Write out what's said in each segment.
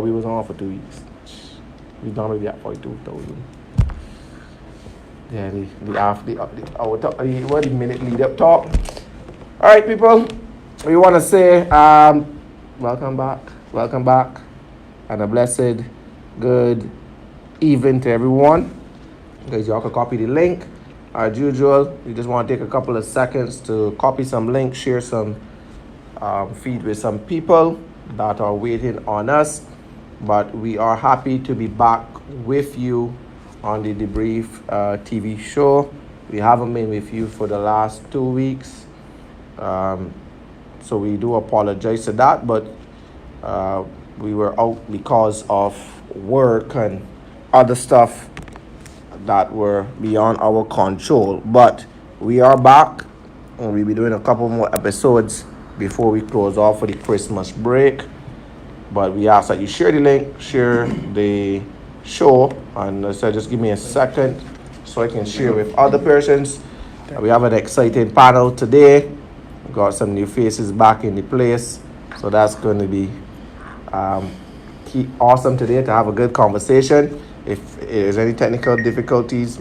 We was on for 2 weeks. We normally at 42,000. Yeah, the after our talk, the minute lead up talk. All right, people. We want to say welcome back, and a blessed good evening to everyone. Guys, y'all can copy the link. As usual, we just want to take a couple of seconds to copy some links, share some feed with some people that are waiting on us. But we are happy to be back with you on the DeBrief TV show. We haven't been with you for the last 2 weeks. So we do apologize for that, but we were out because of work and other stuff that were beyond our control. But we are back, and we'll be doing a couple more episodes before we close off for the Christmas break. But we ask that you share the link, share the show, and so just give me a second so I can share with other persons. We have an exciting panel today. We got some new faces back in the place, so that's going to be awesome today to have a good conversation. If there's any technical difficulties,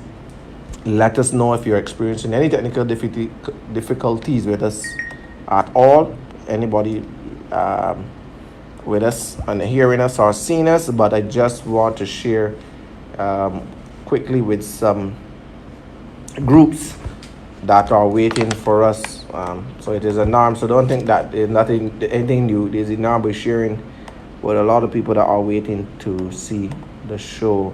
let us know if you're experiencing any technical difficulties with us at all. Anybody with us and hearing us or seeing us, but I just want to share quickly with some groups that are waiting for us. So it is a norm, so don't think that there's anything new. There's a norm we're sharing with a lot of people that are waiting to see the show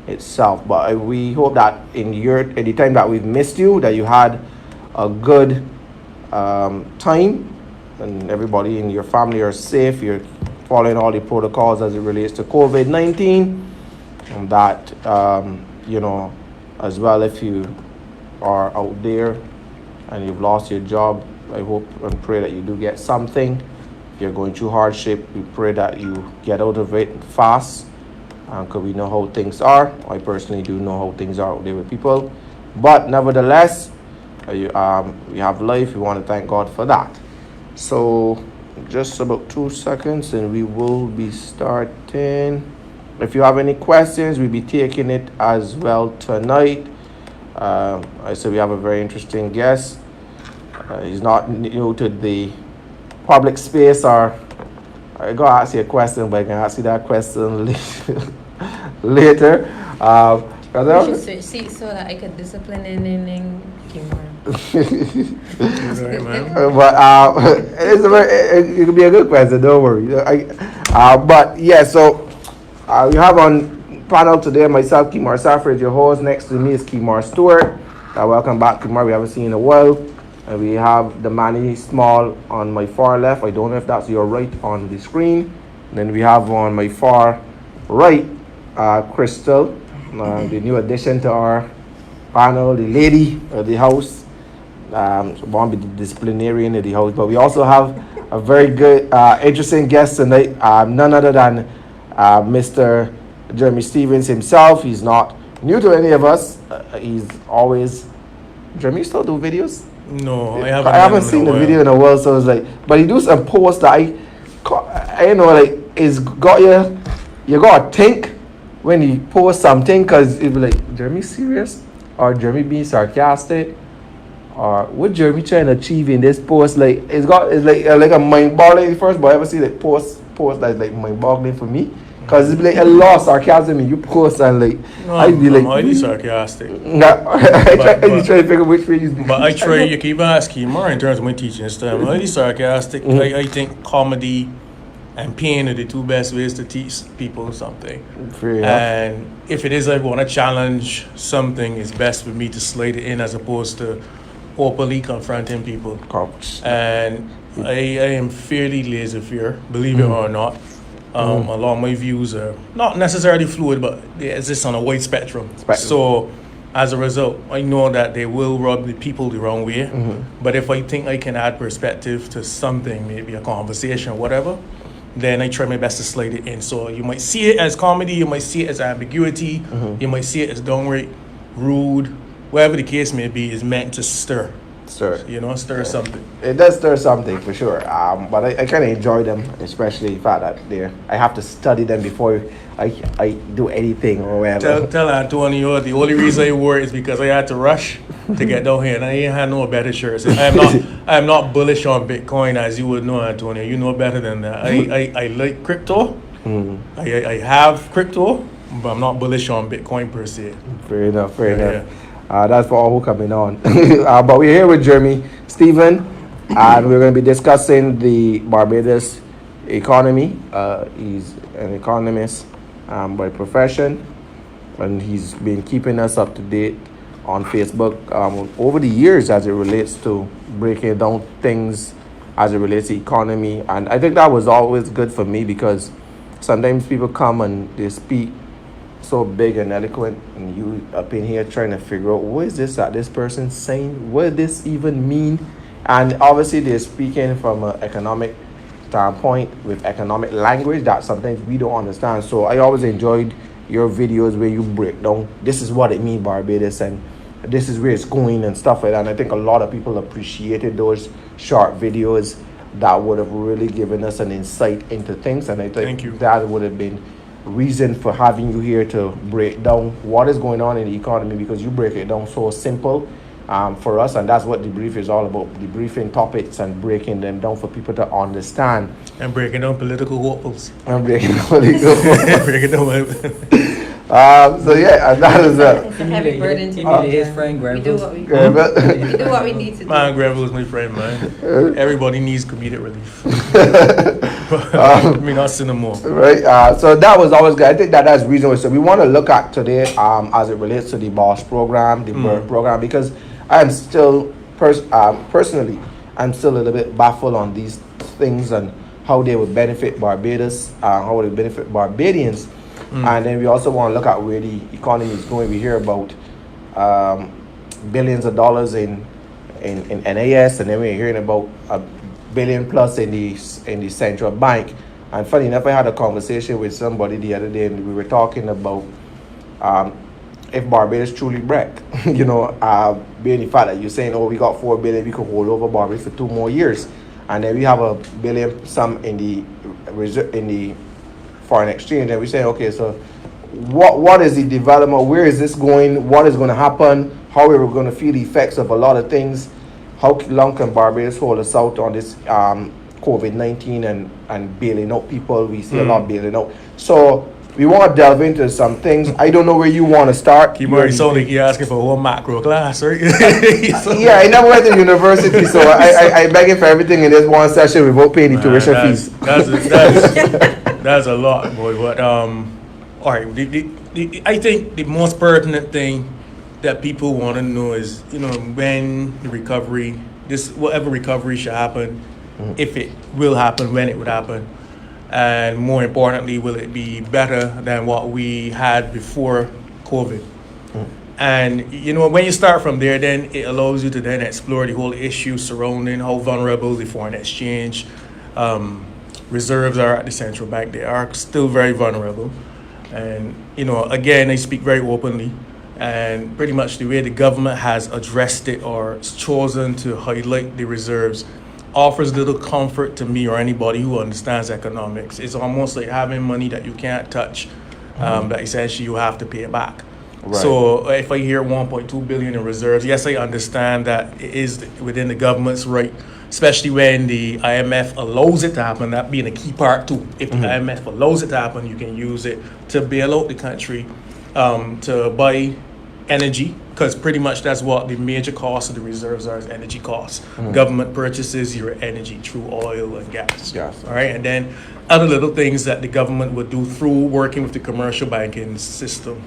itself. But we hope that in the time that we've missed you, that you had a good time, and everybody in your family are safe. You're following all the protocols as it relates to COVID-19, and that as well, if you are out there and you've lost your job, I hope and pray that you do get something. If you're going through hardship, we pray that you get out of it fast, because we know how things are. I personally do know how things are out there with people, but nevertheless, we have life. We want to thank God for that. So just about 2 seconds and we will be starting. If you have any questions, we'll be taking it as well tonight. I said we have a very interesting guest. He's not new to the public space, or I gotta ask you a question, but I can ask you that question later. You should switch seats so that I could discipline in Kimar. But it could be a good question. Don't worry. But yeah, so we have on panel today myself, Kimar Safford, your host. Next to me is Kimar Stewart. Welcome back, Kimar. We haven't seen you in a while. And we have the Manny Small on my far left. I don't know if that's your right on the screen. And then we have on my far right, Crystal, the new addition to our panel, the lady of the house. So won't be the disciplinarian of the house, but we also have a very good, interesting guest tonight. None other than Mr. Jeremy Stevens himself. He's not new to any of us. He's always. Jeremy, you still do videos? No, I haven't seen the video in a while, so it's like, but he do some posts that I know, like, it's got you got to think when he posts something, because it be like, Jeremy serious, or Jeremy being sarcastic, or what Jeremy trying to achieve in this post. Like, it's like a mind boggling first, but I ever see like post that's like mind boggling for me, because it's like a lot of sarcasm and you post, and like I'd be like, highly sarcastic. I try to figure which way you. But I try. You keep asking more in terms of my teaching style. I'm highly sarcastic. Mm-hmm. I think comedy and pain are the two best ways to teach people something. And if it is I want to challenge something, it's best for me to slide it in as opposed to openly confronting people. And I am fairly laissez-faire, believe it or not. A lot of my views are not necessarily fluid, but they exist on a wide spectrum. So as a result, I know that they will rub the people the wrong way. But if I think I can add perspective to something, maybe a conversation or whatever, then I try my best to slide it in. So you might see it as comedy, you might see it as ambiguity, you might see it as downright rude, whatever the case may be, is meant to stir. Stir. You know, stir something. It does stir something for sure. But I kind of enjoy them, especially the fact that I have to study them before I do anything or whatever. Tell Antonio the only reason I wore it is because I had to rush to get down here, and I ain't had no better shirts. I am not bullish on Bitcoin, as you would know, Antonio. You know better than that. I like crypto. I have crypto, but I'm not bullish on Bitcoin per se. Fair enough. That's for all who coming on. But we're here with Jeremy Stephen, and we're going to be discussing the Barbados economy. He's an economist by profession, and he's been keeping us up to date on Facebook over the years as it relates to breaking down things as it relates to economy. And I think that was always good for me, because sometimes people come and they speak so big and eloquent, and you up in here trying to figure out what is this that this person's saying, what does this even mean? And obviously they're speaking from an economic standpoint with economic language that sometimes we don't understand. So I always enjoyed your videos where you break down, this is what it means Barbados, and this is where it's going and stuff like that. And I think a lot of people appreciated those short videos that would have really given us an insight into things. And I think that would have been reason for having you here to break down what is going on in the economy, because you break it down so simple for us, and that's what DeBrief is all about, debriefing topics and breaking them down for people to understand. And breaking down political hopefuls. And breaking down political breaking down. So yeah, and that is it's a heavy burden to his friend we do what we we do what we need to do. Man, Granville's my friend, man. Everybody needs comedic relief. I mean, not cinema. Right. So that was always good. I think that's reasonable. So we want to look at today as it relates to the BOSS program, the BRIF program, because I am still personally, I'm still a little bit baffled on these things and how they would benefit Barbados, how they benefit Barbadians. And then we also want to look at where the economy is going. We hear about billions of dollars in NAS, and then we're hearing about $1 billion plus in the central bank. And funny enough, I had a conversation with somebody the other day, and we were talking about if Barbados truly break, being the fact that you're saying, oh, we got $4 billion, we could hold over Barbados for 2 more years, and then we have $1 billion some in the foreign exchange, and we say, okay, so what is the development? Where is this going? What is going to happen? How are we going to feel the effects of a lot of things? How long can Barbados hold us out on this COVID-19 and bailing out people? We see a lot bailing out. So we want to delve into some things. I don't know where you want to start. You already sound like you're asking for a whole macro class, right? Yeah, I never went to university, so I begging for everything in this one session without paying the tuition fees. That's a lot, boy. But all right, I think the most pertinent thing that people want to know is, when the recovery, whatever recovery should happen, if it will happen, when it would happen, and more importantly, will it be better than what we had before COVID? And when you start from there, then it allows you to then explore the whole issue surrounding how vulnerable the foreign exchange reserves are at the central bank. They are still very vulnerable. And, again, I speak very openly. And pretty much the way the government has addressed it or chosen to highlight the reserves offers little comfort to me or anybody who understands economics. It's almost like having money that you can't touch, that essentially you have to pay it back. Right. So if I hear 1.2 billion in reserves, yes, I understand that it is within the government's right, especially when the IMF allows it to happen, that being a key part too. If the IMF allows it to happen, you can use it to bail out the country, to buy energy, because pretty much that's what the major cost of the reserves are, is energy costs. Government purchases your energy through oil and gas. Yes. All right, and then other little things that the government would do through working with the commercial banking system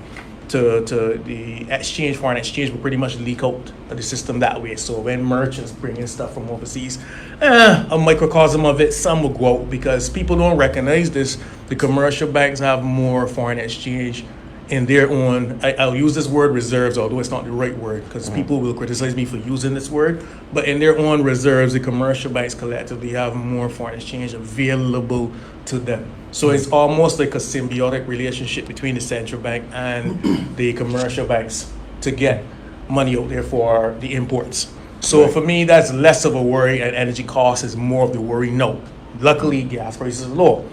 to the exchange, foreign exchange will pretty much leak out of the system that way. So when merchants bring in stuff from overseas, a microcosm of it, some will go out because people don't recognize this. The commercial banks have more foreign exchange in their own, I'll use this word reserves, although it's not the right word, because people will criticize me for using this word, but in their own reserves, the commercial banks collectively have more foreign exchange available to them. So it's almost like a symbiotic relationship between the central bank and the commercial banks to get money out there for the imports. So Right. for me, that's less of a worry, and energy cost is more of the worry. No, luckily, gas prices are low.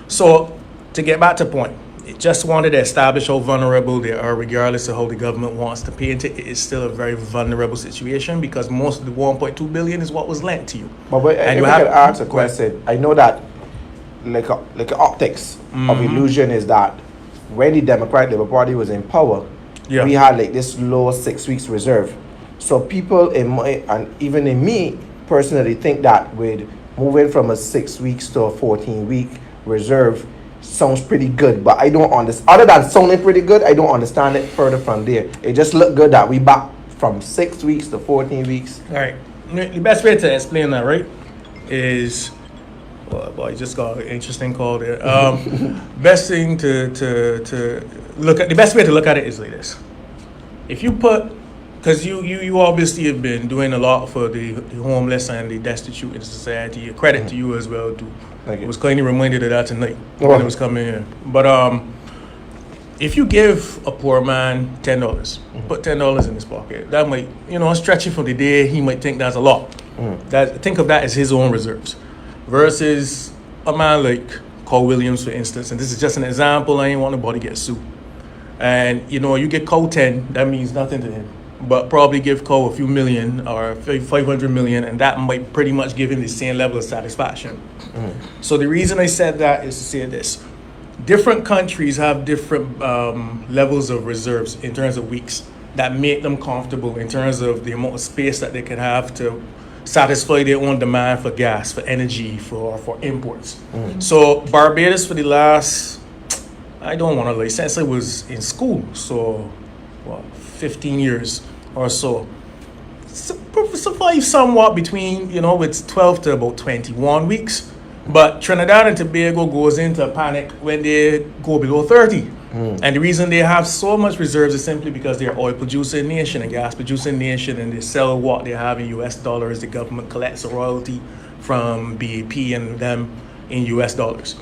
So to get back to point, it just wanted to establish how vulnerable they are, regardless of how the government wants to paint it. It is still a very vulnerable situation because most of the 1.2 billion is what was lent to you. But And if you I could have- ask a question, I know that like a optics of illusion is that when the Democratic Labour Party was in power, Yeah. we had like this low 6 weeks reserve. So people in my, and even in me personally think that with moving from a 6 weeks to a 14-week reserve sounds pretty good, but I don't understand. Other than sounding pretty good, I don't understand it further from there. It just looked good that we back from 6 weeks to 14 weeks. All right. The best way to explain that, right, is, well, boy, I just got an interesting call there. Best thing to look at, the best way to look at it is like this. If you put, because you obviously have been doing a lot for the homeless and the destitute in society. A credit to you as well, too. Thank you. I was kind of reminded of that tonight Oh. when it was coming in. But if you give a poor man $10, put $10 in his pocket, that might, stretch it for the day. He might think that's a lot. Think of that as his own reserves, versus a man like Carl Williams, for instance. And this is just an example. I ain't want nobody to get sued. And you get Carl 10, that means nothing to him. But probably give Carl a few million or 500 million, and that might pretty much give him the same level of satisfaction. So the reason I said that is to say this. Different countries have different levels of reserves in terms of weeks that make them comfortable in terms of the amount of space that they can have to satisfy their own demand for gas, for energy, for imports. So Barbados for the last, I don't want to lie, since I was in school, so 15 years or so, survive somewhat between, with 12 to about 21 weeks. But Trinidad and Tobago goes into a panic when they go below 30. And the reason they have so much reserves is simply because they're oil producing nation and gas producing nation, and they sell what they have in US dollars. The government collects a royalty from BAP and them in US dollars.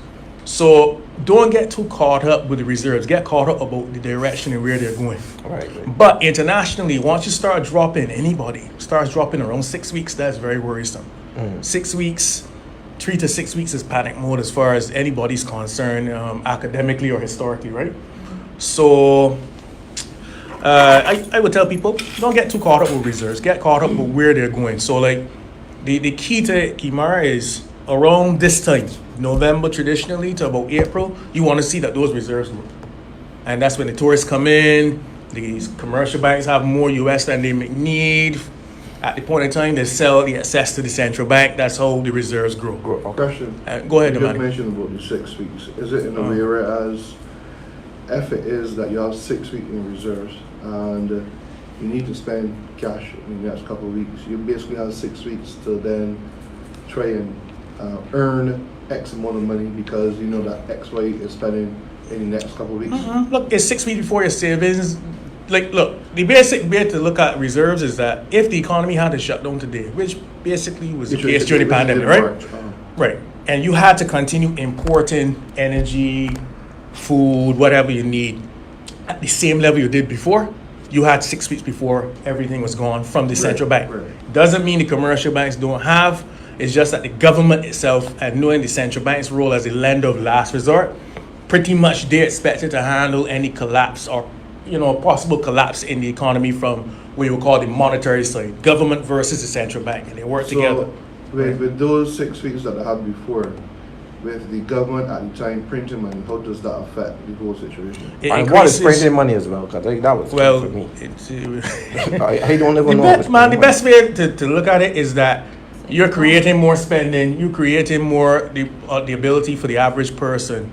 So don't get too caught up with the reserves. Get caught up about the direction and where they're going. Right. But internationally, once you start dropping, anybody starts dropping around 6 weeks, that's very worrisome. 6 weeks, 3 to 6 weeks is panic mode as far as anybody's concerned, academically or historically, right? So I would tell people, don't get too caught up with reserves. Get caught up with where they're going. So like the key to Kimara is around this time, November traditionally to about April, you want to see that those reserves grow. And that's when the tourists come in, these commercial banks have more US than they may need. At the point in time, they sell the access to the central bank. That's how the reserves grow. Question. Go ahead, You just Dominic. mentioned about the 6 weeks. Is it in a way whereas if it is that you have 6 weeks in reserves and you need to spend cash in the next couple of weeks, you basically have 6 weeks to then try and earn X amount of money because you know that X Y is spending in the next couple of weeks? Look, it's 6 weeks before your savings. Like, look, the basic way to look at reserves is that if the economy had to shut down today, which basically was the case during the pandemic, right? March, Right. And you had to continue importing energy, food, whatever you need at the same level you did before, you had 6 weeks before everything was gone from the central bank. right. Doesn't mean the commercial banks don't have. It's just that the government itself, and knowing the central bank's role as a lender of last resort, pretty much they're expected to handle any collapse or possible collapse in the economy from what you would call the monetary side, government versus the central bank, and they work together. With those 6 weeks that I had before, with the government at the time printing money, how does that affect the whole situation? It And what is increases- printing money as well? Because that was key Well, for me. it's, I don't even know. the best way to look at it is that you're creating more spending, you're creating more the ability for the average person.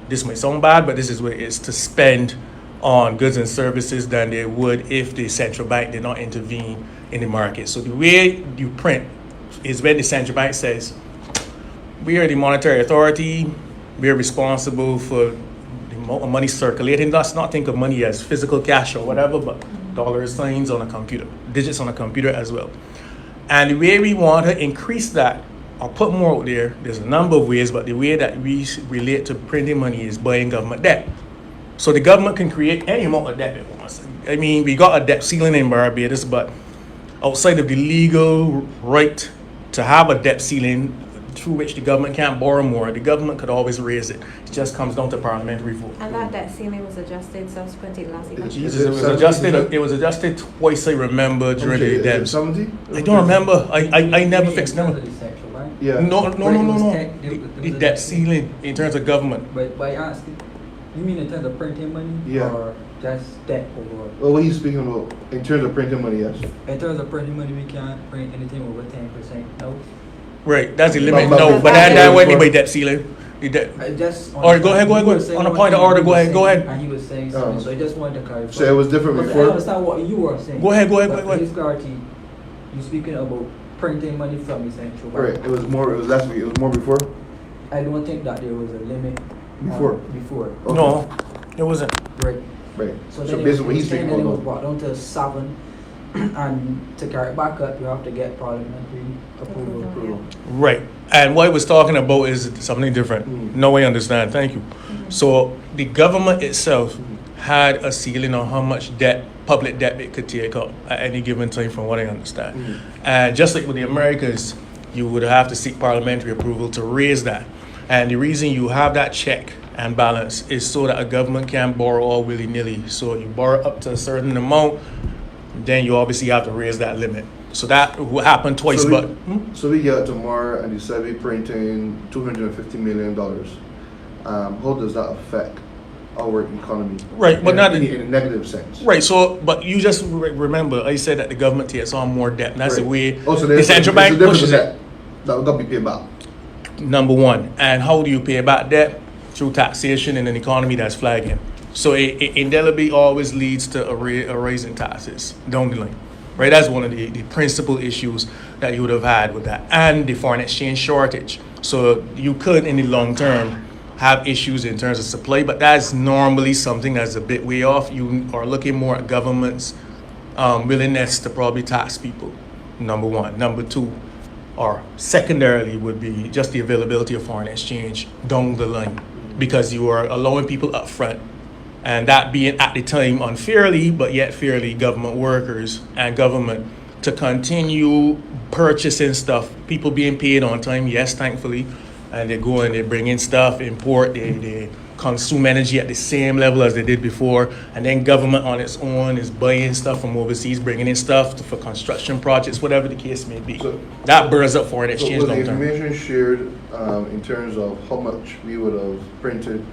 This might sound bad, but this is what it is, to spend on goods and services than they would if the central bank did not intervene in the market. So the way you print is when the central bank says, we are the monetary authority, we are responsible for the amount of money circulating. Let's not think of money as physical cash or whatever, but dollar signs on a computer, digits on a computer as well. And the way we want to increase that or put more out there, there's a number of ways, but the way that we relate to printing money is buying government debt. So the government can create any amount of debt it wants. I mean, we got a debt ceiling in Barbados, but outside of the legal right to have a debt ceiling through which the government can't borrow more, the government could always raise it. It just comes down to parliamentary vote. And that ceiling was adjusted subsequently last year. Jesus, it was adjusted twice, I remember, during the debt. 70? I don't remember. I never fixed them. Yeah. No. The debt ceiling in terms of government. But I asked, you mean in terms of printing money? Yeah. Or just debt overall? Well, what he's speaking about, in terms of printing money, yes. In terms of printing money, we can't print anything over 10%. No. Right, that's the limit. But- No, but that wasn't by debt ceiling. The debt. I just. Alright, go ahead. On a point of order, go ahead. And he was saying something, so I just wanted to clarify. So it was different But I before? understand what you were saying. Go ahead. But for his clarity, you're speaking about printing money from the central bank. Right, it was more before? I don't think that there was a limit. Before? Before. Okay. No, it wasn't. Right. Right. So So then basically what he's saying speaking that it was about. brought down to 7, and to carry it back up, you have to get parliamentary approval. Right. And what I was talking about is something different. No, I understand. Thank you. So the government itself had a ceiling on how much debt, public debt, it could take up at any given time, from what I understand. And just like with the Americas, you would have to seek parliamentary approval to raise that. And the reason you have that check and balance is so that a government can't borrow all willy-nilly. So you borrow up to a certain amount, then you obviously have to raise that limit. So that will happen twice, So but So we get tomorrow and you said we're printing $250 million. How does that affect our economy? Right, but not in a negative sense. right. So, but you just remember, I said that the government takes on more debt. And that's the Right. way Also, the central bank pushes it. That will be paid back. Number one, and how do you pay back debt? Through taxation in an economy that's flagging. So it indelibly always leads to a raise in taxes down the line. Right, that's one of the principal issues that you would have had with that, and the foreign exchange shortage. So you could, in the long term, have issues in terms of supply, but that's normally something that's a bit way off. You are looking more at government's willingness to probably tax people, number one. Number two, or secondarily, would be just the availability of foreign exchange down the line, because you are allowing people up front, and that being at the time unfairly, but yet fairly, government workers and government to continue purchasing stuff, people being paid on time, yes, thankfully, and they go and they bring in stuff, import, they consume energy at the same level as they did before, and then government on its own is buying stuff from overseas, bringing in stuff for construction projects, whatever the case may be. So- That burns up foreign So exchange was the long term. information shared in terms of how much we would have printed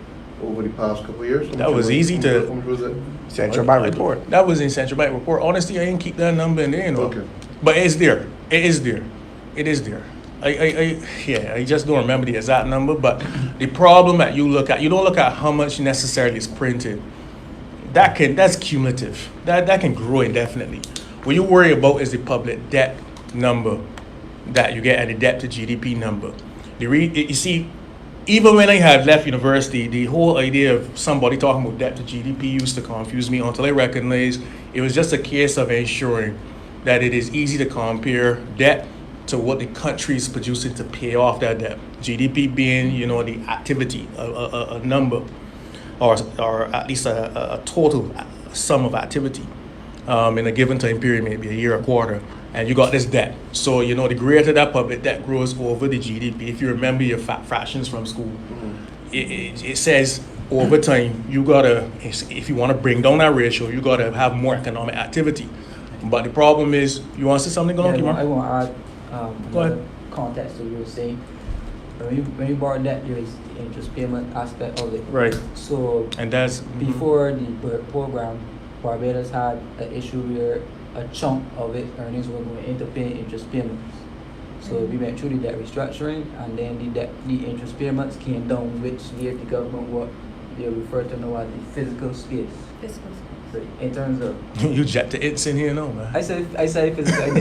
over the past couple of years? How That much was easy to- How much was it? Central bank report. That was in central bank report. Honestly, I didn't keep that number in there, you know. Okay. But it's there. It is there. It is there. I just don't remember the exact number. But the problem that you don't look at how much necessarily is printed. That's cumulative. That can grow indefinitely. What you worry about is the public debt number that you get, and the debt to GDP number. You see, even when I had left university, the whole idea of somebody talking about debt to GDP used to confuse me until I recognized it was just a case of ensuring that it is easy to compare debt to what the country is producing to pay off that debt. GDP being, the activity, a number, or at least a total sum of activity in a given time period, maybe a year, a quarter. And you got this debt. So, the greater that public debt grows over the GDP, if you remember your fractions from school, it says over time, if you want to bring down that ratio, you got to have more economic activity. But the problem is, you want to say something going on, Yeah, I Kimar? want to add Go ahead. another context to what you were saying. When you borrow debt, there is the interest payment aspect of it. Right. So And that's before the program, Barbados had an issue where a chunk of its earnings were going into paying interest payments. So we went through the debt restructuring, and then the interest payments came down, which gave the government what they refer to now as the physical space. So in terms of, you jet to it's in here, no, man. I say physical.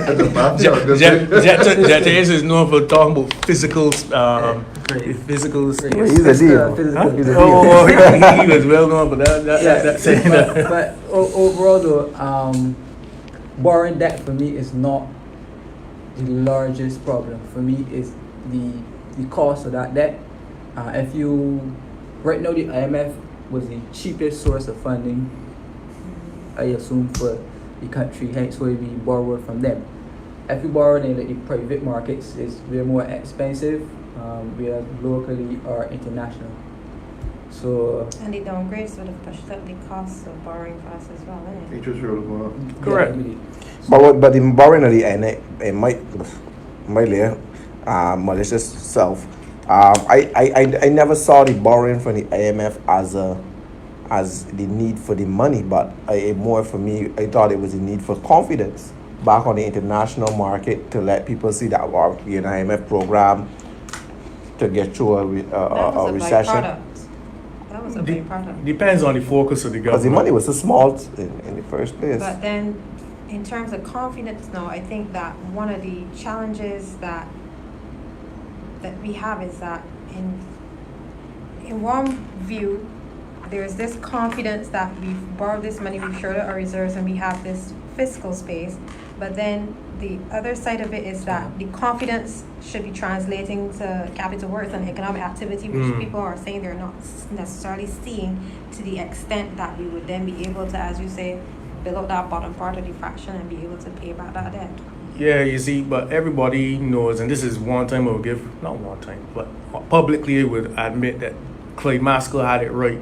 Jet to it's is known for talking about physical, Great. physical. Great. He's a deal. Physical. He's a deal. Oh, he was well known for that saying that. But overall though, borrowing debt for me is not the largest problem. For me, is the cost of that debt. Right now the IMF was the cheapest source of funding, I assume, for the country, hence why we borrowed from them. if you borrow in the private markets, it's way more expensive, whereas locally or international. So And the downgrades would have pushed up the cost of borrowing for us as well, isn't it? Interest rate will go up. Correct. Yeah, But the borrowing at the end, it might later malicious self. I never saw the borrowing from the IMF as the need for the money, but more for me, I thought it was a need for confidence back on the international market to let people see that our IMF program to get through That was a a recession. byproduct. That was a byproduct. Depends on the focus of the Because the government. money was so small in the first place. But then, in terms of confidence now, I think that one of the challenges that we have is that in one view, there's this confidence that we've borrowed this money, we've shored up our reserves, and we have this fiscal space. But then the other side of it is that the confidence should be translating to capital worth and economic activity, which people are saying they're not necessarily seeing to the extent that we would then be able to, as you say, build up that bottom part of the fraction and be able to pay back that debt. Yeah, you see, but everybody knows, and this is one time I would give, not one time, but publicly would admit that Clay Maskell had it right.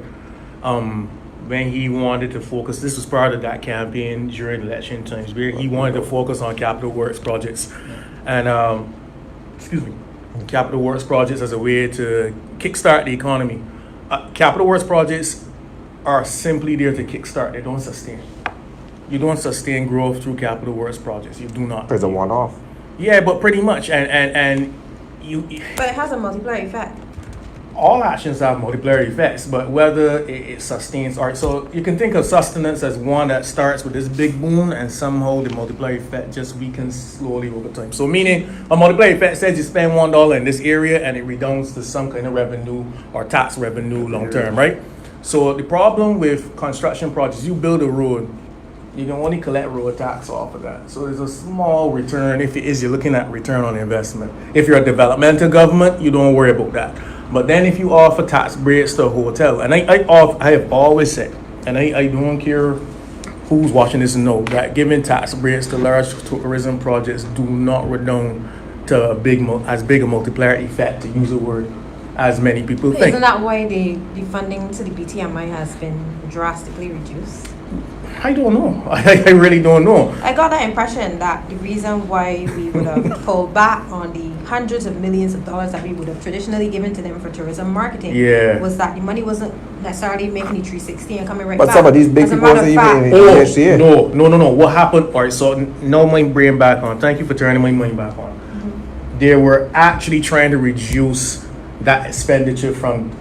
When he wanted to focus, this was part of that campaign during election times, where he wanted to focus on capital works projects, and capital works projects as a way to kickstart the economy. Capital works projects are simply there to kickstart; they don't sustain. You don't sustain growth through capital works projects. You do not. It's a one-off. Yeah, but pretty much, and you. But it has a multiplier effect. All actions have multiplier effects, but whether it sustains or so you can think of sustenance as one that starts with this big boom and somehow the multiplier effect just weakens slowly over time. So meaning a multiplier effect says you spend $1 in this area and it redounds to some kind of revenue or tax revenue long term, right? So the problem with construction projects, you build a road, you can only collect road tax off of that. So there's a small return if it is you're looking at return on investment. If you're a developmental government, you don't worry about that. But then if you offer tax breaks to a hotel, and I have always said, and I don't care who's watching this know, that giving tax breaks to large tourism projects do not redound to as big a multiplier effect, to use a word, as many people think. Isn't that why the funding to the BTMI has been drastically reduced? I don't know. I really don't know. I got that impression that the reason why we would have pulled back on the hundreds of millions of dollars that we would have traditionally given to them for tourism marketing was that the money wasn't necessarily making the 360 and coming right But back. some of these big As a people matter of wasn't even fact- in next year. No. What happened? All right, so now my brain back on. Thank you for turning my mind back on. They were actually trying to reduce that expenditure from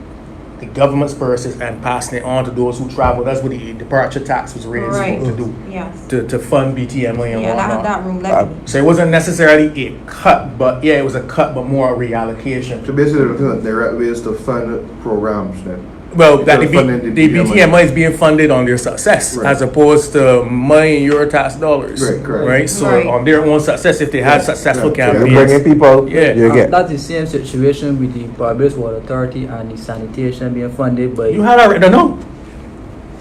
the government's purses and passing it on to those who travel. That's what the departure tax was really supposed to do. Yes. To fund BTMI and Yeah, whatnot. that room levy. So it wasn't necessarily a cut, but yeah, it was a cut, but more a reallocation. So basically, they're looking at direct ways to fund programs then. Well, that the, Instead of funding the BTMI. BTMI is being funded on their success, Right. as opposed to money in your tax dollars. Right, correct. Right? So Right. on their own success, if they had successful Yeah. You're campaigns. bringing people, Yeah. you get. That's the same situation with the Barbados Water Authority and the sanitation being funded by. You had already no.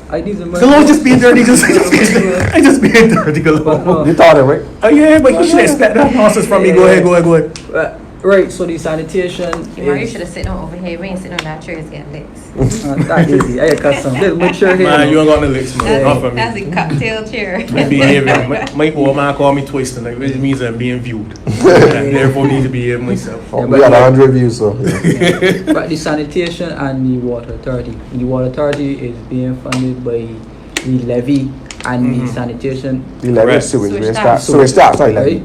I did some. So I was just being dirty. I just being dirty. But no. You thought it, right? Oh yeah, but you should expect that nonsense from me. Go ahead. Right, so the sanitation. You is- should have sit down over here. We ain't sitting on that chair. It's getting licks. That easy. I got some. Let's make sure here. Man, you ain't got no licks, man. Not for That's me. a cocktail chair. My behavior. My old man called me twice tonight, which means I'm being viewed. And therefore need to behave myself. Oh, Yeah, we but got yeah. 100 views, so. Yeah. But the sanitation and the water authority. The water authority is being funded by the levy and the sanitation. The level Correct. sewage, Sewage we tax. start. Sewage tax, sorry, Right? levy.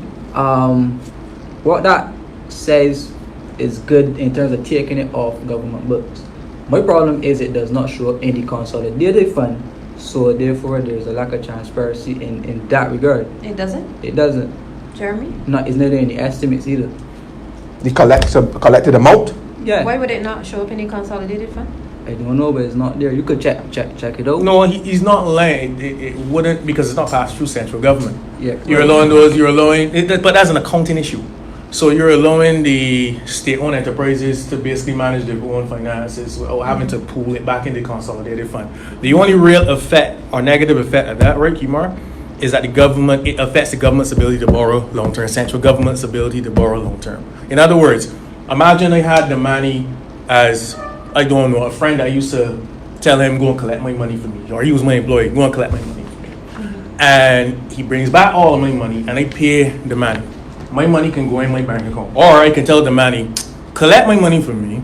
What that says is good in terms of taking it off government books. My problem is it does not show up in the consolidated fund, so therefore there's a lack of transparency in that regard. It doesn't, It doesn't. Jeremy? It's not in the estimates either. The collected amount. Yeah. Why would it not show up in the consolidated fund? I don't know, but it's not there. You could check it out. No, he's not lying. It wouldn't, because it's not passed through central government. Yeah. You're allowing but that's an accounting issue. So you're allowing the state-owned enterprises to basically manage their own finances without having to pool it back in the consolidated fund. The only real effect or negative effect of that, right, Kimar, is that it affects the government's ability to borrow long term, central government's ability to borrow long term. In other words, imagine I had the money as, I don't know, a friend I used to tell him, go and collect my money for me, or he was my employee, go and collect my money for me. And he brings back all of my money and I pay the money. My money can go in my bank account. Or I can tell the money, collect my money for me.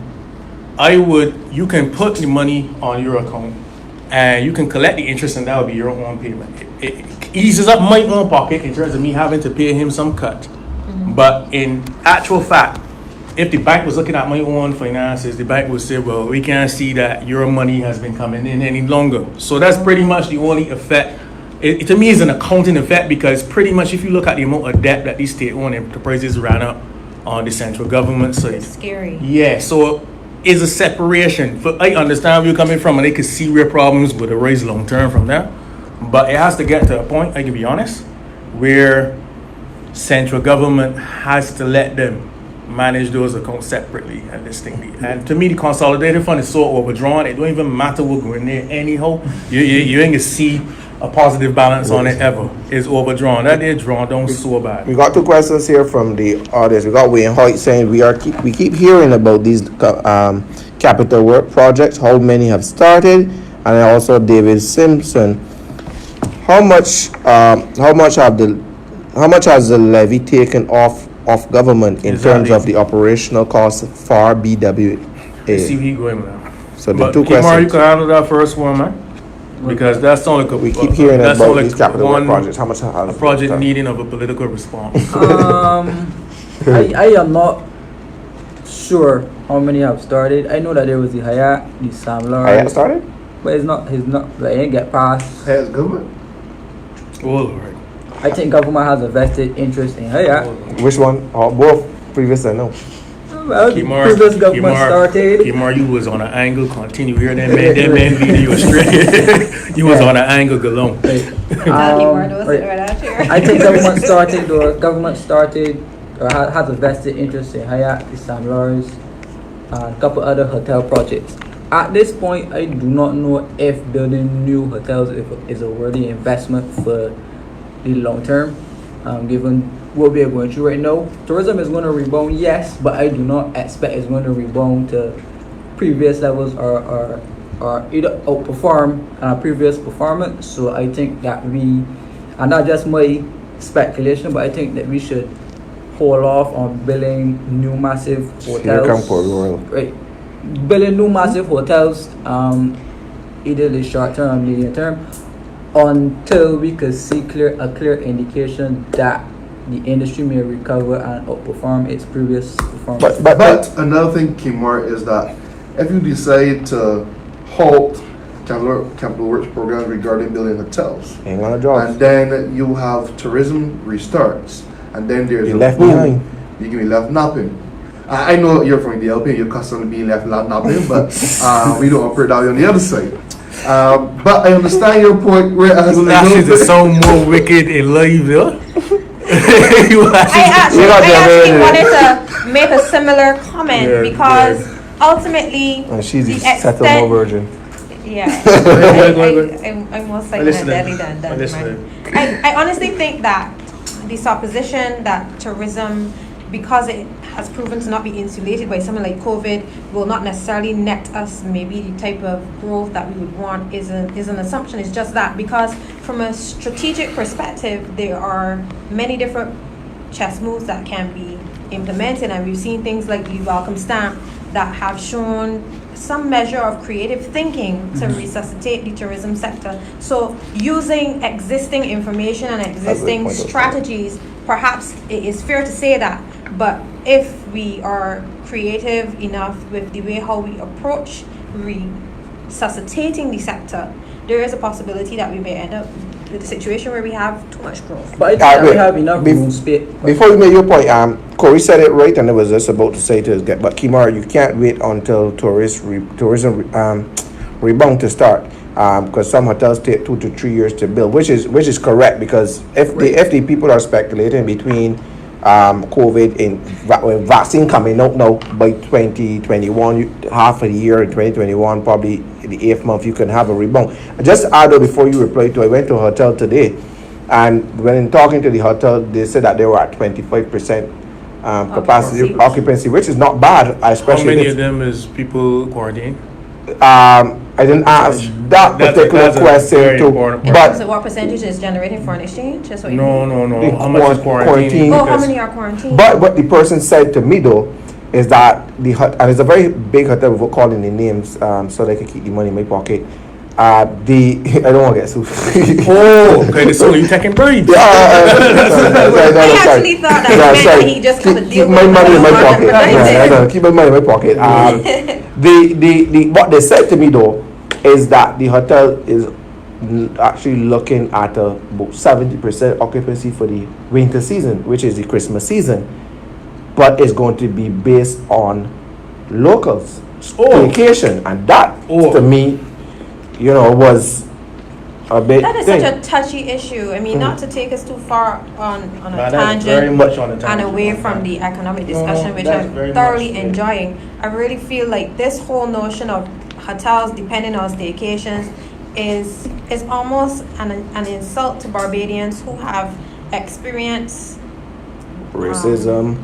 You can put the money on your account and you can collect the interest and that will be your own payment. It eases up my own pocket in terms of me having to pay him some cut. But in actual fact, if the bank was looking at my own finances, the bank would say, well, we can't see that your money has been coming in any longer. So that's pretty much the only effect. It to me is an accounting effect, because pretty much if you look at the amount of debt that these state-owned enterprises ran up on the central government side. It's scary. Yeah, so it's a separation. I understand where you're coming from, and they could see real problems with a raise long term from there. But it has to get to a point, I can be honest, where central government has to let them manage those accounts separately and distinctly. And to me, the consolidated fund is so overdrawn, it don't even matter what going there anyhow. You ain't gonna see a positive balance on it ever. It's overdrawn. That is drawn down so bad. We got two questions here from the audience. We got Wayne Hoyt saying we keep hearing about these capital work projects. How many have started? And also David Simpson. How much has the levy taken off government in terms of the operational costs for BWA? Let's see where you going now. So the But two Kimar, questions. you can handle that first one, man. Because that's only We keep hearing that's about only these capital work one projects. How much a project needing of a political response. I am not sure how many have started. I know that there was the Hayat, the Sam I Lawrence, started? but he's not, like, he ain't get passed. Has government? Oh Lord. I think government has a vested interest in Hayat. Which one? Oh, both previous and no. Well, the previous government started. Kimar, you was on an angle. Continue here. That man leading you astray. You was on an angle galore. I think government started or has a vested interest in Hayat, the Sam Lawrence, and a couple other hotel projects. At this point, I do not know if building new hotels is a worthy investment for the long term, given what we are going through right now. Tourism is going to rebound, yes, but I do not expect it's going to rebound to previous levels or either outperform previous performance. So I think that and not just my speculation, but I think that we should hold off on building new massive hotels. Right, building new massive hotels, either the short term or medium term, until we could see a clear indication that the industry may recover and outperform its previous performance. But another thing, Kimar, is that if you decide to halt capital works program regarding building hotels, Ain't gonna drop. and then you have tourism restarts, and then there's You're a left boom, behind. you can be left napping. I know you're from the LP and you're accustomed to being left napping, but we don't operate that way on the other side. But I understand your point. Whereas That should sound more wicked and live, yeah? I actually wanted to make a similar comment because ultimately And she's the the settlement extent, virgin. yeah, I'm more I psyched listen. at Delhi than I listen. man. I honestly think that the supposition that tourism, because it has proven to not be insulated by something like COVID, will not necessarily net us maybe the type of growth that we would want is an assumption. It's just that because from a strategic perspective, there are many different chess moves that can be implemented, and we've seen things like the welcome stamp that have shown some measure of creative thinking to resuscitate the tourism sector. So using existing information and existing strategies, perhaps it is fair to say that, but if we are creative enough with the way how we approach resuscitating the sector, there is a possibility that we may end up with a situation where we have too much growth. But I think that we have enough room space. Before you make your point, Corey said it right, and I was just about to say to his guest, but Kimar, you can't wait until tourism rebound to start, because some hotels take 2 to 3 years to build, which is correct, because if the people are speculating between COVID and vaccine coming out now by 2021, half a year in 2021, probably the 8th month, you can have a rebound. Just add though, before you reply to, I went to a hotel today, And when in talking to the hotel, they said that they were at 25% capacity occupancy, which is not bad, especially. How many of them is people quarantined? I didn't ask that particular question too, but what percentage is generating foreign exchange? That's what you No. The How much is quarantine. quarantined? Oh, how many are quarantined? but what the person said to me though is that and it's a very big hotel without calling the names, so they can keep the money in my pocket. I don't want to get sued. Oh, okay. So you taking bribes? Yeah, I actually thought that meant that he just cut a deal keep my with money in my Walmart pocket. and Keep my money in my pocket. The what they said to me though is that the hotel is actually looking at about 70% occupancy for the winter season, which is the Christmas season, but it's going to be based on locals vacation, and that to me, was a big That is thing. such a touchy issue. I mean, not to take us too far on a Nah, that's very tangent much on a and tangent. away from the economic discussion, which that's I'm very thoroughly much, yeah. enjoying. I really feel like this whole notion of hotels depending on staycations is almost an insult to Barbadians who have experienced Racism.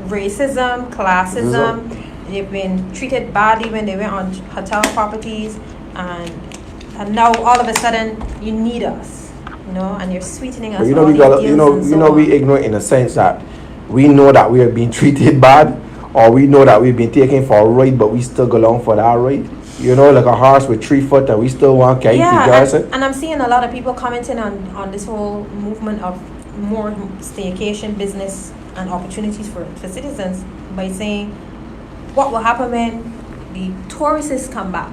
classism. They've been treated badly when they went on hotel properties, and now all of a sudden you need us, and you're sweetening us. But we ignorant in the sense that we know that we are being treated bad, or we know that we've been taken for a ride, but we still go along for that ride. Like a horse with 3 foot, and we still want to and I'm seeing a lot of people commenting on this whole movement of more staycation business and opportunities for citizens by saying, what will happen when the tourists come back?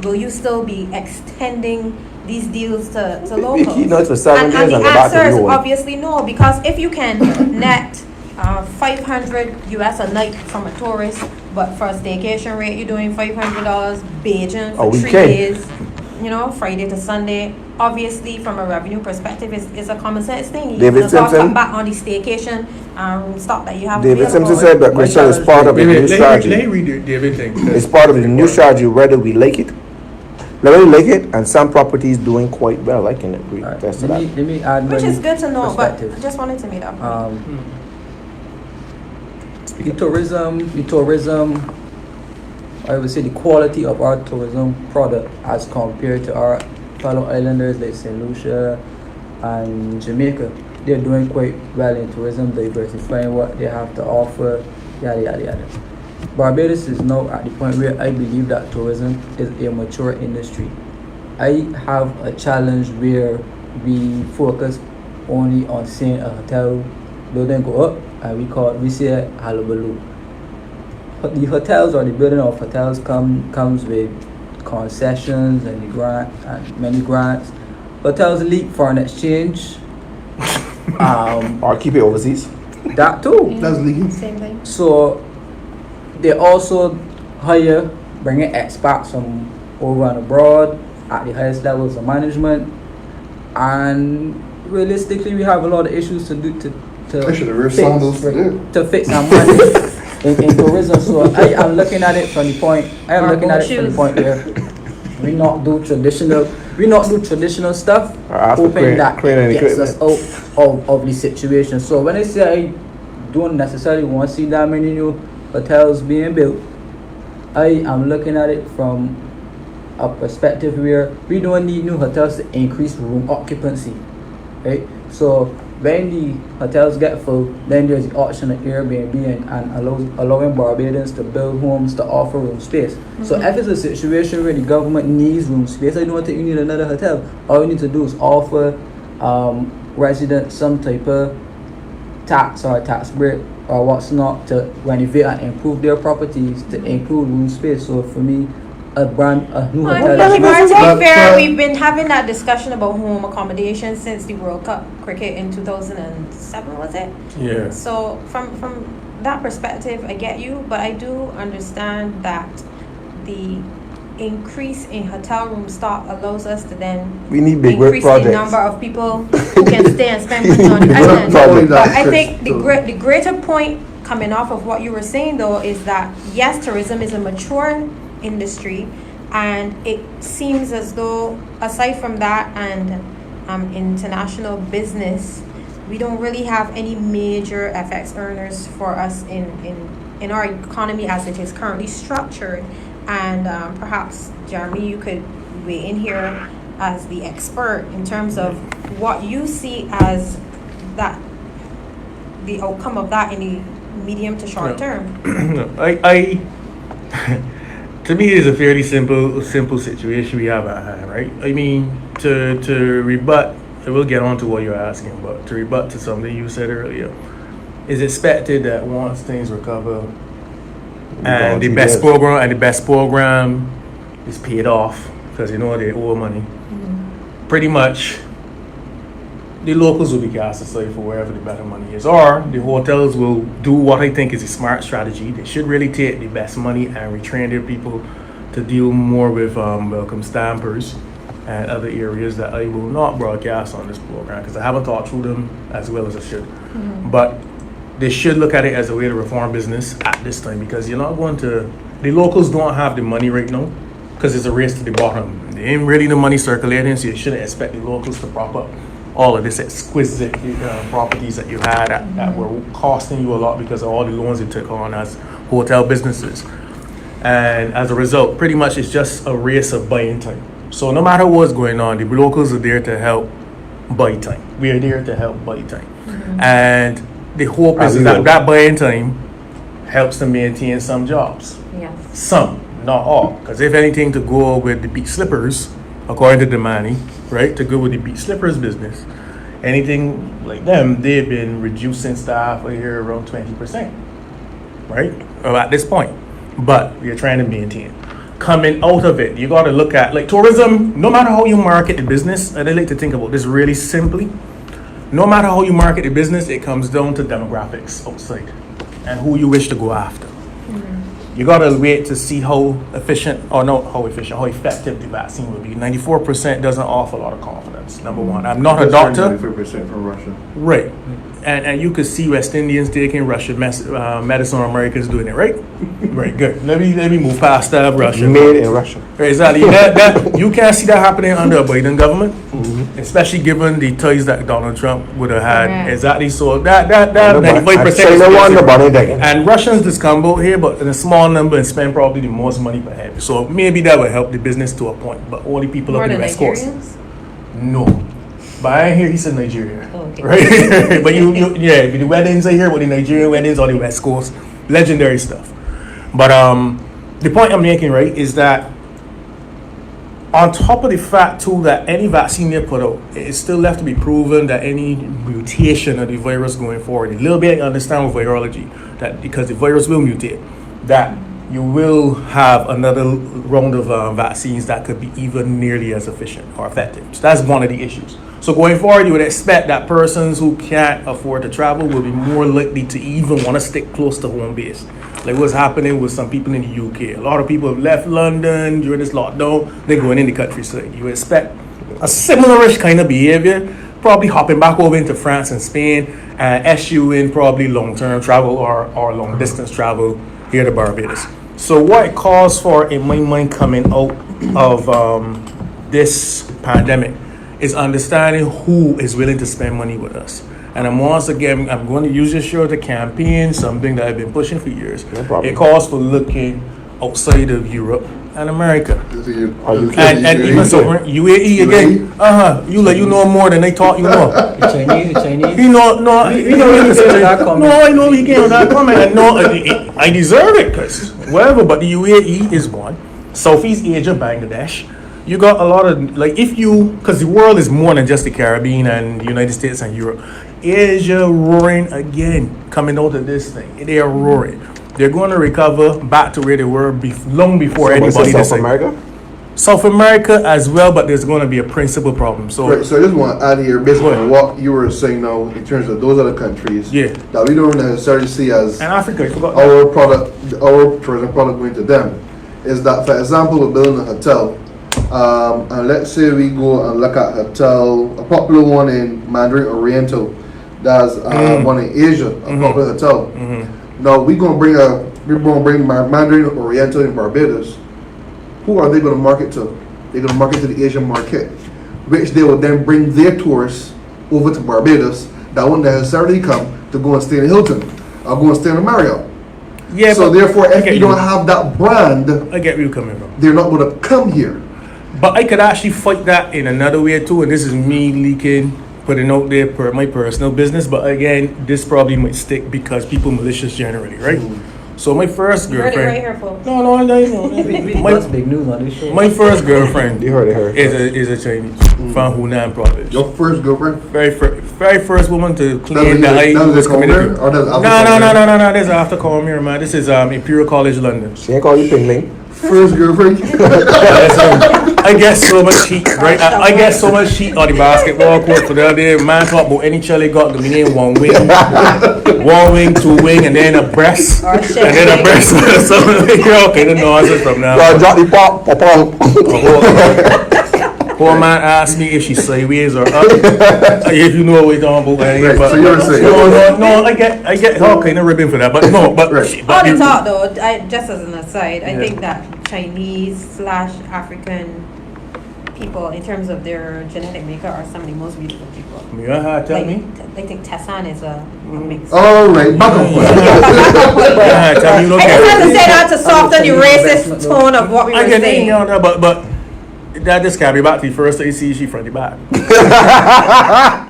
Will you still be extending these deals to locals? For 7 days and the and go back to answer is the old. obviously no, because if you can net 500 US a night from a tourist, but for a staycation rate you're doing $500 Beijing for 3 days, Friday to Sunday. Obviously, from a revenue perspective, it's a common sense thing. David Simpson come back on the staycation stock that you have. David available. Simpson said that Christian is part of the new Let strategy. me read the David thing. It's part of the new strategy, whether we like it. Whether we like it, and some properties doing quite well. I can agree. Alright, That's let me add Which my is good to know, but perspective. I just wanted to make that point. The tourism, I would say the quality of our tourism product as compared to our fellow islanders like St. Lucia and Jamaica, they're doing quite well in tourism, diversifying what they have to offer, yada yada yada. Barbados is now at the point where I believe that tourism is a mature industry. I have a challenge where we focus only on seeing a hotel building go up, and we say hullabaloo. The hotels or the building of hotels comes with concessions and many grants. Hotels leak foreign exchange. Or keep it overseas. That too. That's legal. Same thing. So they also bringing expats from over and abroad at the highest levels of management, and realistically we have a lot of issues to fix and manage in tourism. So I am looking at it from the point where we not do traditional stuff, hoping that gets us out of the situation. So when I say I don't necessarily want to see that many new hotels being built, I am looking at it from a perspective where we don't need new hotels to increase room occupancy, right? So when the hotels get full, then there's the option of Airbnb and allowing Barbadians to build homes to offer room space. So if it's a situation where the government needs room space, I don't think you need another hotel. All you need to do is offer residents some type of tax or tax break or what's not to renovate and improve their properties to include room space. So for me, a new hotel. To be fair, we've been having that discussion about home accommodation since the World Cup cricket in 2007, was it? Yeah. So from that perspective, I get you, but I do understand that the increase in hotel room stock allows us to then We need big increase the projects. number of people who can stay and spend money on the island. Project. But I think the greater point coming off of what you were saying though is that yes, tourism is a mature industry, and it seems as though aside from that and international business, we don't really have any major FX earners for us in our economy as it is currently structured. And perhaps, Jeremy, you could weigh in here as the expert in terms of what you see as that the outcome of that in the medium to short term. I to me, it's a fairly simple situation we have at hand, right? I mean, to rebut, we'll get on to what you're asking, but to rebut to something you said earlier, it's expected that once things recover and the best program is paid off because they owe money, pretty much the locals will be cast aside for wherever the better money is, or the hotels will do what I think is a smart strategy. They should really take the best money and retrain their people to deal more with welcome stampers and other areas that I will not broadcast on this program because I haven't thought through them as well as I should. But they should look at it as a way to reform business at this time, because you're not going to, the locals don't have the money right now because it's a race to the bottom. There ain't really the money circulating, so you shouldn't expect the locals to prop up all of this exquisite properties that you had that were costing you a lot because of all the loans you took on as hotel businesses. And as a result, pretty much it's just a race of buying time. So no matter what's going on, the locals are there to help buy time. We are there to help buy time. And the hope is that buying time helps to maintain some jobs. Yes. Some, not all. Because if anything, to go with the beach slippers, according to Damani, right, to go with the beach slippers business, anything like them, they've been reducing staff here around 20%, right, at this point. But we're trying to maintain. Coming out of it, you got to look at, like tourism, no matter how you market the business, and I like to think about this really simply, no matter how you market the business, it comes down to demographics outside and who you wish to go after. You gotta wait to see how effective the vaccine will be. 94% doesn't offer a lot of confidence. Number one, I'm not a doctor. 94% from Russia. Right, and you could see West Indians taking Russian medicine, or Americans doing it, right? Right, good. Let me move past that. Russia, Made in Russia. right, exactly. That you can't see that happening under a Biden government, especially given the ties that Donald Trump would have had. Right. Exactly. So that 95% and Russians just come out here, but in a small number, and spend probably the most money per head. So maybe that will help the business to a point, but only people More up the than West Coast. Nigerians? No, but I hear he said Nigeria, Okay. right? But you the weddings I hear, but the Nigerian weddings on the West Coast, legendary stuff. But the point I'm making, right, is that on top of the fact too that any vaccine they put out, it's still left to be proven that any mutation of the virus going forward, a little bit I understand with virology, that because the virus will mutate, that you will have another round of vaccines that could be even nearly as efficient or effective. So that's one of the issues. So going forward, you would expect that persons who can't afford to travel will be more likely to even want to stick close to home base. Like what's happening with some people in the UK. A lot of people have left London during this lockdown. They're going in the countryside. You expect a similar-ish kind of behavior, probably hopping back over into France and Spain and eschewing probably long-term travel or long-distance travel here to Barbados. So what it calls for in my mind coming out of this pandemic is understanding who is willing to spend money with us. And I'm going to use this show to campaign something that I've been pushing for years. No problem. It calls for looking outside of Europe and America. And even so, UAE again. You know more than they thought you know. The Chinese. I know he can't not comment. And no, I deserve it because whatever. But the UAE is one. Southeast Asia, Bangladesh. You got a lot of because the world is more than just the Caribbean and the United States and Europe. Asia roaring again, coming out of this thing. They are roaring. They're going to recover back to where they were long before anybody. South America? South America as well, but there's going to be a principal problem. So, Right, so I just want to add here basically on what you were saying now in terms of those other countries that we don't necessarily see as and Africa, you forgot our product, our tourism product going to them, is that, for example, we're building a hotel, and let's say we go and look at hotel, a popular one in Mandarin Oriental, that's one in Asia, a popular hotel. Now we're gonna bring Mandarin Oriental in Barbados. Who are they gonna market to? They're gonna market to the Asian market, which they will then bring their tourists over to Barbados that won't necessarily come to go and stay in Hilton or go and stay in a Marriott. Yeah, So but therefore, I if get you don't have that brand, I get where you're coming from. they're not going to come here. But I could actually fight that in another way too, and this is me leaking, putting out there my personal business. But again, this probably might stick because people malicious generally, right? So my first You heard it right girlfriend. here, folks. No. That's big news on this show. My first girlfriend You heard it. is a Chinese from Hunan province. Your first girlfriend? Very first woman to claim That that I was was a committed Comer, to. or that's No. after Comer? This is after Cormier, man. This is Imperial College London. She ain't call you Pingling. First girlfriend? I get so much heat, right? I get so much heat on the basketball court for the other day. Man talk about any chili got the meaning one wing, 2 wing, and then a breast, Or a and shit then a wing. breast. So okay, the nonsense from now. So drop the pop. Poor man asked me if she sideways or up. If you know what we're talking about, Right, but so you're saying- no, I get all kind of ribbon for that, but no, but Right. but On the you- top though, just as an aside, I Yeah. think that Chinese/African people, in terms of their genetic makeup, are some of the most beautiful people. you know how to tell Like, me? I think Tessan is a mix. All right, back up. You know how to tell me? You don't I just care. had to say that to soften the racist tone of what we I were get it, saying. you know, but that just can't be back to the first thing you see, she front the back.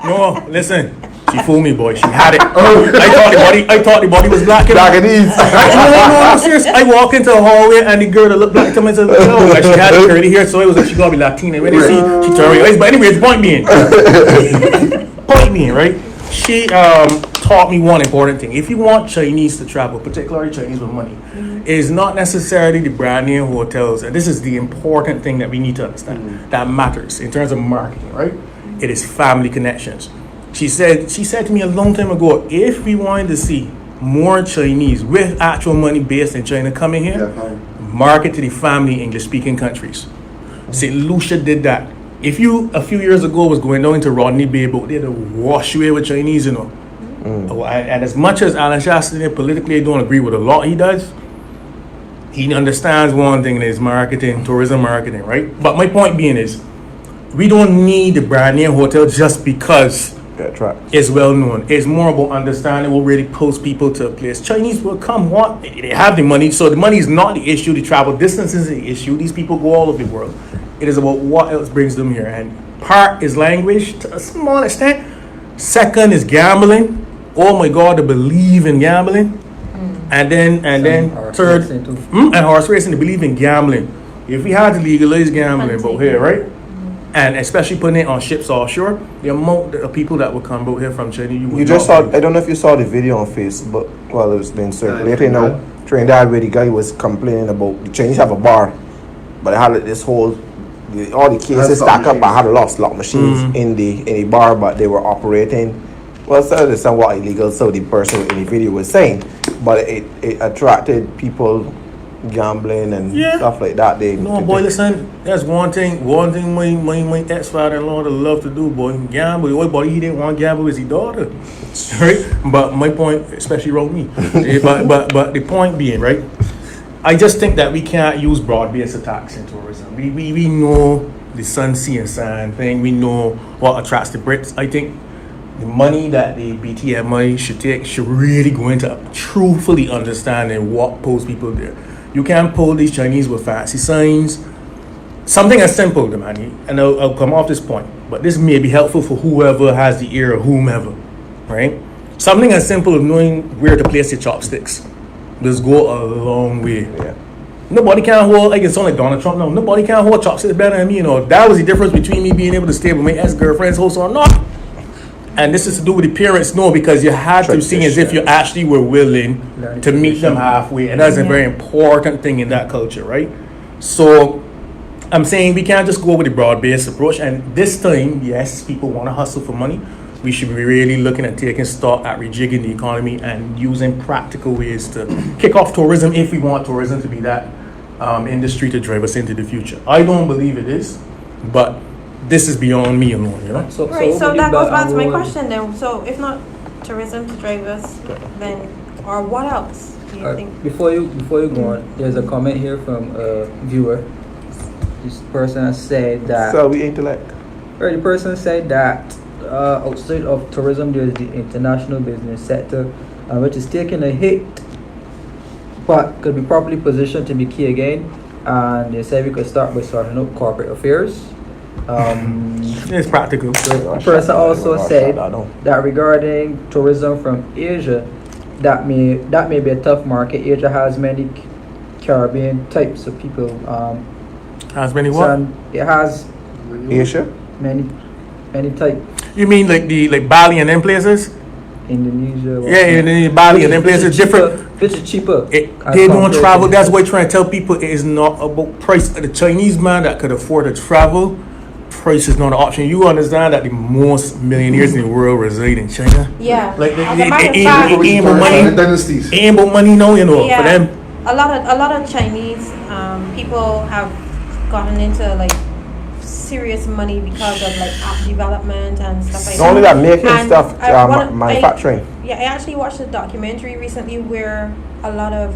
No, listen, she fooled me, boy. She had it. I thought the body was black. Japanese. No, serious. I walk into a hallway and the girl that looked black to me said, "No," like she had it curly hair, so it was like she gotta be Latina. When they see, she turned her eyes. But anyways, point being, right? She taught me one important thing. If you want Chinese to travel, particularly Chinese with money, is not necessarily the brand name hotels. And this is the important thing that we need to understand. That matters in terms of marketing, right? It is family connections. She said to me a long time ago, if we wanted to see more Chinese with actual money based in China coming here, market to the family English speaking countries. St. Lucia did that. If you a few years ago was going down into Rodney Bay, but they'd wash away with Chinese, you know. And as much as Alan Shaston politically I don't agree with a lot he does, he understands one thing, and it's marketing, tourism marketing, right? But my point being is, we don't need the brand name hotel just because it's well known. It's more about understanding what really pulls people to a place. Chinese will come, what? They have the money, so the money is not the issue. The travel distance is the issue. These people go all over the world. It is about what else brings them here. And part is language to a small extent. Second is gambling. Oh my God, to believe in gambling. And then third, and horse racing, to believe in gambling. If we had to legalize gambling about here, right? And especially putting it on ships offshore, the amount of people that would come out here from China, You just saw, I don't know if you saw the video on Facebook, well, it's been circulating now. Trinidad, where the guy was complaining about the Chinese have a bar, but they had this whole, all the cases stacked up. I had a lot of slot machines in the bar, but they were operating. Well, so it's somewhat illegal, so the person in the video was saying, but it attracted people gambling and stuff like that. Listen, that's one thing my ex-father-in-law would love to do, boy. Gamble. The only body he didn't want to gamble is his daughter. Right? But my point, especially around me. but the point being, right? I just think that we can't use broad-based attacks in tourism. We know the sun, sea, and sand thing. We know what attracts the Brits. I think the money that the BTMI should take should really go into truthfully understanding what pulls people there. You can't pull these Chinese with fancy signs. Something as simple, man, and I'll come off this point, but this may be helpful for whoever has the ear of whomever, right? Something as simple as knowing where to place your chopsticks. Just go a long way. Yeah. Nobody can hold, like it's only Donald Trump now, nobody can hold chopsticks better than me, you know. That was the difference between me being able to stay with my ex-girlfriend's house or not. And this is to do with the parents, no, because you had to see as if you actually were willing to meet them halfway. And that's a very important thing in that culture, right? So I'm saying we can't just go with the broad-based approach. And this time, yes, people want to hustle for money. We should be really looking at taking stock at rejigging the economy and using practical ways to kick off tourism if we want tourism to be that industry to drive us into the future. I don't believe it is, but this is beyond me alone, you know? So that goes back to my question then. So if not tourism to drive us, then, or what else do you think? Before you go on, there's a comment here from a viewer. This person said that. So we intellect. Or the person said that outside of tourism, there's the international business sector, which is taking a hit, but could be properly positioned to be key again. And they said we could start by sorting out corporate affairs. It's practical. The person also said that regarding tourism from Asia, that may be a tough market. Asia has many Caribbean types of people. Has many what? It has Asia? many types. You mean like Bali and them places? Indonesia. Yeah, in Bali and them places different. Which is cheaper. They don't travel. That's why trying to tell people it is not about price. The Chinese man that could afford to travel, price is not an option. You understand that the most millionaires in the world reside in China. Yeah. Like As a matter of they fact, ain't about money. Dynasties. It ain't about money, no, you know. Yeah. For them, a lot of Chinese people have gotten into like serious money because of like app development and stuff like Not only that, making And stuff, manufacturing. I actually watched a documentary recently where a lot of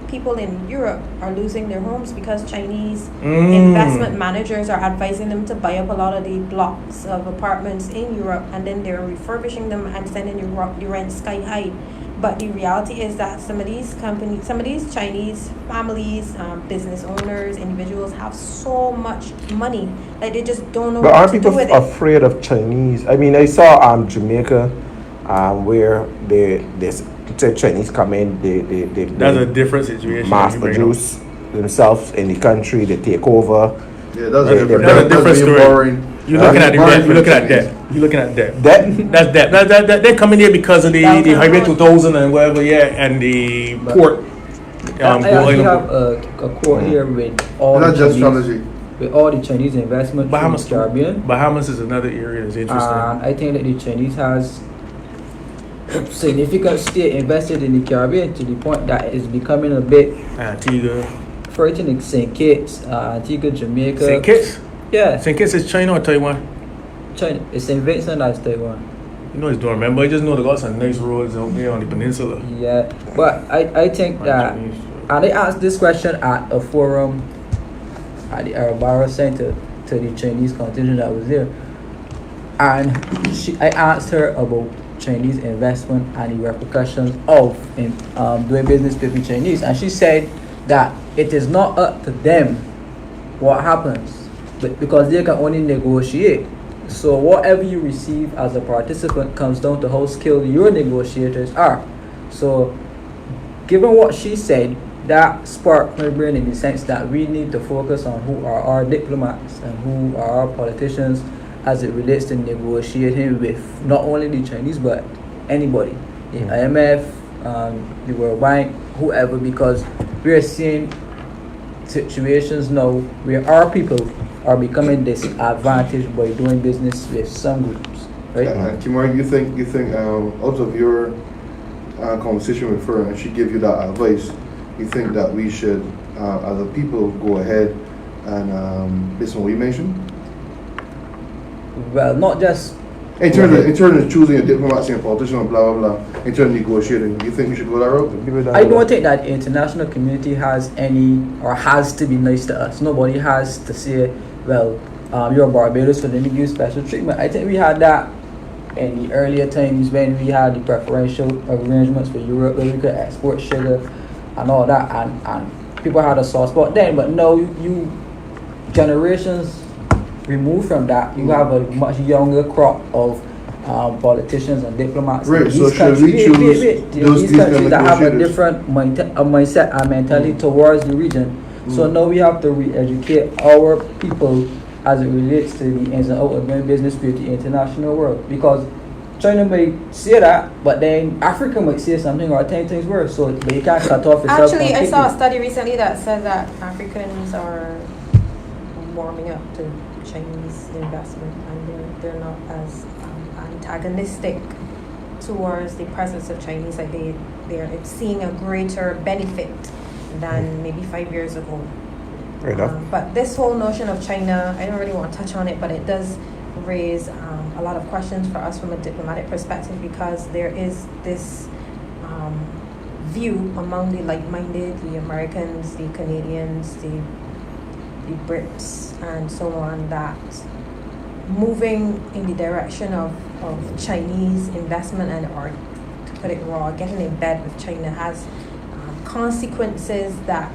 people in Europe are losing their homes because Chinese investment managers are advising them to buy up a lot of the blocks of apartments in Europe, and then they're refurbishing them and sending the rent sky high. But the reality is that some of these companies, some of these Chinese families, business owners, individuals have so much money, like they just don't know But what aren't to people do with it. afraid of Chinese? I mean, I saw Jamaica, where they said Chinese come in, they that's a different situation. mass You bring produce themselves in the country, they take over. Yeah, that's That's a different story. Boring. You're looking at the Boring debt. for You're looking the at debt. You're looking at debt. That That's debt. That they're coming here because of the Highway 2000 and whatever, yeah, and the But- port. I actually have a quote here with all Not the just Chinese, strategy. with all the Chinese investment in Bahamas, the Caribbean. Bahamas is another area that's interesting. And I think that the Chinese has significant state invested in the Caribbean to the point that it's becoming a bit Antigua, frightening. St. Kitts, Antigua, Jamaica. St. Kitts. Yeah, St. Kitts is China or Taiwan? China. It's St. Vincent as Taiwan. You know, I don't remember. I just know they got some nice roads out there on the peninsula. Yeah, but I think that, and they asked this question at a forum at the Barbados Center to the Chinese contingent that was there, and I asked her about Chinese investment and the repercussions of doing business with the Chinese, and she said that it is not up to them what happens, but because they can only negotiate. So whatever you receive as a participant comes down to how skilled your negotiators are. So given what she said, that sparked my brain in the sense that we need to focus on who are our diplomats and who are our politicians as it relates to negotiating with not only the Chinese but anybody, the IMF, the World Bank, whoever, because we are seeing situations now where our people are becoming disadvantaged by doing business with some groups, right? Kimar, you think out of your conversation with her and she give you that advice, you think that we should, as a people, go ahead and based on what you mentioned? Well, not just In terms of choosing a diplomat and politician and blah blah blah, in terms of negotiating, you think we should go that route? I don't think that the international community has any or has to be nice to us. Nobody has to say, well, you're Barbados, so let me give you special treatment. I think we had that in the earlier times when we had the preferential arrangements for Europe where we could export sugar and all that, and people had a soft spot then. But now you generations removed from that, you have a much younger crop of politicians and diplomats. Right, in so these should we choose these countries that have a negotiators? different mindset and mentality towards the region. So now we have to re-educate our people as it relates to the ins and outs of doing business with the international world. Because China may say that, but then Africa might say something or 10 things worse. So but you can't cut off yourself. Actually, I saw a completely. study recently that said that Africans are warming up to Chinese investment, and they're not as antagonistic towards the presence of Chinese. Like they're seeing a greater benefit than maybe 5 years ago. Fair enough. But this whole notion of China, I don't really want to touch on it, but it does raise a lot of questions for us from a diplomatic perspective, because there is this view among the like-minded, the Americans, the Canadians, the Brits, and so on, that moving in the direction of Chinese investment and, or to put it raw, getting in bed with China has consequences that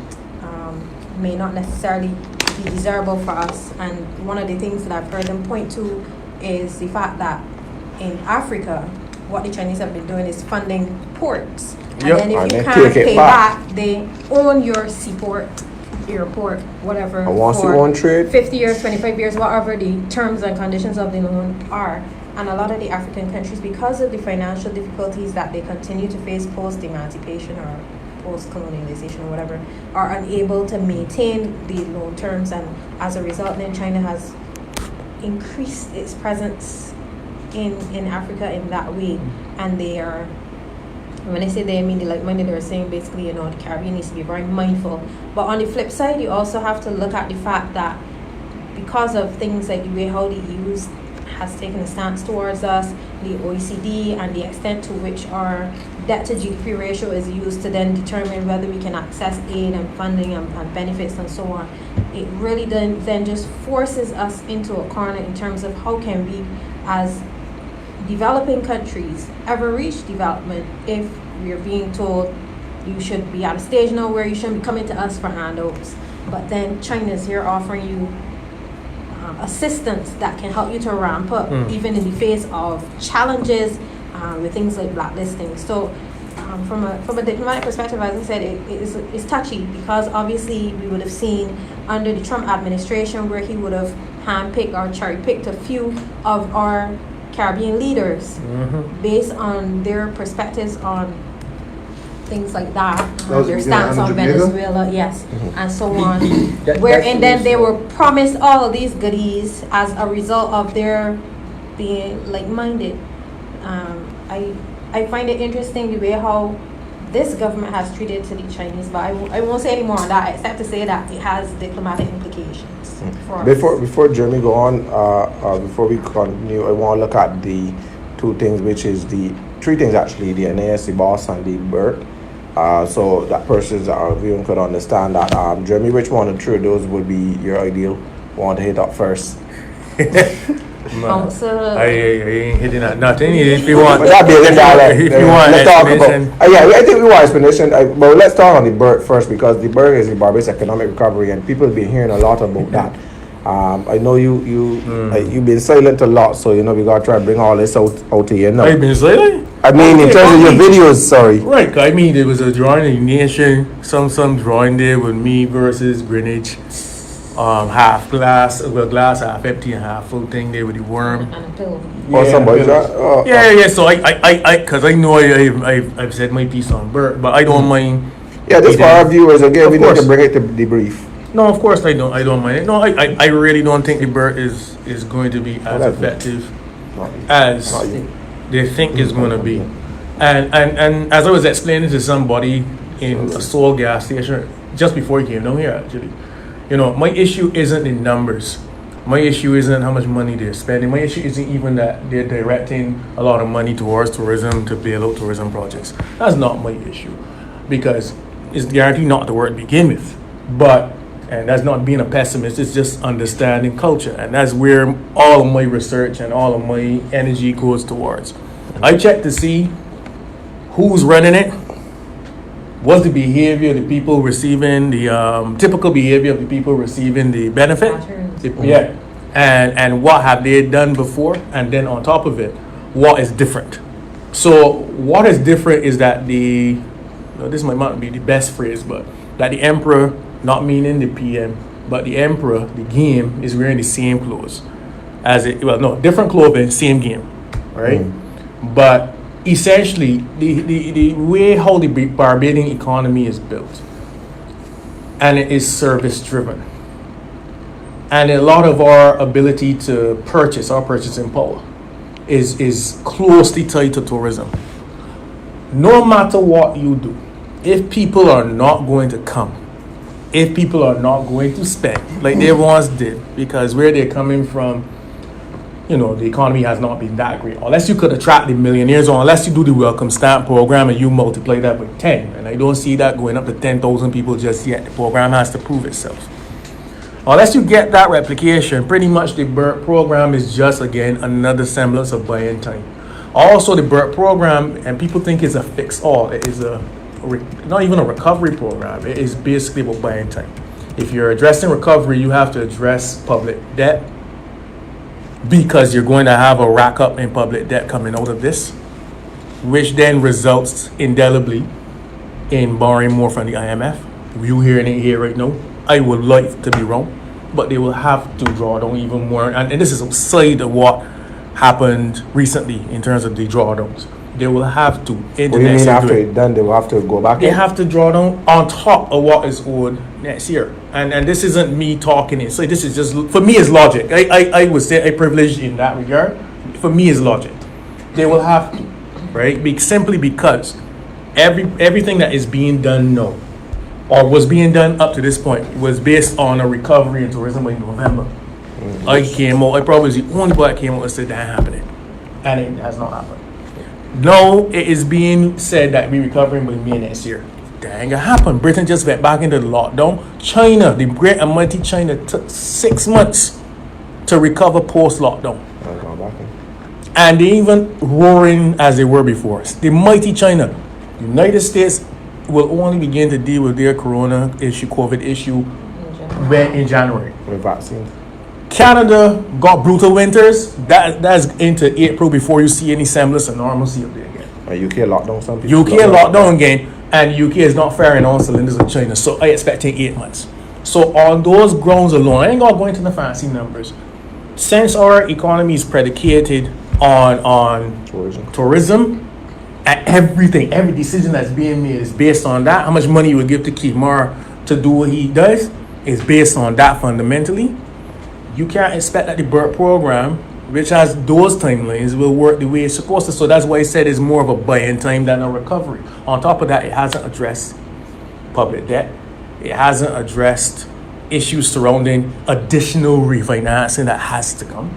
may not necessarily be desirable for us. And one of the things that I've heard them point to is the fact that in Africa, what the Chinese have been doing is funding ports. And Yep, then if and you they can't take it pay back. back, they own your seaport, airport, whatever. And once you for own trade, 50 years, 25 years, whatever the terms and conditions of the loan are. And a lot of the African countries, because of the financial difficulties that they continue to face post-emancipation or post-colonialization or whatever, are unable to maintain the loan terms. And as a result, then China has increased its presence in Africa in that way. And they are, when I say they, I mean the like-minded, they're saying basically, the Caribbean needs to be very mindful. But on the flip side, you also have to look at the fact that because of things like the way how the EU has taken a stance towards us, the OECD, and the extent to which our debt to GDP ratio is used to then determine whether we can access aid and funding and benefits and so on, it really then just forces us into a corner in terms of how can we, as developing countries, ever reach development if we are being told you should be at a stage now where you shouldn't be coming to us for handouts. But then China's here offering you assistance that can help you to ramp up even in the face of challenges with things like blacklisting. So from a diplomatic perspective, as I said, it's touchy because obviously we would have seen under the Trump administration where he would have handpicked or cherry-picked a few of our Caribbean leaders based on their perspectives on things like that, their stance on Venezuela, yes, and so on. And then they were promised all of these goodies as a result of their being like-minded. I find it interesting the way how this government has treated to the Chinese, but I won't say any more on that except to say that it has diplomatic implications for us. before Jeremy go on, before we continue, I want to look at the two things, which is the three things actually: the NAS, the boss, and the BERT. So that persons that are viewing could understand that. Jeremy, which one of the three of those would be your ideal one to hit up first? So, I ain't hitting at nothing. If you want, But that'd be a dialogue. if you want Let's talk explanation. about. I think we want explanation. But let's talk on the BERT first, because the BERT is the Barbados Economic Recovery, and people have been hearing a lot about that. I know you've been silent a lot, so we gotta try to bring all this out to you now. I've been silent. I mean, in terms of your videos, sorry. Right, I mean, there was a drawing of the nation, some drawing there with me versus Greenwich, half glass, glass half empty and half full thing there with the worm. and a pill. Or somebody. Yeah. So because I know I've said my piece on Bert, but I don't mind. Yeah, just for our viewers again, Of we need course. to bring it to debrief. No, of course I don't mind it. No, I really don't think the Bert is going to be as that's- effective Not as you. they think it's going to be. And as I was explaining to somebody in a Seoul gas station just before he came down here, actually, my issue isn't the numbers. My issue isn't how much money they're spending. My issue isn't even that they're directing a lot of money towards tourism to build out tourism projects. That's not my issue, because it's guaranteed not to work to begin with. And that's not being a pessimist, it's just understanding culture. And that's where all of my research and all of my energy goes towards. I check to see who's running it, what's the behavior of the people receiving the typical behavior of the people receiving the benefit. Yeah. And what have they done before? And then on top of it, what is different? So what is different is that this might not be the best phrase, but that the emperor, not meaning the PM, but the emperor, the game, is wearing the same clothes different clothing, same game, right? But essentially, the way how the Barbadian economy is built, and it is service driven, and a lot of our ability to purchase, our purchasing power, is closely tied to tourism. No matter what you do, if people are not going to come, if people are not going to spend like they once did, because where they're coming from, the economy has not been that great. Unless you could attract the millionaires, or unless you do the welcome stamp program and you multiply that by 10. And I don't see that going up to 10,000 people just yet. The program has to prove itself. Unless you get that replication, pretty much the BERT program is just, again, another semblance of buying time. Also, the BERT program, and people think it's a fix-all, it is not even a recovery program. It is basically about buying time. If you're addressing recovery, you have to address public debt, because you're going to have a rack up in public debt coming out of this, which then results indelibly in borrowing more from the IMF. You hearing it here right now. I would like to be wrong, but they will have to draw down even more. And this is outside of what happened recently in terms of the drawdowns. They will have to. What do you mean after it's done, they will have to go back They in? have to draw down on top of what is owed next year. And this isn't me talking it. So this is just, for me, it's logic. I would say a privilege in that regard. For me, it's logic. They will have to, right? Simply because everything that is being done now, or was being done up to this point, was based on a recovery in tourism in November. I probably was the only boy that came out and said that happening. And it has not happened. No, it is being said that we're recovering by May next year. That ain't gonna happen. Britain just went back into the lockdown. China, the great and mighty China, took 6 months to recover post-lockdown. And they even roaring as they were before. The mighty China. United States will only begin to deal with their corona issue, COVID issue, in January. With vaccines. Canada got brutal winters. That's into April before you see any semblance of normalcy up there again. UK locked down some people. UK locked down again, and UK is not firing on cylinders with China. So I expect 8 months. So on those grounds alone, I ain't gonna go into the fancy numbers. Since our economy is predicated on tourism, and every decision that's being made is based on that. How much money you would give to Kimar to do what he does is based on that fundamentally. You can't expect that the BERT program, which has those timelines, will work the way it's supposed to. So that's why I said it's more of a buy-in time than a recovery. On top of that, it hasn't addressed public debt. It hasn't addressed issues surrounding additional refinancing that has to come.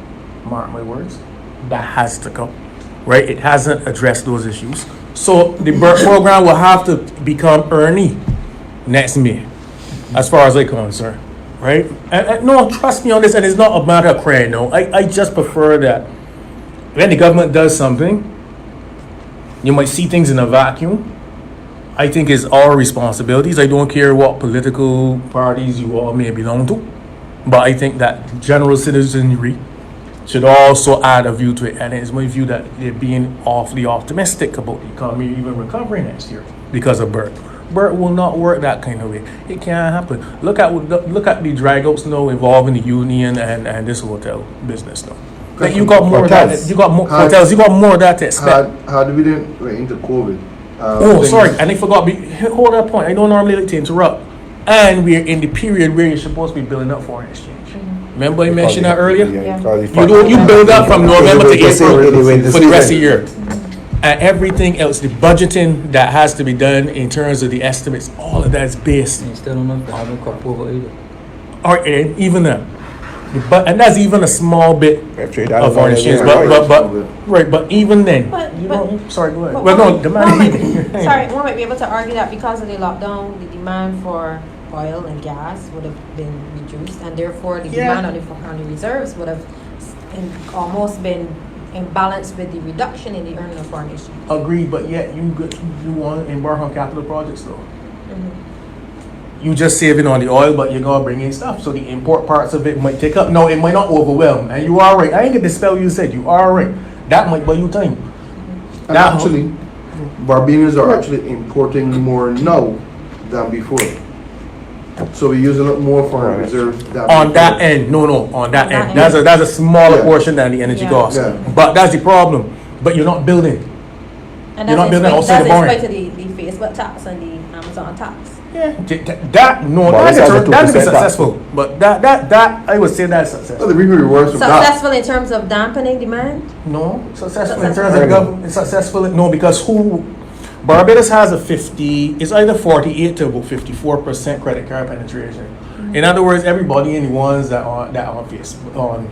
Mark my words. That has to come. Right? It hasn't addressed those issues. So the BERT program will have to become Ernie next May, as far as I'm concerned. Right? And no, trust me on this, and it's not a matter of crying, no. I just prefer that when the government does something, you might see things in a vacuum. I think it's our responsibilities. I don't care what political parties you all may belong to, but I think that general citizenry should also add a view to it. And it's my view that they're being awfully optimistic about the economy even recovering next year because of BERT. BERT will not work that kind of way. It can't happen. Look at the drag-outs now involving the union and this hotel business now. Like you got more of that. You got more hotels. You got more of that to expect. How did we didn't went into COVID? Sorry, and I forgot. Hold that point. I don't normally like to interrupt. And we're in the period where you're supposed to be building up foreign exchange. Remember I mentioned that earlier? You build up from November to April for the rest of the year. And everything else, the budgeting that has to be done in terms of the estimates, all of that's based. And still don't know if they haven't cut over either. Or even that. But and that's even a small bit of foreign exchange. But even then, sorry, go ahead. One might be able to argue that because of the lockdown, the demand for oil and gas would have been reduced, and therefore the demand on the reserves would have almost been in balance with the reduction in the earning of foreign exchange. Agreed, but yet you want to embark on capital projects though. You just saving on the oil, but you're gonna bring in stuff. So the import parts of it might take up. No, it might not overwhelm. And you are right. I ain't gonna dispel you said. You are right. That might buy you time. And actually, Barbadians are actually importing more now than before. So we're using up more foreign reserves on that end. On that end. That's a smaller portion than the energy cost. Yeah. But that's the problem. But you're not building. And you're not building outside the barn. That's in spite of the Facebook tax and the Amazon tax. Yeah, that's been successful. But that I would say that's successful. The reverse of that. Successful in terms of dampening demand? No, successful in terms of government. It's successful. No, because Barbados has it's either 48 to about 54% credit card penetration. In other words, everybody in the ones that on Facebook, on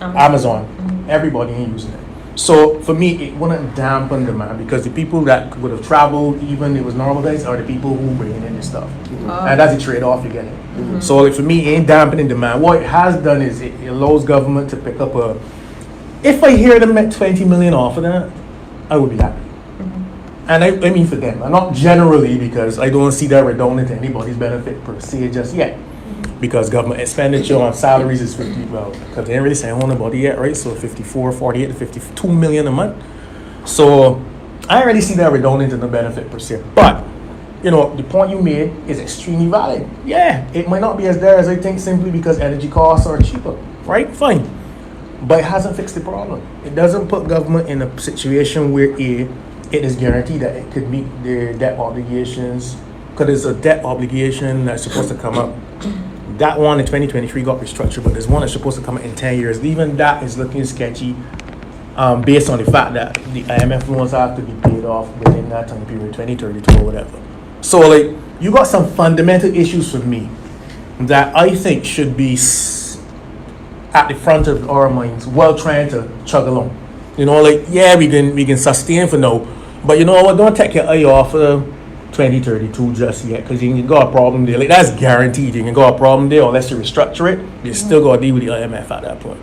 Amazon, everybody ain't using it. So for me, it wouldn't dampen demand because the people that would have traveled, even if it was normal days, are the people who bring in the stuff. And that's the trade-off you're getting. So like, for me, it ain't dampening demand. What it has done is it allows government to pick up a. If I hear them at 20 million off of that, I would be happy. And I mean for them, and not generally, because I don't see that redounding to anybody's benefit per se just yet. Because government expenditure on salaries is 50, well, because they ain't really saying on about it yet, right? So 54, 48 to 52 million a month. So I don't really see that redounding to the benefit per se. But, you know, the point you made is extremely valid. Yeah, it might not be as there as I think simply because energy costs are cheaper, right? Fine. But it hasn't fixed the problem. It doesn't put government in a situation where it is guaranteed that it could meet their debt obligations, because there's a debt obligation that's supposed to come up. That one in 2023 got restructured, but there's one that's supposed to come up in 10 years. Even that is looking sketchy based on the fact that the IMF loans have to be paid off within that time period, 2032 or whatever. So, like, you got some fundamental issues for me that I think should be at the front of our minds while trying to chug along. You know, like, yeah, we can sustain for now, but you know what, don't take your eye off of 2032 just yet, because you can got a problem there. Like, that's guaranteed. You can got a problem there unless you restructure it. You still got to deal with the IMF at that point.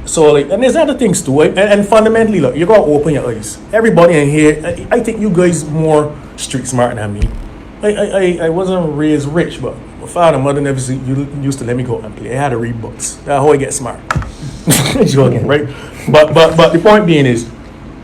So, like, and there's other things too. And fundamentally, look, you got to open your eyes. Everybody in here, I think you guys more street smart than me. I wasn't raised rich, but my father and mother never used to let me go and play. I had to read books. That's how I get smart. Joking, right? But the point being is,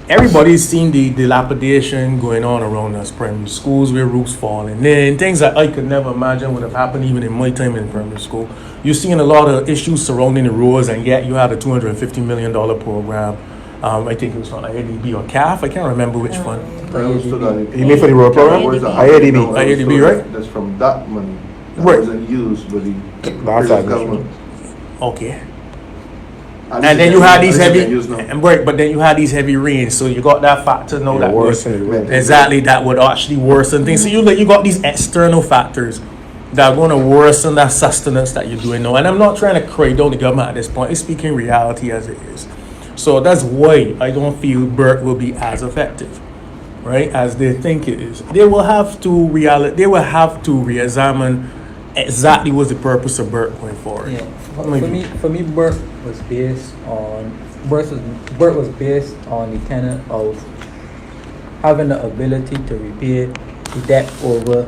everybody's seen the dilapidation going on around us. Primary schools where roofs falling, and things that I could never imagine would have happened even in my time in primary school. You're seeing a lot of issues surrounding the roads, and yet you had a $250 million program. I think it was from IADB or CAF. I can't remember which one. You mean for the road program? IADB. IADB, right? That's from that money that Right. wasn't used by the Last previous government. Okay. And then you had these heavy, but then you had these heavy rains, so you got that factor now that worse would, than the rain. exactly, that would actually worsen things. So you got these external factors that are going to worsen that sustenance that you're doing now. And I'm not trying to cry down the government at this point. It's speaking reality as it is. So that's why I don't feel BERT will be as effective, right, as they think it is. They will have to re-examine exactly what's the purpose of BERT going forward. Yeah. For me, BERT was based on the tenet of having the ability to repay the debt over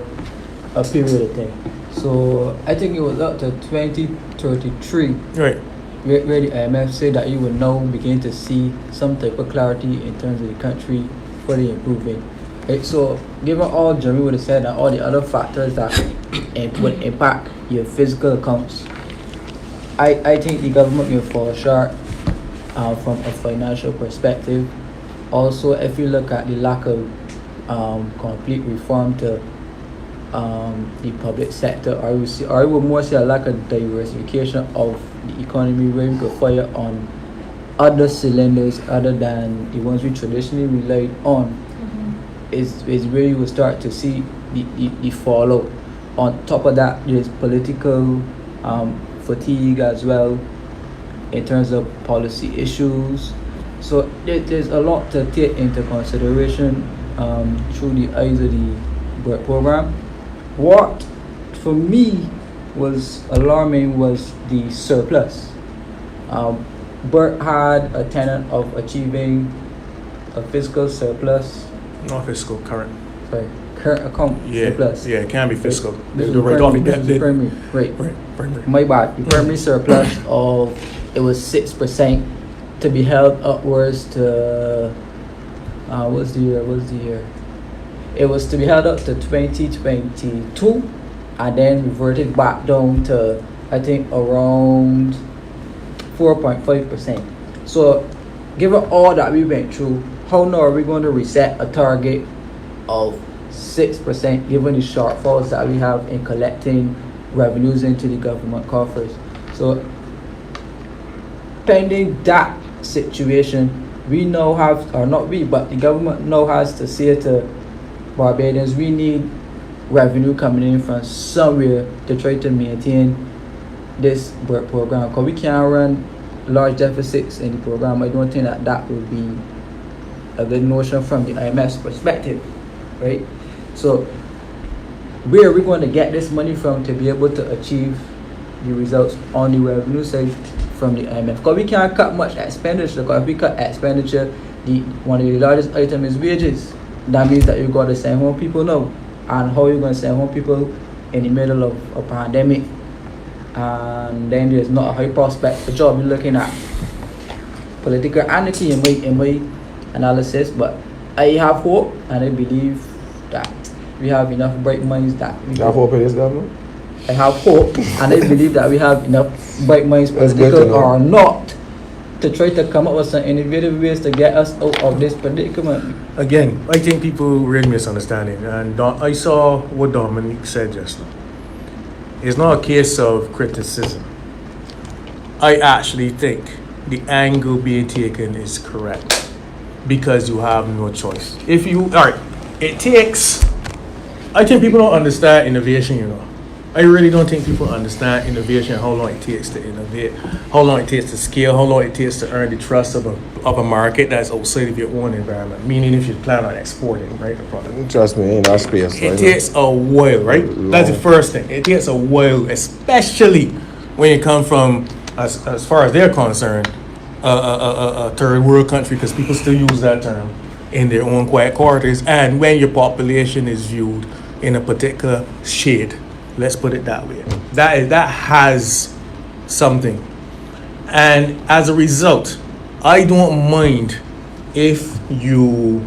a period of time. So I think it was up to 2033, Right. where the IMF said that you will now begin to see some type of clarity in terms of the country fully improving. Right? So given all Jeremy would have said and all the other factors that would impact your physical accounts, I think the government will fall short from a financial perspective. Also, if you look at the lack of complete reform to the public sector, I would more say a lack of diversification of the economy, where we could fire on other cylinders other than the ones we traditionally relied on, is where you will start to see the fallout. On top of that, there's political fatigue as well in terms of policy issues. So there's a lot to take into consideration through the eyes of the BERT program. What for me was alarming was the surplus. BERT had a tenet of achieving a fiscal surplus. Not fiscal, current. Sorry, current account surplus. Yeah, it can be fiscal. This is The rate off the debt. the primary. Right. Primary. My bad. The primary surplus of it was 6% to be held upwards to what's the year? It was to be held up to 2022 and then reverted back down to I think around 4.5%. So given all that we went through, how now are we going to reset a target of 6% given the shortfalls that we have in collecting revenues into the government coffers? So pending that situation, we now have, or not we, but the government now has to say to Barbadians, we need revenue coming in from somewhere to try to maintain this BERT program, because we can't run large deficits in the program, I don't think that would be a good notion from the IMF's perspective, right? So where are we going to get this money from to be able to achieve the results on the revenue side from the IMF? Because we can't cut much expenditure, because if we cut expenditure, one of the largest items is wages. That means that you got to send home people now. And how you going to send home people in the middle of a pandemic? And then there's not a high prospect for job. You're looking at political anarchy in my analysis, but I have hope and I believe that we have enough bright minds that we You have hope in this government? I have hope and I believe that we have enough bright minds, That's good to political know. or not, to try to come up with some innovative ways to get us out of this predicament. Again, I think people really misunderstanding, and I saw what Dominique said just now. It's not a case of criticism. I actually think the angle being taken is correct because you have no choice. It takes. I think people don't understand innovation, you know. I really don't think people understand innovation, how long it takes to innovate, how long it takes to scale, how long it takes to earn the trust of a market that's outside of your own environment. Meaning if you plan on exporting, right, the product. Trust me, ain't our space. It takes a while, right? That's the first thing. It takes a while, especially when you come from, as far as they're concerned, a third world country, because people still use that term in their own quiet quarters, and when your population is viewed in a particular shade. Let's put it that way. That has something. And as a result, I don't mind if you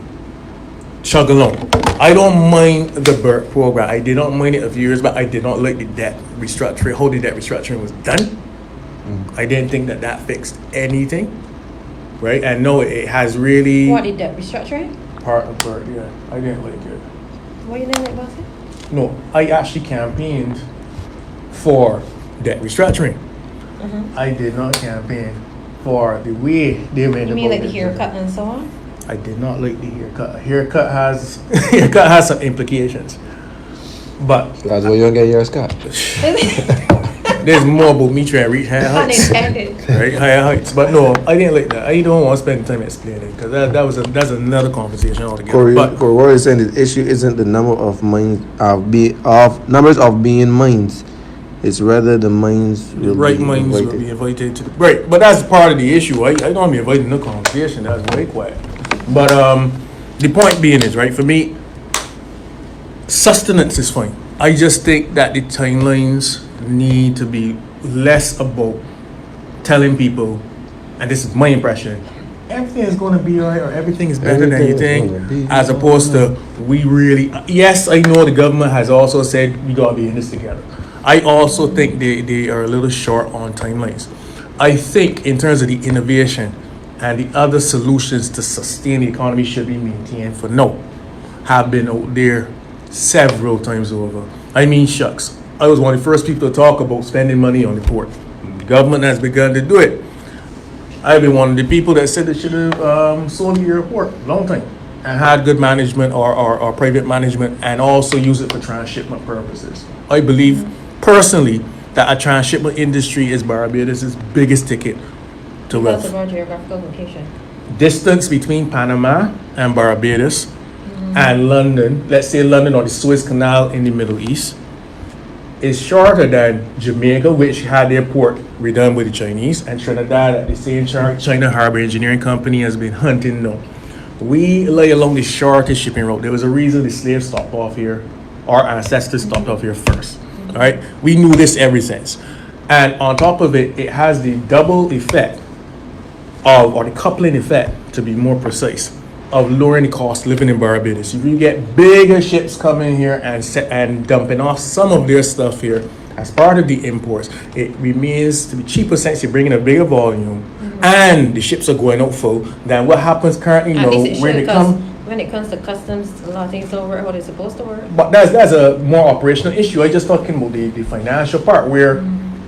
chug along. I don't mind the BERT program. I did not mind it a few years back. I did not like the debt restructuring, how the debt restructuring was done. I didn't think that fixed anything, right? And no, it has really... What did that restructuring? Part of BERT, yeah. I didn't like it. What you didn't like about it? No, I actually campaigned for debt restructuring. I did not campaign for the way they went. You mean like the about it. haircut and so on? I did not like the haircut. Haircut has some implications, but That's why you don't get yours cut. there's more about me trying to reach higher heights, Unintended. right? Higher heights. But no, I didn't like that. I don't want to spend time explaining because that's another conversation altogether. Corey, But what you're saying, the issue isn't the number of minds numbers of being minds. It's rather the minds will right be minds will invited. be invited to right, but that's part of the issue. I don't be invited to no conversation. That's way quiet. But the point being is, right, for me, sustenance is fine. I just think that the timelines need to be less about telling people, and this is my impression, everything is going to be all right or everything is better than you Everything is gonna think, be as opposed to we really. Yes, I know the government has also said we got to be in this together. I also think they are a little short on timelines. I think in terms of the innovation and the other solutions to sustain the economy should be maintained for now, have been out there several times over. I mean, shucks. I was one of the first people to talk about spending money on the port. The government has begun to do it. I've been one of the people that said they should have sold the airport a long time and had good management or private management and also use it for transshipment purposes. I believe personally that a transshipment industry is Barbados' biggest ticket to That's wealth. about geographical location. Distance between Panama and Barbados and London, let's say London or the Suez Canal in the Middle East, is shorter than Jamaica, which had their port redone with the Chinese, and Trinidad at the same China Harbor Engineering Company has been hunting now. We lay along the shortest shipping route. There was a reason the slaves stopped off here. Our ancestors stopped off here first. All right, we knew this ever since. And on top of it, it has the double effect of, or the coupling effect, to be more precise, of lowering the cost of living in Barbados. If you get bigger ships coming here and dumping off some of their stuff here as part of the imports, it remains to be cheaper since you're bringing a bigger volume and the ships are going out full than what happens currently now When it comes to customs, a lot of things don't work how they're supposed to work. But that's a more operational issue. I just talking about the financial part where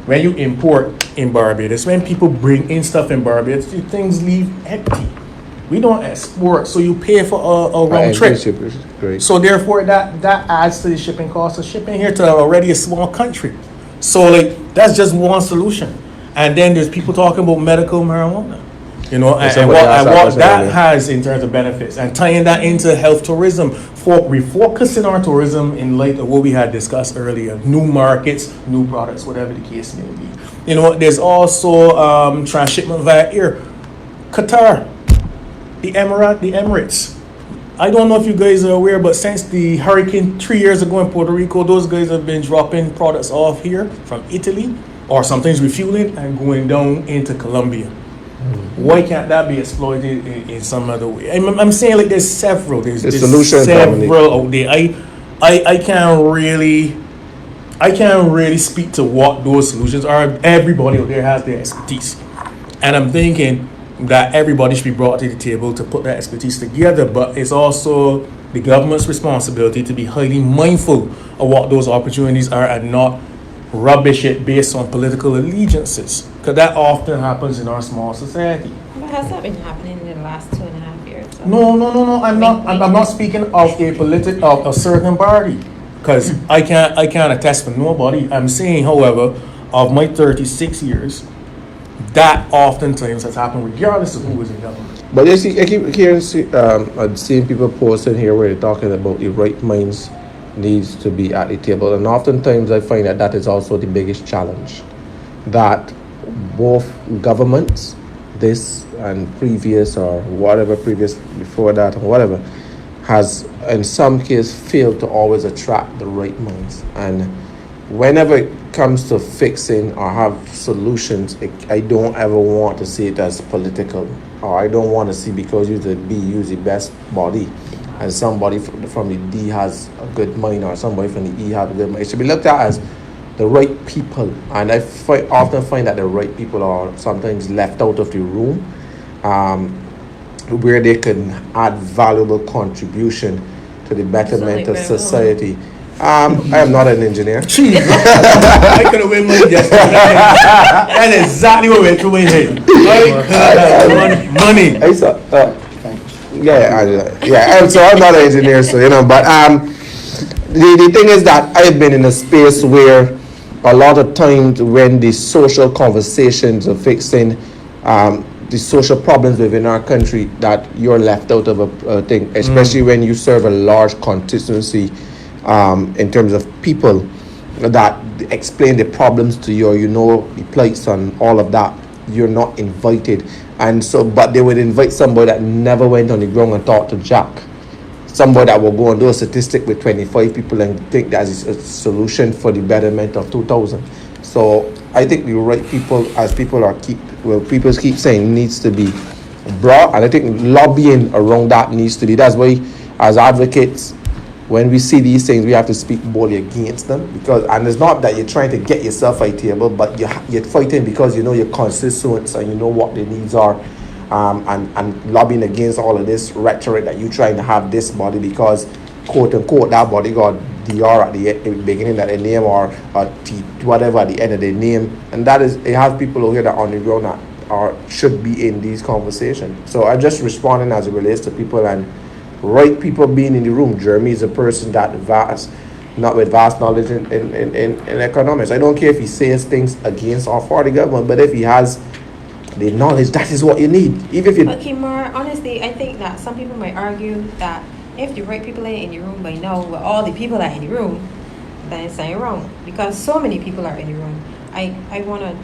when you import in Barbados, when people bring in stuff in Barbados, things leave empty. We don't export, so you pay for a round trip. Great. So therefore, that adds to the shipping cost of shipping here to already a small country. So like that's just one solution. And then there's people talking about medical marijuana. You know, and somebody asked that what question that earlier. has in terms of benefits, and tying that into health tourism, refocusing our tourism in light of what we had discussed earlier, new markets, new products, whatever the case may be. You know, there's also transshipment via air. Qatar, the Emirates. I don't know if you guys are aware, but since the hurricane 3 years ago in Puerto Rico, those guys have been dropping products off here from Italy, or sometimes refueling and going down into Colombia. Why can't that be exploited in some other way? I'm saying like there's several. There's solutions, several out there. I can't really speak to what those solutions are. Everybody out there has their expertise, and I'm thinking that everybody should be brought to the table to put that expertise together. But it's also the government's responsibility to be highly mindful of what those opportunities are and not rubbish it based on political allegiances, because that often happens in our small society. But has that been happening in the last 2.5 years? So? No. I'm not speaking of a certain party, because I can't attest for nobody. I'm saying, however, of my 36 years, that oftentimes has happened regardless of who is in government. But you see, I keep hearing, I'm seeing people posting here where they're talking about the right minds needs to be at the table, and oftentimes I find that is also the biggest challenge, that both governments, this and previous or whatever previous before that or whatever, has in some cases failed to always attract the right minds. And whenever it comes to fixing or have solutions, I don't ever want to see it as political, or I don't want to see because use the best body and somebody from the D has a good mind or somebody from the E has a good mind. It should be looked at as the right people. And I often find that the right people are sometimes left out of the room, where they can add valuable contribution to the betterment of society. I am not an engineer. Jesus. I could have win money yesterday. That's exactly what went through my head. Money. I saw, so I'm not an engineer, so but the thing is that I've been in a space where a lot of times when the social conversations of fixing the social problems within our country, that you're left out of a thing, especially when you serve a large constituency in terms of people that explain the problems to you, or the plights and all of that. You're not invited. And so, but they would invite somebody that never went on the ground and talked to Jack. Somebody that will go and do a statistic with 25 people and think that's a solution for the betterment of 2,000. So I think the right people, as people keep saying, needs to be brought. And I think lobbying around that needs to be. That's why, as advocates, when we see these things, we have to speak boldly against them, and it's not that you're trying to get yourself at the table, but you're fighting because you know your constituents and you know what their needs are, and lobbying against all of this rhetoric that you're trying to have this body because, quote unquote, that body got DR at the beginning of the name or whatever at the end of the name, and that is, it has people over here that are on the ground that should be in these conversations. So I'm just responding as it relates to people and right people being in the room. Jeremy is a person that not with vast knowledge in economics. I don't care if he says things against or for the government, but if he has the knowledge, that is what you need. Even if you. But Kimar, honestly, I think that some people might argue that if the right people are in the room by now, with all the people that are in the room, then it's not wrong, because so many people are in the room. I want to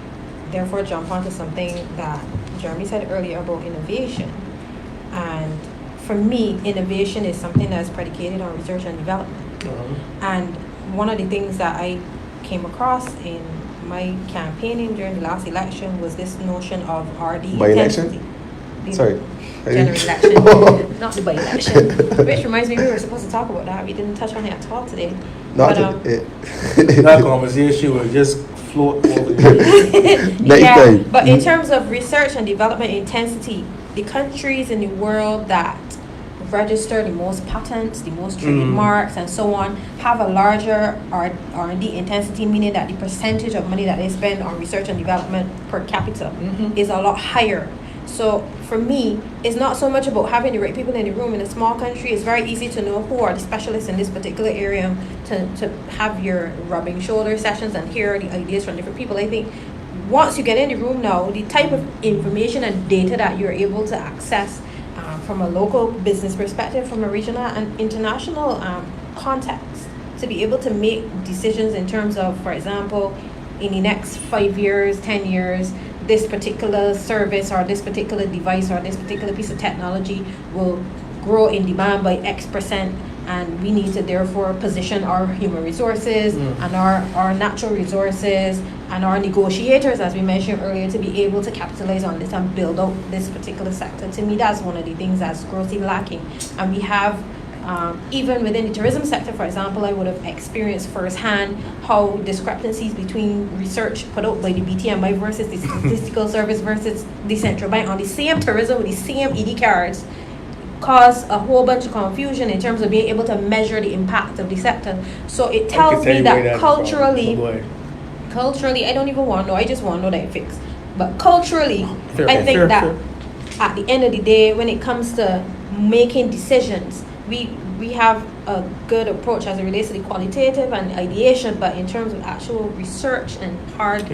therefore jump onto something that Jeremy said earlier about innovation. And for me, innovation is something that's predicated on research and development. And one of the things that I came across in my campaigning during the last election was this notion of RD intensity. Sorry. General election, not the by-election. Which reminds me, we were supposed to talk about that. We didn't touch on it at all today. That conversation will just float over the Yeah, but in terms of research and development intensity, the countries in the world that register the most patents, the most trademarks, and so on, have a larger R&D intensity, meaning that the percentage of money that they spend on research and development per capita is a lot higher. So for me, it's not so much about having the right people in the room. In a small country, it's very easy to know who are the specialists in this particular area, to have your rubbing shoulder sessions and hear the ideas from different people. I think once you get in the room now, the type of information and data that you're able to access from a local business perspective, from a regional and international context, to be able to make decisions in terms of, for example, in the next 5 years, 10 years, this particular service or this particular device or this particular piece of technology will grow in demand by X%, and we need to therefore position our human resources and our natural resources and our negotiators, as we mentioned earlier, to be able to capitalize on this and build out this particular sector. To me, that's one of the things that's grossly lacking. And we have, even within the tourism sector, for example, I would have experienced firsthand how discrepancies between research put out by the BTMI versus the Statistical Service versus the Central Bank on the same tourism with the same ED cards cause a whole bunch of confusion in terms of being able to measure the impact of the sector. So it tells me that culturally, I don't even want to know, I just want to know that it fixed. But culturally, I think that at the end of the day, when it comes to making decisions, we have a good approach as it relates to the qualitative and ideation, but in terms of actual research and hard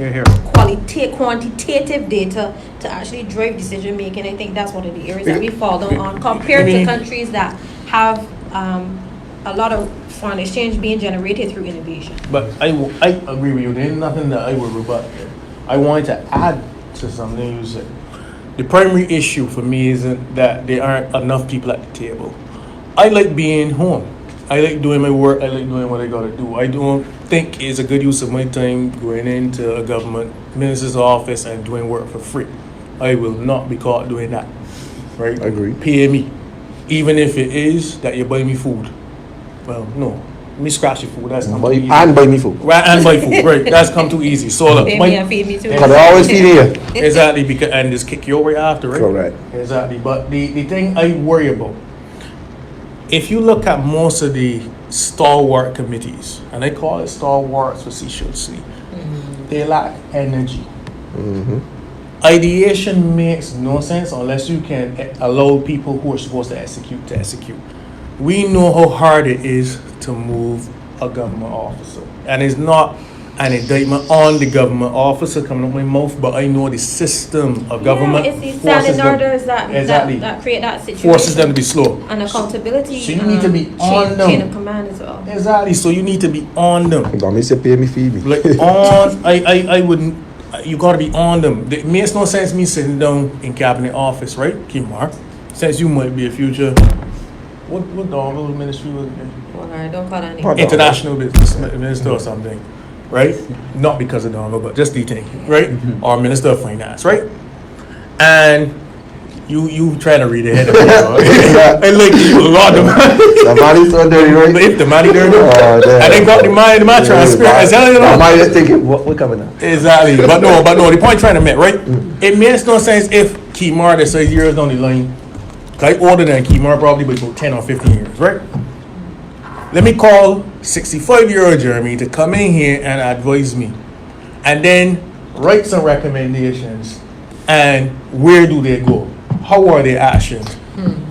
quantitative data to actually drive decision making, I think that's one of the areas that we fall down on compared to countries that have a lot of foreign exchange being generated through innovation. But I agree with you. There's nothing that I would rebut. I wanted to add to something you said. The primary issue for me isn't that there aren't enough people at the table. I like being home. I like doing my work. I like doing what I gotta do. I don't think it's a good use of my time going into a government minister's office and doing work for free. I will not be caught doing that. Right? I agree. Pay me. Even if it is that you buy me food. Well, no. Let me scratch your food. That's come too easy. And buy me food. Right, and buy food. Right. That's come too easy. So look, Pay me and feed me too. Because I always feed you. exactly, because and just kick you away after, right? Correct. Exactly. But the thing I worry about, if you look at most of the stalwart committees, and I call it stalwarts facetiously, they lack energy. Ideation makes no sense unless you can allow people who are supposed to execute. We know how hard it is to move a government officer, and it's not an indictment on the government officer coming up my mouth, but I know the system of government it's the standing orders that create that situation. Forces them to be slow. And accountability. So you need to be on them. Chain of command as well. Exactly. So you need to be on them. Don't me say pay me, feed me. Like on, I wouldn't. You gotta be on them. It makes no sense me sitting down in cabinet office, right, Kimar? Since you might be a future. What normal ministry was it? Well, I don't call that name. International business minister or something, right? Not because of Donald, but just the thing, right? Or minister of finance, right? And you trying to read ahead of me, and like you a lot of The money's so dirty, right? But if the money dirty, and they got the money transparent, The money is thinking, what coming up? exactly. But no, the point trying to make, right? It makes no sense if Kimar that says years down the line. I older than Kimar probably by about 10 or 15 years, right? Let me call 65-year-old Jeremy to come in here and advise me, and then write some recommendations. And where do they go? How are their actions?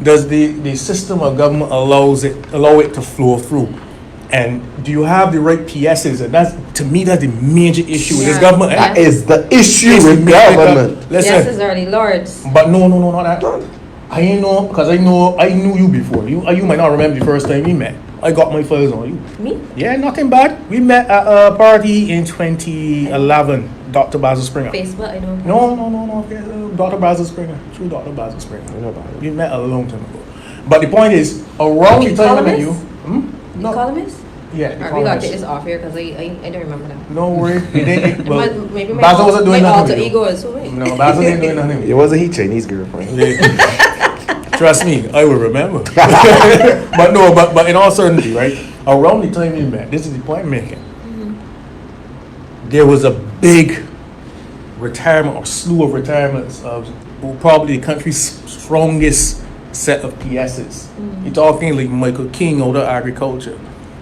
Does the system of government allow it to flow through? And do you have the right PSs? And that's, to me, that's the major issue with this government. That is the issue with government. Listen, Yes, it's already lords. but no, not that. I ain't know, because I knew you before. You might not remember the first time we met. I got my files on you. Me? Yeah, nothing bad. We met at a party in 2011. Dr. Basil Springer. Facebook, I don't. No. Dr. Basil Springer. True Dr. Basil Springer. We met a long time ago. But the point is, around the time I met you. The columnist? Yeah, the Alright, we gotta get columnist. this off here because I don't remember that. No worry. Maybe my Basil wasn't doing my nothing. alter with you. ego is so big. No, Basil didn't do nothing. with It you. wasn't he Chinese girlfriend. Trust me, I will remember. but in all certainty, right? Around the time we met, this is the point I'm making. There was a big retirement or slew of retirements of probably the country's strongest set of PSs. You're talking like Michael King out of agriculture.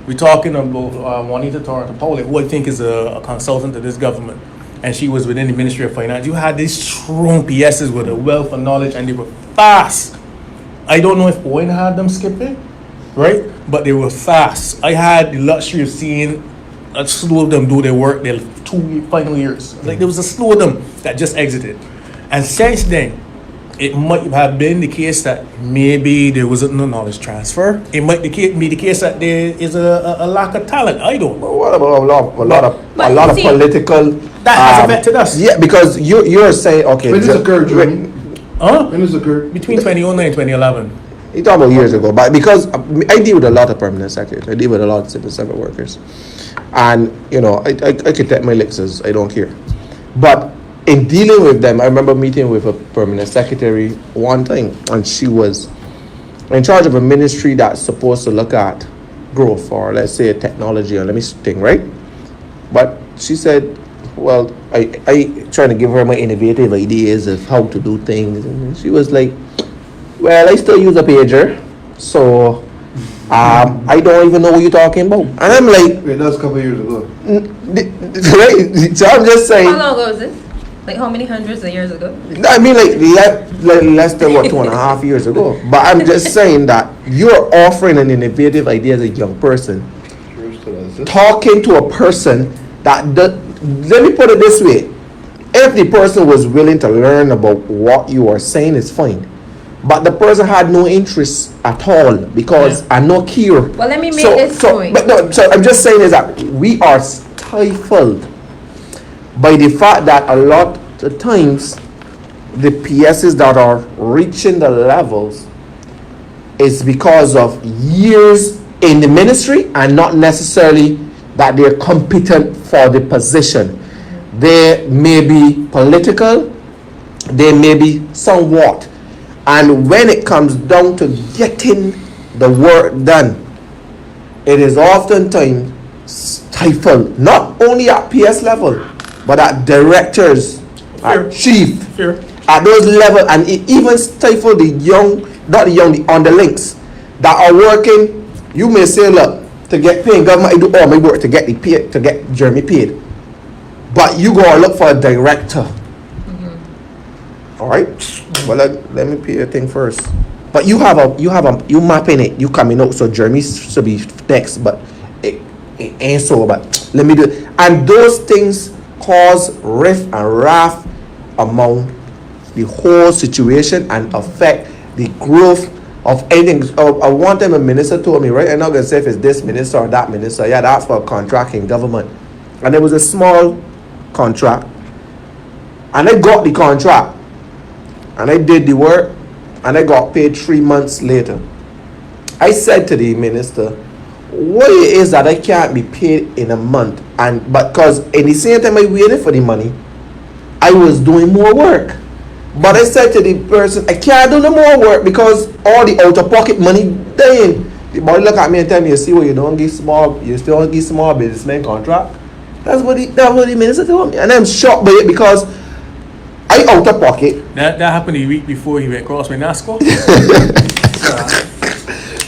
We're talking about Juanita Torrentopoli, who I think is a consultant to this government, and she was within the Ministry of Finance. You had these strong PSs with a wealth of knowledge, and they were fast. I don't know if Owen had them skipping, right? But they were fast. I had the luxury of seeing a slew of them do their work their 2 final years. Like there was a slew of them that just exited, and since then, it might have been the case that maybe there wasn't no knowledge transfer. It might be the case that there is a lack of talent. I don't know. What about a lot But of see, political? That has affected us. Yeah, because you're saying okay. When this occurred, Jeremy? Huh? When this occurred? Between 2009 and 2011. You talk about years ago, but because I deal with a lot of permanent secretaries, I deal with a lot of civil servant workers, and you know I could take my licks as I don't care, but in dealing with them, I remember meeting with a permanent secretary one time, and she was in charge of a ministry that's supposed to look at growth, or let's say technology, or let me think, right? But she said, well, I trying to give her my innovative ideas of how to do things, and she was like, well, I still use a pager, so I don't even know what you're talking about. And I'm like, Wait, that was a couple of years ago. right? So I'm just saying. How long ago was this? Like how many hundreds of years ago? I mean, like less than what 2.5 years ago. But I'm just saying that you're offering an innovative idea as a young person, talking to a person that let me put it this way: if the person was willing to learn about what you are saying, it's fine. But the person had no interest at all because I no care. Well, let me make this point. But no, so I'm just saying is that we are stifled by the fact that a lot of times the PSs that are reaching the levels is because of years in the ministry and not necessarily that they're competent for the position. They may be political, they may be somewhat. And when it comes down to getting the work done, it is oftentimes stifled, not only at PS level, but at directors, at chief, at those levels, and it even stifle the young, not the young, the underlings that are working. You may say, look, to get paid, government, I do all my work to get the pay, to get Jeremy paid, but you go and look for a director. All right. Well, let me pay a thing first. But you mapping it. You coming out. So Jeremy should be next, but it ain't so. But let me do it. And those things cause rift and wrath among the whole situation and affect the growth of anything. One time a minister told me, right? I'm not gonna say if it's this minister or that minister. Yeah, that's for a contract in government, and it was a small contract, and I got the contract. And I did the work, and I got paid 3 months later. I said to the minister, what it is that I can't be paid in a month? And but because in the same time I waited for the money, I was doing more work. But I said to the person, I can't do no more work because all the out-of-pocket money dying. The boy look at me and tell me, you see what you don't give small, you still don't give small businessman contract. That's what the minister told me. And I'm shocked by it because I out of pocket. That happened a week before he went cross with NASCO.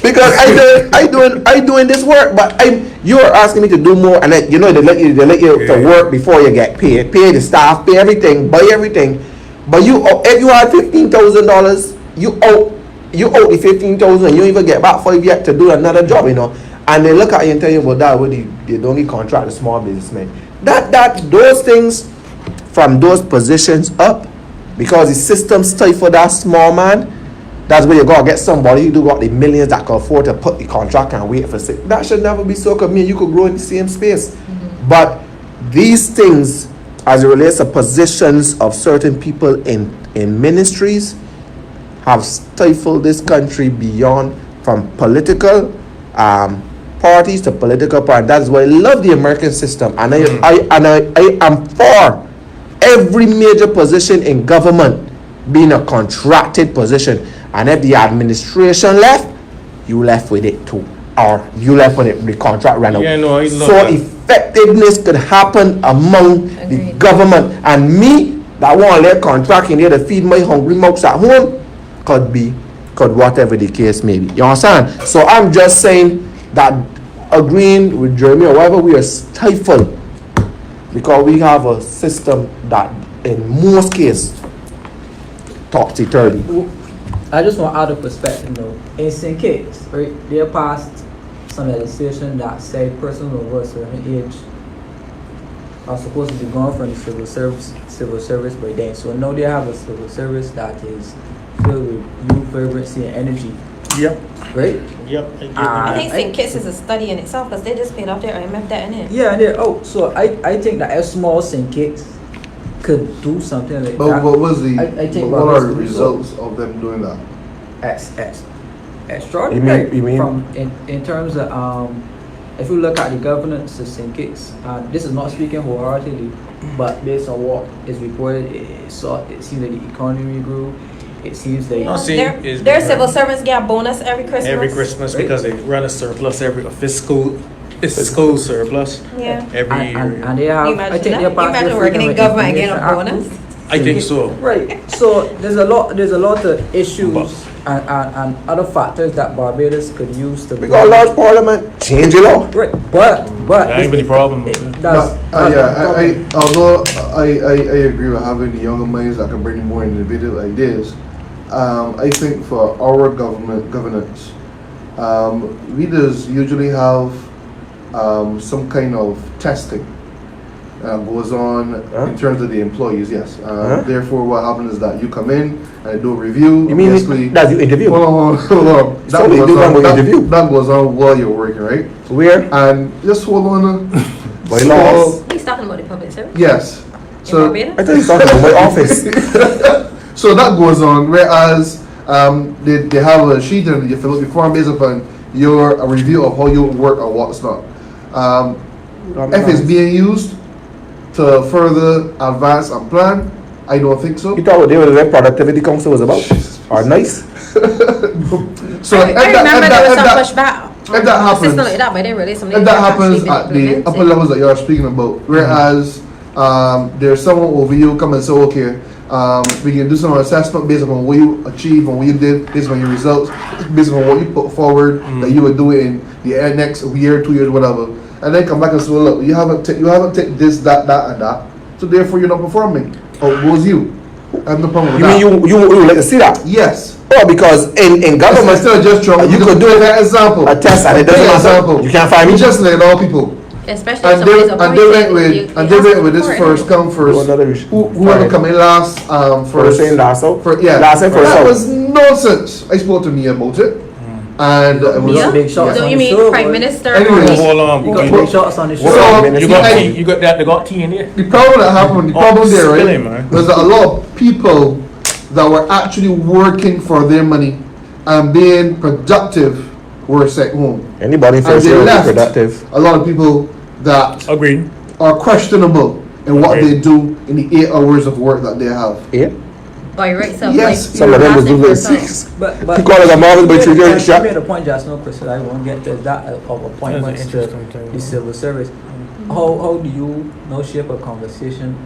Because I doing this work, but you're asking me to do more, and then, you know, they let you to work before you get paid. Pay the staff, pay everything, buy everything. But you, if you had $15,000, you owe the 15,000, and you don't even get back 5 yet to do another job, you know. And they look at you and tell you about that, what they don't get contract the small businessmen. Those things from those positions up, because the system stifle that small man. That's where you gotta get somebody who do got the millions that can afford to put the contract and wait for six. That should never be so. Cause me and you could grow in the same space. But these things, as it relates to positions of certain people in ministries, have stifled this country beyond, from political parties to political parties. That's why I love the American system, and I am for every major position in government being a contracted position. And if the administration left, you left with it too, or you left with it, the contract ran out. Yeah, no, I love so that. effectiveness could happen among the government, and me that want to let contract in there to feed my hungry mouths at home could whatever the case may be. You understand? So I'm just saying that, agreeing with Jeremy or whatever, we are stifled because we have a system that in most cases topsy-turvy. I just want to add a perspective though. In St. Kitts, right, they passed some legislation that said persons over a certain age are supposed to be gone from the civil service by then. So now they have a civil service that is filled with youth, vibrancy, and energy. Yep. Right? Yep. I think St. Kitts is a study in itself because they just paid off their IMF debt in it. Yeah, and they're out. So I think that a small St. Kitts could do something like But that. what was the? I think what are Barbados the could do results of them doing that? Extraordinary. You mean- From in terms of if you look at the governance of St. Kitts, this is not speaking wholeheartedly, but based on what is reported, it seems like the economy grew. It seems like No, see, is- Their civil servants get a bonus every Christmas. Every Christmas Right. because they run a surplus a fiscal surplus Yeah. every year. and they have. You I imagine think that? they're You part of the imagine working in Freedom of government and getting a Information bonus? Act. I think so. Right. So there's a lot of issues and other factors that Barbados could use to. We got a large parliament, change it all. Right. But That ain't the problem. Although I agree with having the younger minds that can bring more individual ideas, I think for our governance, leaders usually have some kind of testing goes on in terms of the employees. Yes. Therefore, what happens is that you come in and do a review. You mean basically, that's you interview? hold on. So they do that with interview? That goes on while you're working, right? Where? And just hold on. By laws. He's talking about the public service. Yes. So Barbados? I thought you talking about my office. so that goes on. Whereas they have a sheet and you fill out your form based upon a review of how you work or what's not. If it's being used to further advance and plan, I don't think so. You thought what they were the productivity council was about? Are nice? So I remember there was some that pushback. if that happens- System like that, but they released something if that that's happens actually at been the upper implemented. levels that you are speaking about, whereas there's someone over you come and say, okay, we can do some assessment based on what you achieved and what you did, based on your results, based on what you put forward that you would do in the next year, 2 years, whatever, and then come back and say, well, look, you haven't taken this, that, and that, so therefore you're not performing. Or it was you? I have no problem with You that. mean you would like to see that? Yes. Oh, because in government, Instead of just trying, you could do that example. a test and it doesn't matter. Example. You can't find me. You just let all people. Especially if And somebody's they appointed. went with you and they have went to with this report first come first. Oh, another issue. Whoever Fine. come in last First first in, last out. yeah, Last in, first that out. was nonsense. I spoke to me about it, and it was Yeah? Big shots So on you the mean show, Prime boy. Minister? Anyways. or- Hold on. You got big shots on the What show. up, So, You got tea. You got that. They got tea in here. the problem that happened, the problem there, spilling, right, man. was that a lot of people that were actually working for their money and being productive were sent home. Anybody in And first they year will be left productive. a lot of people that Agreed. are questionable in what Right. they do in the 8 hours of work that they have. Yeah. By right self, Yes. like, Some of them was asking doing for like some- 6. But You call it a marvel, but you get shot. You made a point just now, Chris, that I won't get to that of appointments That's to an interesting thing. the civil service. How do you now shape a conversation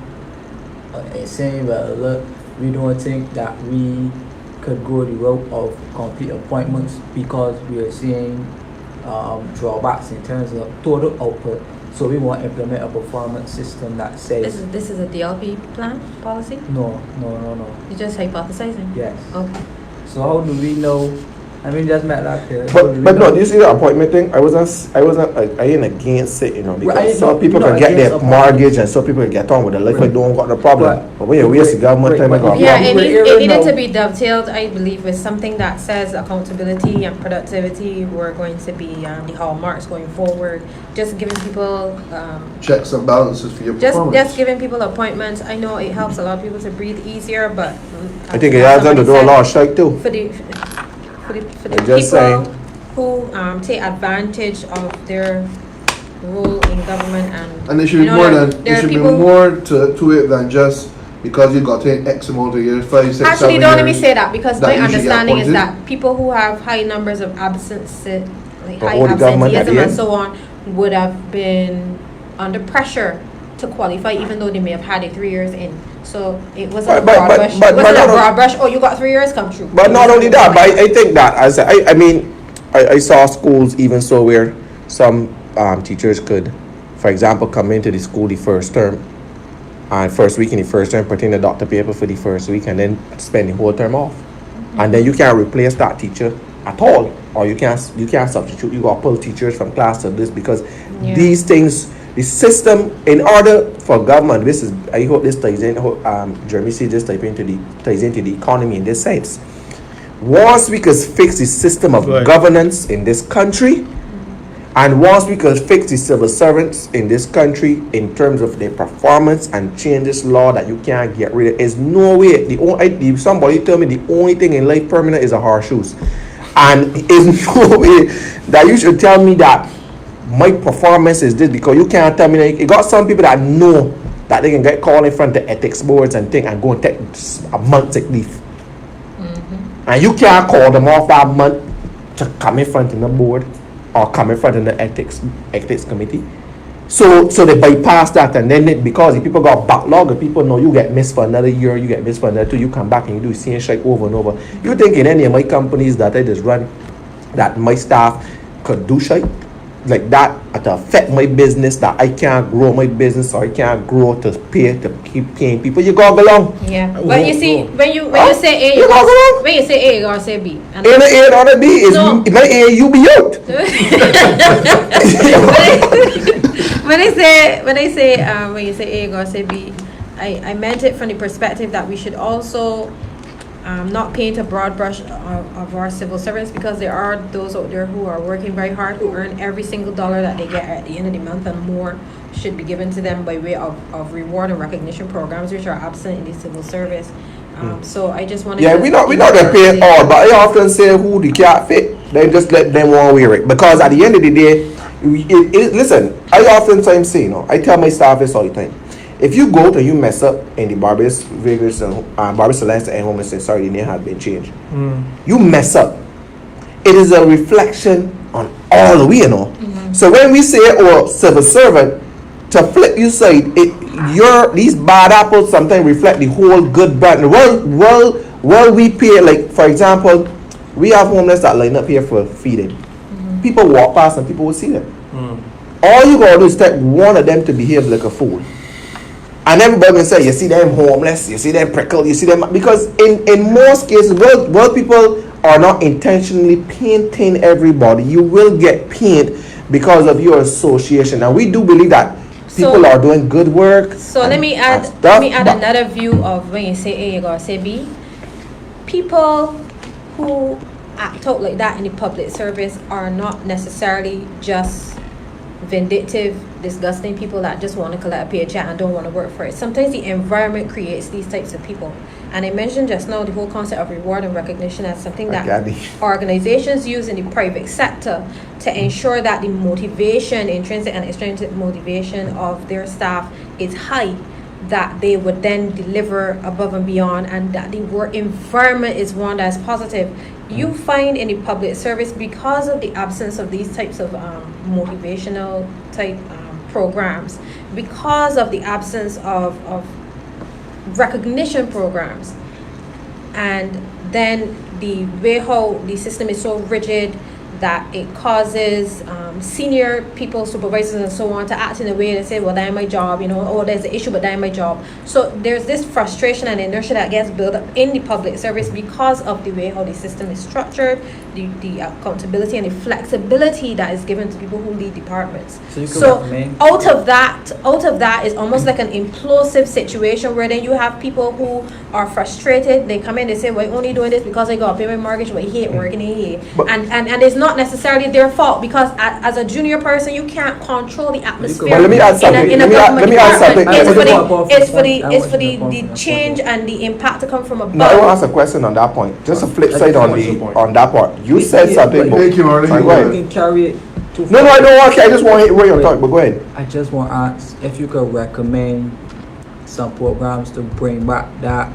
saying, well, look, we don't think that we could go the route of complete appointments because we are seeing drawbacks in terms of total output. So we want to implement a performance system that says This is a DLP plan policy. no. You're just hypothesizing. Yes. Okay. So how do we know? I mean, just met last year. How do we But no, know? you see the appointment thing? I ain't against it, you know, because Right, some no, people you're can not get their against appointments. mortgage and some people can get on with their life Right. and don't got the problem. But when you waste the government time, Right, I got Yeah, problem. it needed to be dovetailed, I believe, with something that says accountability and productivity were going to be the hallmarks going forward. Just giving people, Checks and balances for your performance. just giving people appointments. I know it helps a lot of people to breathe easier, but I think it has them to do a somebody lot of said, strike too. for the I'm just people saying. who take advantage of their role in government And it should you be know, more there- than there it are should be people- more to it than just because you got in X amount of years, 5, 6, 7 Actually, don't let me years. say that because that my you should get understanding is appointed. that people who have high numbers of absence, like But high all the government at the absenteeism and end? so on, would have been under pressure to qualify, even though they may have had it 3 years in. So it wasn't a But- broad but- brush. but- It wasn't but a not- broad brush. Oh, you got 3 years, come true. But not only that, but I think that I mean, I saw schools even so where some teachers could, for example, come into the school the first term and first week in the first term, put in the doctor paper for the first week and then spend the whole term off. And then you can't replace that teacher at all, or you can't substitute. You got to pull teachers from class to this because Yeah. these things, the system, in order for government, this is, I hope this ties in, Jeremy see this ties into the economy in this sense. Once we could fix the system of Right. governance in this country, and once we could fix the civil servants in this country in terms of their performance and change this law that you can't get rid of, there's no way. Somebody tell me the only thing in life permanent is a horseshoes, and there's no way that you should tell me that my performance is this, because you can't tell me that. You got some people that know that they can get called in front of ethics boards and thing and go and take a month sick leave, and you can't call them off that month to come in front of the board or come in front of the ethics committee. So they bypass that, and then because if people got backlog, if people know you get missed for another year, you get missed for another 2, you come back and you do the same shit over and over. You think in any of my companies that I just run, that my staff could do shit like that to affect my business, that I can't grow my business or I can't grow to keep paying people? You gotta go along. Yeah, I but you won't see, go. when you say A, You gotta go along. when you say A, you gotta say B. And In the A on the B is No. my A, you be out. when you say A, you gotta say B. I meant it from the perspective that we should also not paint a broad brush of our civil servants, because there are those out there who are working very hard, who earn every single dollar that they get at the end of the month, and more should be given to them by way of reward and recognition programs, which are absent in the civil service. So I just wanted Yeah, to... we not gonna pay all, but I often say who the cat fit, then just let them one wear it. Because at the end of the day, listen, I oftentimes say, I tell my staff this all the time. If you go to you mess up in the Barbados Vegas and Barbados Alliance and Home and say sorry, the name has been changed. You mess up. It is a reflection on all we So when we say civil servant, to flip you side, these bad apples sometimes reflect the whole good brand. Well, we pay, like for example, we have homeless that line up here for feeding. People walk past and people will see them. All you gotta do is take one of them to behave like a fool. And everybody will say, you see them homeless, you see them prickle, you see them, because in most cases, well people are not intentionally painting everybody. You will get paint because of your association. And we do believe that people are doing good work. So let me add another view of when you say A, you gotta say B. People who act out like that in the public service are not necessarily just vindictive, disgusting people that just want to collect a paycheck and don't want to work for it. Sometimes the environment creates these types of people. And I mentioned just now the whole concept of reward and recognition as something that organizations use in the private sector to ensure that the motivation, intrinsic and extrinsic motivation of their staff is high, that they would then deliver above and beyond, and that the work environment is one that's positive. You find in the public service, because of the absence of these types of motivational type programs, because of the absence of recognition programs, and then the way how the system is so rigid that it causes senior people, supervisors and so on, to act in a way that say, well, that ain't my job, or there's an issue, but that ain't my job. So there's this frustration and inertia that gets built up in the public service because of the way how the system is structured, the accountability and the flexibility that is given to people who lead departments. So out of that is almost like an implosive situation where then you have people who are frustrated. They come in, they say, well, I'm only doing this because I got to pay my mortgage, but I hate working here. And it's not necessarily their fault, because as a junior person, you can't control the atmosphere. But let me add something. It's for the change and the impact to come from above. No, I want to ask a question on that point. Just a flip side on that part. You said something. Thank you, Marley. Sorry, You can carry it too No, far. I don't want. I just want to hear your talk. But go ahead. I just want to ask if you could recommend some programs to bring back that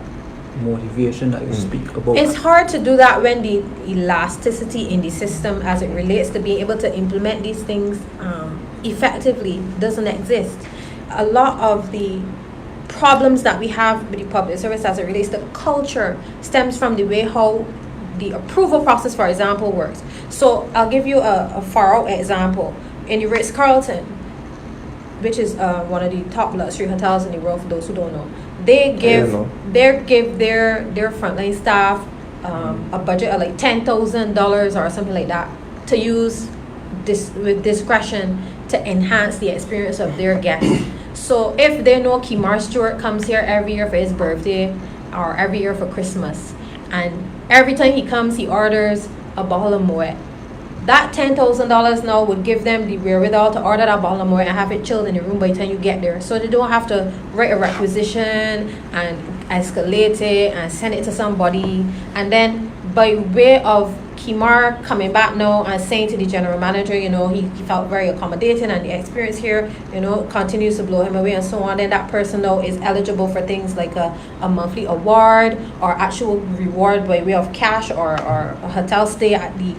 motivation that you speak about. It's hard to do that when the elasticity in the system as it relates to being able to implement these things effectively doesn't exist. A lot of the problems that we have with the public service as it relates to culture stems from the way how the approval process, for example, works. So I'll give you a far out example. In the Ritz-Carlton, which is one of the top luxury hotels in the world, for those who don't know, they give their frontline staff a budget of like $10,000 or something like that to use this with discretion to enhance the experience of their guests. So if they know Kimar Stewart comes here every year for his birthday or every year for Christmas, and every time he comes he orders a bottle of Moet, that $10,000 now would give them the wherewithal to order that bottle of Moet and have it chilled in the room by the time you get there. So they don't have to write a requisition and escalate it and send it to somebody. And then by way of Kimar coming back now and saying to the general manager, you know, he felt very accommodating and the experience here, you know, continues to blow him away and so on. Then that person now is eligible for things like a monthly award or actual reward by way of cash or a hotel stay at the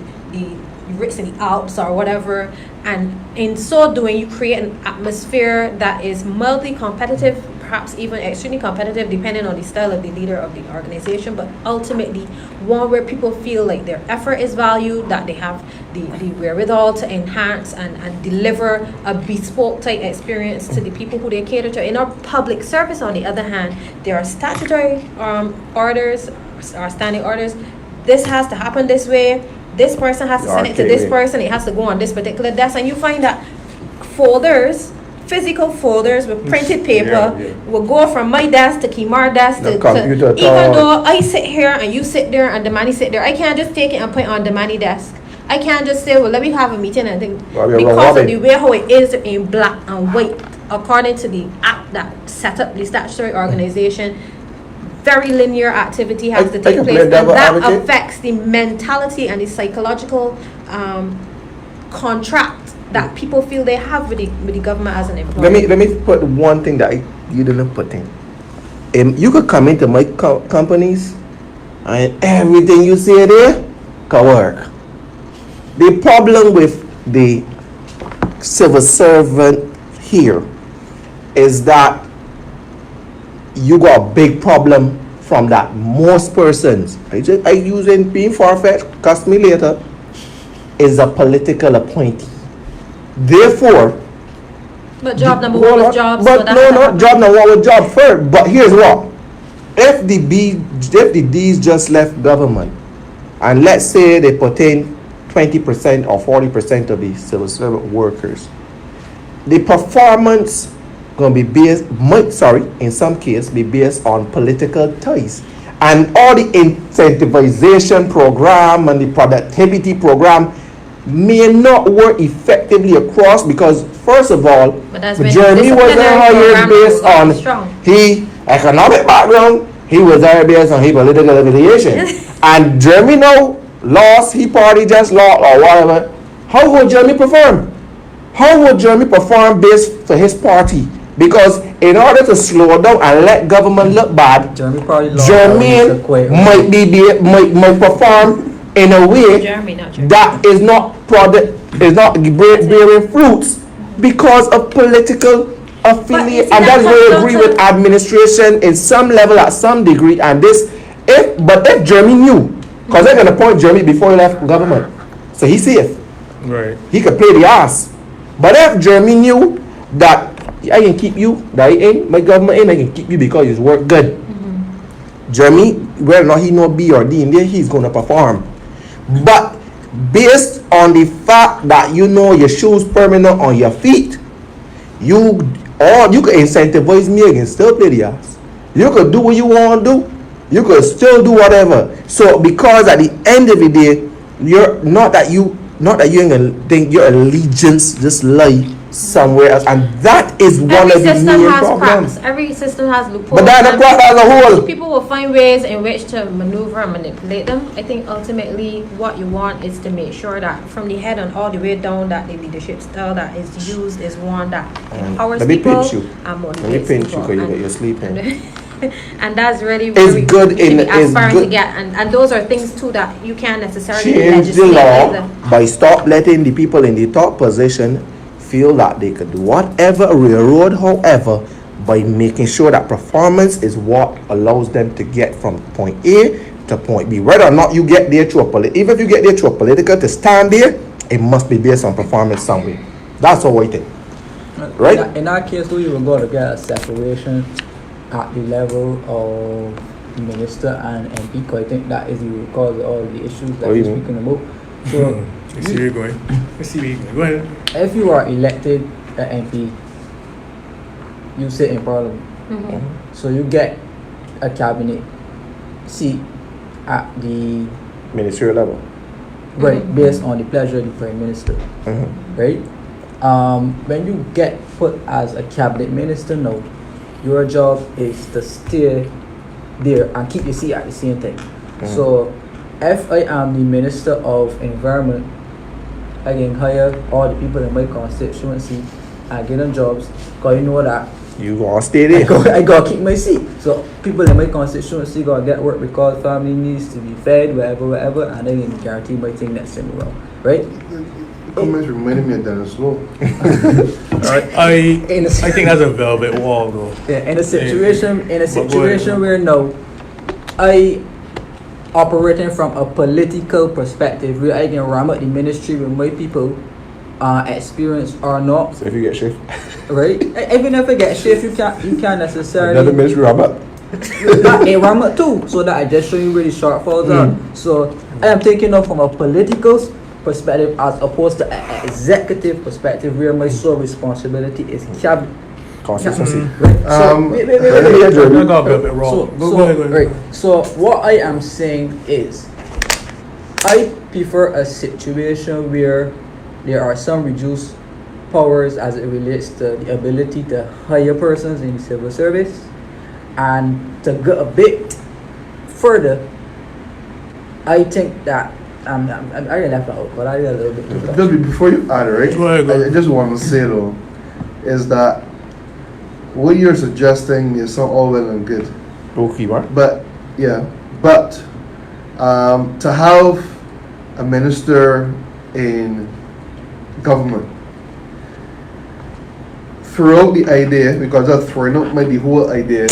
Ritz in the Alps or whatever. And in so doing, you create an atmosphere that is mildly competitive, perhaps even extremely competitive, depending on the style of the leader of the organization, but ultimately one where people feel like their effort is valued, that they have the wherewithal to enhance and deliver a bespoke type experience to the people who they cater to. In our public service, on the other hand, there are statutory orders or standing orders. This has to happen this way. This person has to send it to this person. It has to go on this particular desk. And you find that folders, physical folders with printed paper will go from my desk to Kimar desk to even though I sit here and you sit there and Damani sit there, I can't just take it and put it on Damani desk. I can't just say, well, let me have a meeting and think, because of the way how it is in black and white, according to the act that set up the statutory organization, very linear activity has to take place, and that affects the mentality and the psychological contract that people feel they have with the government as an employer. Let me put one thing that you didn't put in. You could come into my companies and everything you say there can work. The problem with the civil servant here is that you got a big problem from that. Most persons, I using being far-fetched, cost me later, is a political appointee. Therefore, but job number one was job. But so no, job number one was job first. But here's what: if the D's just left government, and let's say they put in 20% or 40% of the civil servant workers, the performance going to be based, in some cases be based on political ties, and all the incentivization program and the productivity program may not work effectively across, because first of all, Jeremy wasn't hired based on his economic background. He was hired based on his political affiliation. And Jeremy now lost, he party just lost or whatever. How would Jeremy perform? How would Jeremy perform based for his party? Because in order to slow down and let government look bad, Jeremy might perform in a way that is not bearing fruits because of political affiliate. And that's where I agree with administration in some level at some degree. And if Jeremy knew, because they're gonna appoint Jeremy before he left government, so he's safe. Right. He could play the ass. But if Jeremy knew that I can keep you, that ain't my government ain't, I can keep you because you work good. Jeremy, whether or not he know B or D in there, he's gonna perform. But based on the fact that you know your shoes permanent on your feet, you could incentivize me, I can still play the ass. You could do what you want to do. You could still do whatever. So because at the end of the day, you're not that you ain't gonna think your allegiance just lie somewhere else, and that is one of the main problems. Every system has loopholes. But that's the problem as a whole. People will find ways in which to maneuver and manipulate them. I think ultimately what you want is to make sure that from the head and all the way down, that the leadership style that is used is one that empowers people and motivates people. Let me pinch you because you're sleeping. And that's really it's we good in be aspiring to get, and those are things too that you can't necessarily change the law either. By stop letting the people in the top position feel that they could do whatever, railroad however, by making sure that performance is what allows them to get from point A to point B. Whether or not you get there through even if you get there through a political to stand there, it must be based on performance somewhere. That's all I think. Right? In that case, we will go to get a separation at the level of minister and MP, because I think that is the cause of all the issues that we're speaking about. So, I see where you're going. Go ahead. If you are elected an MP, you sit in Parliament. So you get a cabinet seat at the Ministerial level. right based on the pleasure of the Prime Minister. Right? When you get put as a cabinet minister now, your job is to stay there and keep your seat at the same time. So if I am the Minister of Environment, I can hire all the people in my constituency and get them jobs, because you know that You gonna stay there. I gotta keep my seat. So people in my constituency gotta get work because family needs to be fed, whatever, and I can guarantee my thing next time around. Right? Comments reminded me of Dennis Lowe. I think that's a velvet wall, though. Yeah, in a situation where now I operating from a political perspective where I can ram up the ministry with my people experience or not, So if you get shift, right? Even if I get shift, you can't necessarily another ministry Robert. not a ram up too, so that I just show you where the shortfalls are. So I am thinking of from a political perspective as opposed to an executive perspective where my sole responsibility is cabinet. Consistency. Right? So, wait. I got a bit wrong. Go ahead. Right. So what I am saying is, I prefer a situation where there are some reduced powers as it relates to the ability to hire persons in the civil service, and to go a bit further, I think that I left out, but I got a little bit. Just before you add, right? Go ahead, go ahead. I just want to say though, is that what you're suggesting is so all well and good, Okay, what? but to have a minister in government throw out the idea, because that's throwing out the whole idea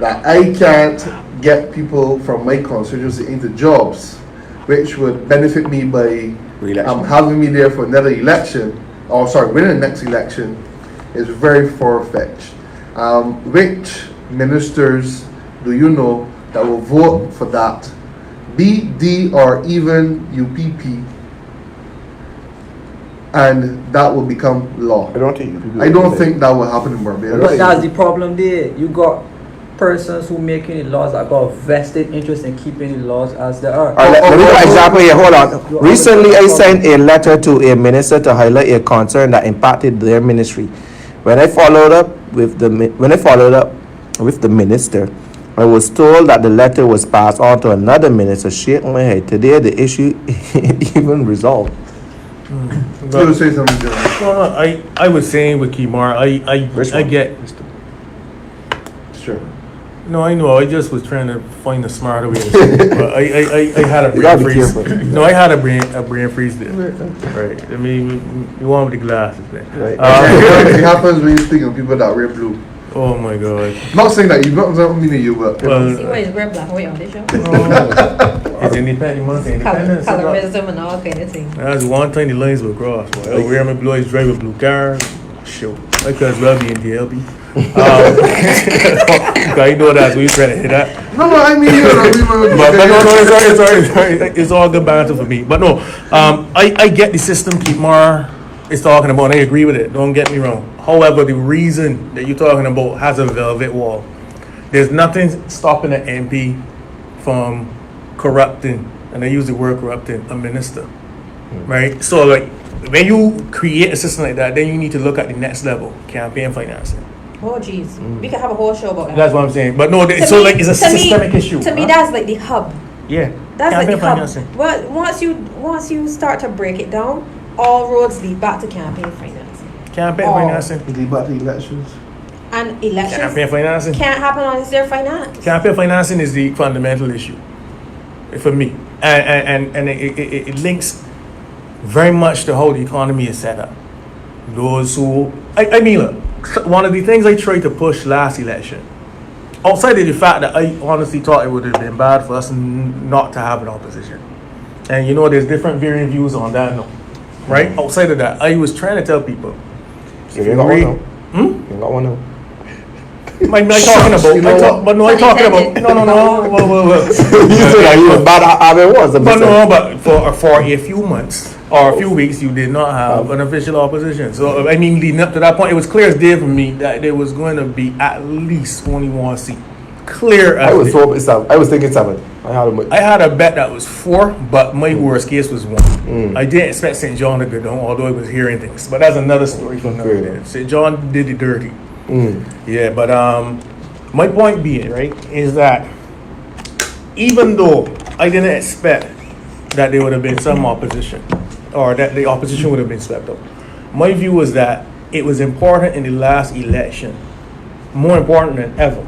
that I can't get people from my constituency into jobs which would benefit me by Re-election. having me there for another election, or sorry, winning the next election, is very far-fetched. Which ministers do you know that will vote for that? B, D, or even UPP, and that will become law. I don't think. I don't think that will happen in Barbados. But that's the problem there. You got persons who making the laws that got a vested interest in keeping the laws as they are. Let me give an example here. Hold on. Recently, I sent a letter to a minister to highlight a concern that impacted their ministry. When I followed up with the minister, I was told that the letter was passed on to another minister. Shaking my head. Today, the issue even resolved. You would say something different. No, I was saying with Kimar, I get. Sure. No, I know. I just was trying to find a smarter way to say it. But I had a You gotta brain be freeze. careful. No, I had a brain freeze there. Right. I mean, you want with the glasses there. Right. It happens when you think of people that wear blue. Oh my God. Not saying that you, not meaning you, but Well, See why is red black white on this show? it's independent. You want to say independence? Colorism and all kind of things. That's one time the lines will cross. Boy. Oh, wear my blue, I drive a blue car. Sure. I could as well be in DLB. Because you know that's what you're trying to hit at. no, I mean you know, But no, sorry. It's all good banter for me. But no, I get the system Keepmar is talking about, and I agree with it. Don't get me wrong. However, the reason that you're talking about has a velvet wall. There's nothing stopping an MP from corrupting, and I use the word corrupting, a minister. Right? So, like, when you create a system like that, then you need to look at the next level, campaign financing. Oh jeez, we could have a whole show about that. That's what I'm saying. But no, To so me- like it's a to me- systemic issue. To me, huh? that's like the hub. Yeah. That's like Campaign the hub. financing. Well, once you start to break it down, all roads lead back to campaign financing. Campaign Oh. financing. about the elections. And elections Campaign financing. can't happen unless they're financed. Campaign financing is the fundamental issue for me, and it links very much to how the economy is set up. Those who, I mean, look, one of the things I tried to push last election, outside of the fact that I honestly thought it would have been bad for us not to have an opposition, and you know, there's different varying views on that, no, right? Outside of that, I was trying to tell people, So you got one now. Hmm? You got one now. I'm not talking about. You know I'm talking about. No. Well. You said that you was bad at how it was. But no, but for a few months or a few weeks, you did not have an official opposition. So I mean, leading up to that point, it was clear as day for me that there was going to be at least only one seat. Clear as I was day. hoping 7. I was thinking 7. I had a bet that was 4, but my worst case was 1. I didn't expect St. John to go down, although I was hearing things. But that's another story for another day. St. John did it dirty. Yeah, but my point being, right, is that even though I didn't expect that there would have been some opposition, or that the opposition would have been swept up, my view was that it was important in the last election, more important than ever,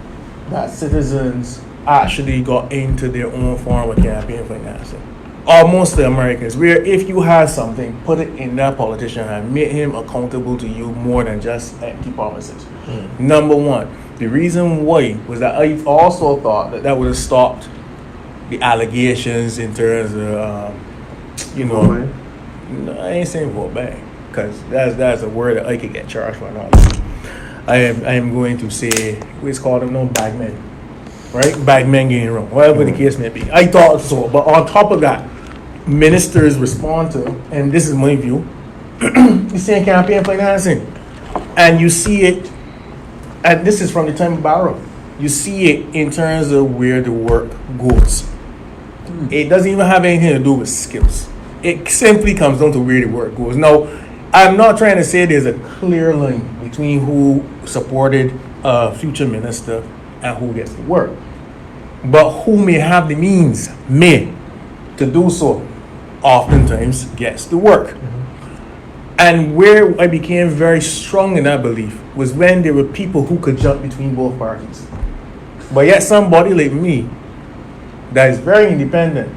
that citizens actually got into their own form of campaign financing. Almost the Americans, where if you had something, put it in that politician and make him accountable to you more than just empty promises. Number one, the reason why was that I also thought that would have stopped the allegations in terms of, no, I ain't saying vote bank, because that's a word that I could get charged for. Not. I am going to say, what's called them, no bagmen, right? Bagmen getting wrong, whatever the case may be. I thought so, but on top of that, ministers respond to, and this is my view, you see campaign financing, and you see it, and this is from the time of Barrow, you see it in terms of where the work goes. It doesn't even have anything to do with skills. It simply comes down to where the work goes. Now, I'm not trying to say there's a clear line between who supported a future minister and who gets the work, but who may have the means to do so oftentimes gets the work. And where I became very strong in that belief was when there were people who could jump between both parties. But yet somebody like me that is very independent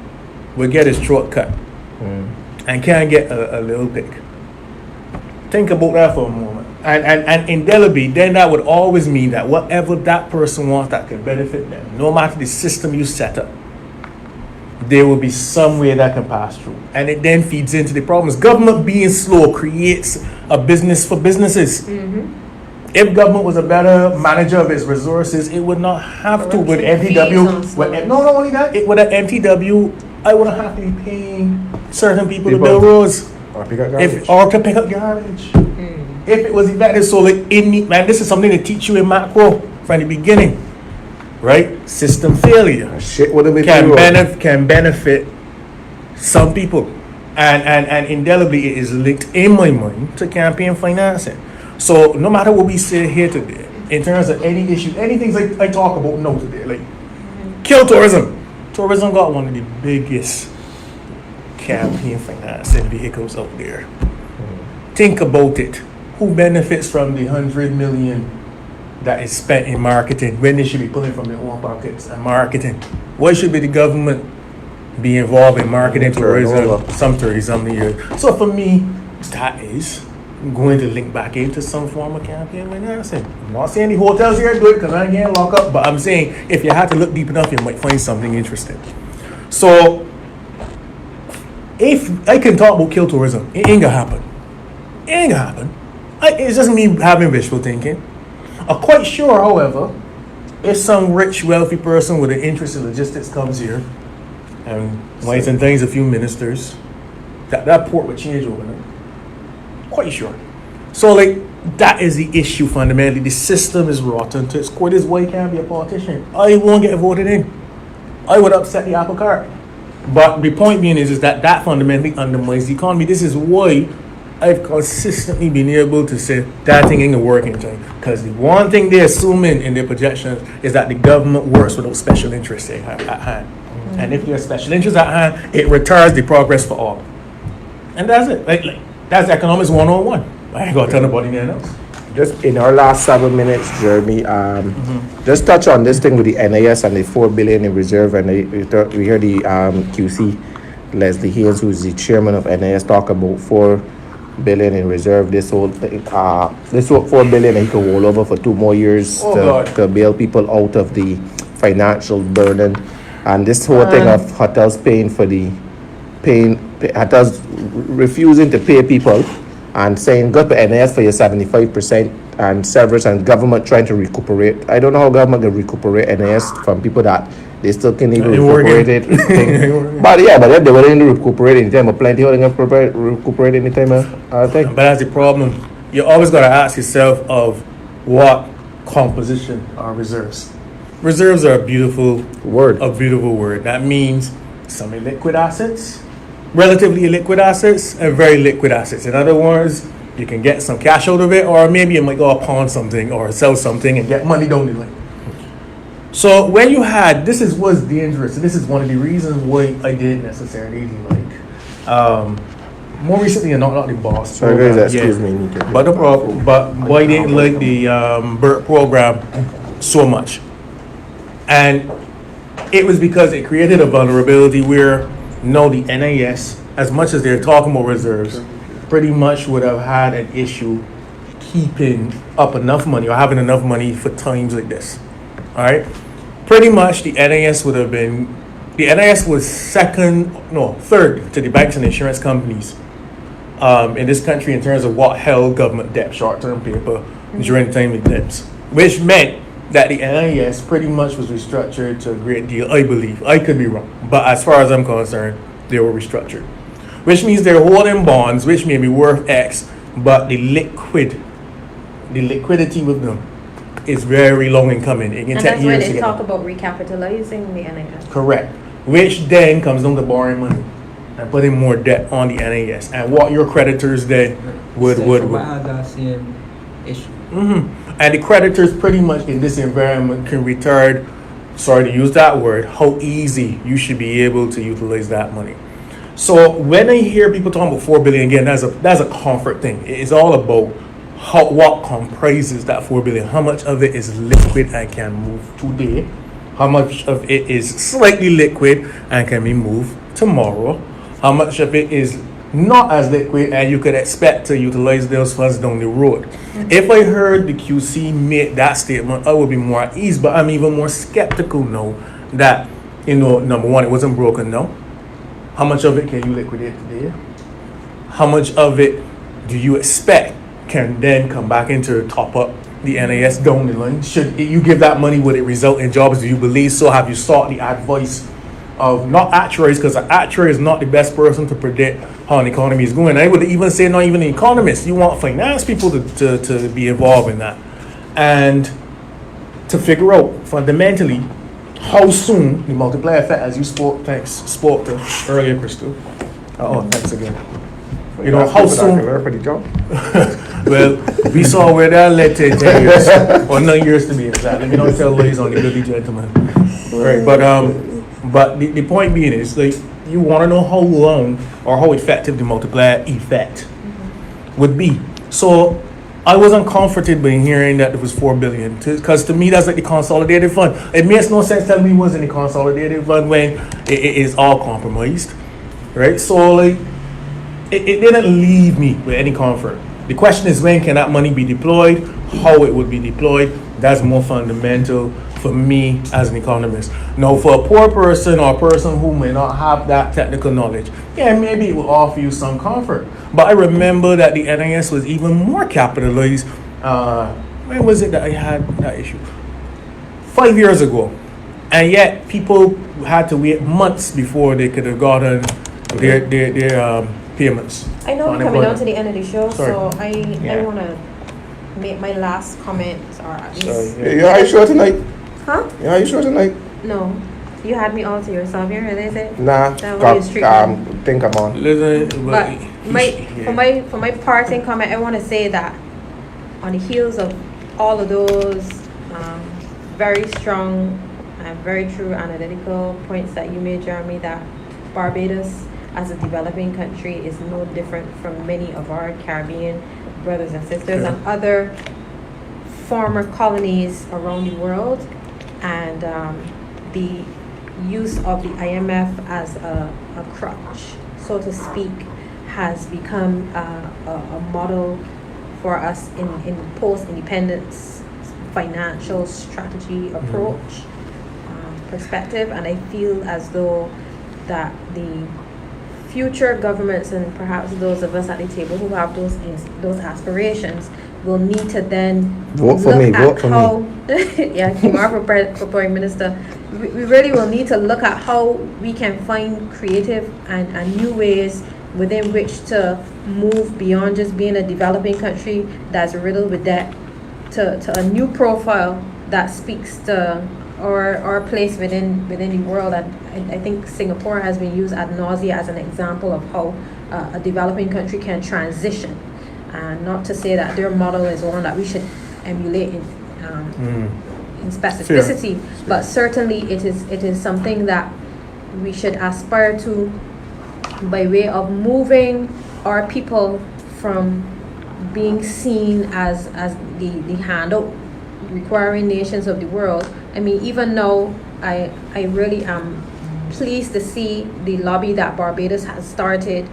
will get his throat cut and can't get a little pick. Think about that for a moment. And indelibly, then that would always mean that whatever that person wants that can benefit them, no matter the system you set up, there will be some way that can pass through. And it then feeds into the problems. Government being slow creates a business for businesses. If government was a better manager of its resources, it would not have to with MTW. Not only that, it would have MTW, I wouldn't have to be paying certain people to build roads. Or pick up garbage. Or to pick up garbage. If it was effective, so like this is something to teach you in macro from the beginning. Right? System failure Shit would have been can benefit some people. And indelibly it is linked in my mind to campaign financing. So no matter what we say here today, in terms of any issue, anything like I talk about now today, like kill tourism. Tourism got one of the biggest campaign financing vehicles out there. Think about it. Who benefits from the 100 million that is spent in marketing when they should be pulling from their own pockets and marketing? Why should be the government be involved in marketing tourism, some tourism year? So for me, that is going to link back into some form of campaign financing. I'm not saying the hotels here do it because I ain't getting locked up, but I'm saying if you had to look deep enough, you might find something interesting. So if I can talk about kill tourism, it ain't gonna happen. It ain't gonna happen. It's just me having visual thinking. I'm quite sure, however, if some rich, wealthy person with an interest in logistics comes here and might and things a few ministers, that port would change overnight. Quite sure. So, like, that is the issue fundamentally. The system is rotten to its core. This is why you can't be a politician. I won't get voted in. I would upset the apple cart. But the point being is that fundamentally undermines the economy. This is why I've consistently been able to say that thing ain't gonna work in time. Because the one thing they're assuming in their projections is that the government works without special interests at hand. And if there's special interests at hand, it retards the progress for all. And that's it. Like that's economics 101. I ain't gonna tell nobody anything else. Just in our last 7 minutes, Jeremy, just touch on this thing with the NIS and the $4 billion in reserve, and we hear the QC Leslie Hayes, who's the chairman of NIS, talk about $4 billion in reserve. This whole $4 billion he can roll over for 2 more years to bail people out of the financial burden, and this whole thing of hotels hotels refusing to pay people and saying go to NIS for your 75% and severance and government trying to recuperate. I don't know how government can recuperate NAS from people that they still can't even Ain't recuperate working. it. thing. But yeah, but if they were in recuperate anytime, but plenty of them recuperate anytime, I think. But that's the problem. You always got to ask yourself of what composition are reserves. Reserves are a beautiful Word. word. That means some illiquid assets, relatively illiquid assets, and very liquid assets. In other words, you can get some cash out of it, or maybe you might go pawn something or sell something and get money down the line. So when you had, was dangerous. This is one of the reasons why I didn't necessarily like. More recently, not the boss. Sorry guys, program, excuse yeah. me. But why I didn't like the BERT program so much, and it was because it created a vulnerability where now the NAS, as much as they're talking about reserves, pretty much would have had an issue keeping up enough money or having enough money for times like this. All right, pretty much the NAS would have been. The NAS was third to the banks and insurance companies in this country in terms of what held government debt, short-term paper, during the time of dips, which meant that the NAS pretty much was restructured to a great deal, I believe. I could be wrong, but as far as I'm concerned, they were restructured, which means they're holding bonds which may be worth X, but the liquidity with them is very long in coming. It can And take that's why years they to get talk them. about recapitalizing the NAS. Correct. Which then comes down to borrowing money and putting more debt on the NAS, and what your creditors then would. Same issue. And the creditors pretty much in this environment can retard, sorry to use that word, how easy you should be able to utilize that money. So when I hear people talking about 4 billion again, that's a comfort thing. It is all about what comprises that 4 billion. How much of it is liquid and can move today? How much of it is slightly liquid and can be moved tomorrow? How much of it is not as liquid and you could expect to utilize those funds down the road? If I heard the QC make that statement, I would be more at ease, but I'm even more skeptical now that, number one, it wasn't broken now. How much of it can you liquidate today? How much of it do you expect can then come back into top up the NAS down the line? Should you give that money, would it result in jobs? Do you believe so? Have you sought the advice of not actuaries, because an actuary is not the best person to predict how an economy is going? I would even say not even an economist. You want finance people to be involved in that and to figure out fundamentally how soon the multiplier effect, as you spoke to earlier, Crystal. Thanks again. How soon? Well, we saw where that led to 10 years, or 9 years to be exact. Let me not tell lies on the goodly gentleman. Right, but the point being is, like, you want to know how long or how effective the multiplier effect would be. So I wasn't comforted by hearing that it was 4 billion, because to me that's like the consolidated fund. It makes no sense telling me it wasn't the consolidated fund when it is all compromised, right? So like, it didn't leave me with any comfort. The question is, when can that money be deployed? How it would be deployed? That's more fundamental for me as an economist. Now, for a poor person or a person who may not have that technical knowledge, yeah, maybe it will offer you some comfort. But I remember that the NAS was even more capitalized. When was it that I had that issue? 5 years ago. And yet people had to wait months before they could have gotten their payments. I know we're coming down to the end of the show, Sorry. so I want to make my last comment, or at least... Sorry. Are you sure tonight? Huh? Are you sure tonight? No. You had me all to yourself. You realize it? Nah. That way it's treatment. Think I'm on. Listen, But for my parting comment, I want to say that on the heels of all of those very strong and very true analytical points that you made, Jeremy, that Barbados as a developing country is no different from many of our Caribbean brothers and sisters and other former colonies around the world, and the use of the IMF as a crutch, so to speak, has become a model for us in post-independence financial strategy approach perspective. And I feel as though that the future governments and perhaps those of us at the table who have those aspirations will need to then Vote for me, vote for me. yeah, Kimar for Prime Minister. We really will need to look at how we can find creative and new ways within which to move beyond just being a developing country that's riddled with debt to a new profile that speaks to our place within the world. And I think Singapore has been used ad nauseum as an example of how a developing country can transition. And not to say that their model is one that we should emulate in specificity, but certainly it is something that we should aspire to by way of moving our people from being seen as the handout requiring nations of the world. I mean, even now, I really am pleased to see the lobby that Barbados has started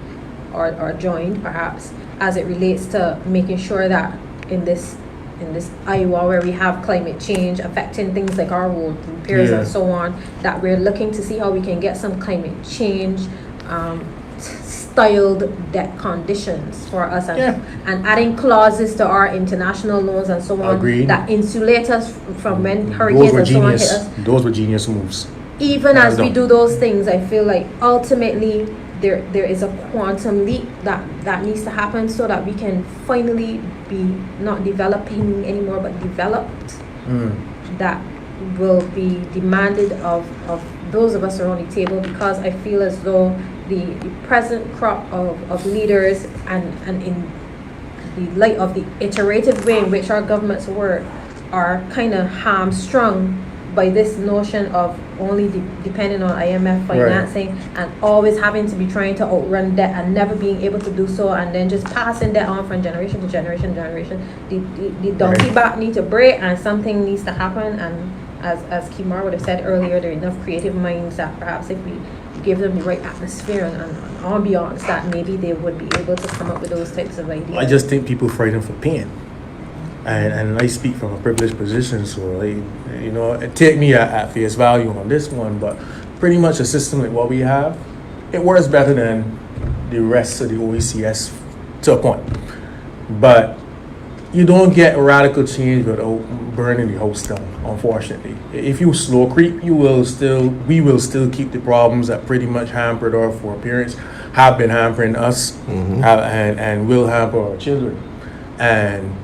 or joined, perhaps, as it relates to making sure that in this Iowa, where we have climate change affecting things like our road repairs and so on, that we're looking to see how we can get some climate change styled debt conditions for us, and adding clauses to our international loans and so on. Agreed. That insulate us from when hurricanes and so on hit us. Those were genius moves. Even as we do those things, I feel like ultimately there is a quantum leap that needs to happen so that we can finally be not developing anymore but developed. That will be demanded of those of us around the table, because I feel as though the present crop of leaders and in the light of the iterative way in which our governments work are kind of hamstrung by this notion of only depending on IMF financing, and always having to be trying to outrun debt and never being able to do so, and then just passing debt on from generation to generation. The donkey back need to break, and something needs to happen. And as Kimar would have said earlier, there are enough creative minds that perhaps if we give them the right atmosphere and ambiance, that maybe they would be able to come up with those types of ideas. I just think people frightened for pain. And I speak from a privileged position, so take me at face value on this one, but pretty much a system like what we have, it works better than the rest of the OECS to a point. But you don't get radical change without burning the house down, unfortunately. If you slow creep, we will still keep the problems that pretty much hampered our foreparents, have been hampering us, and will hamper our children. And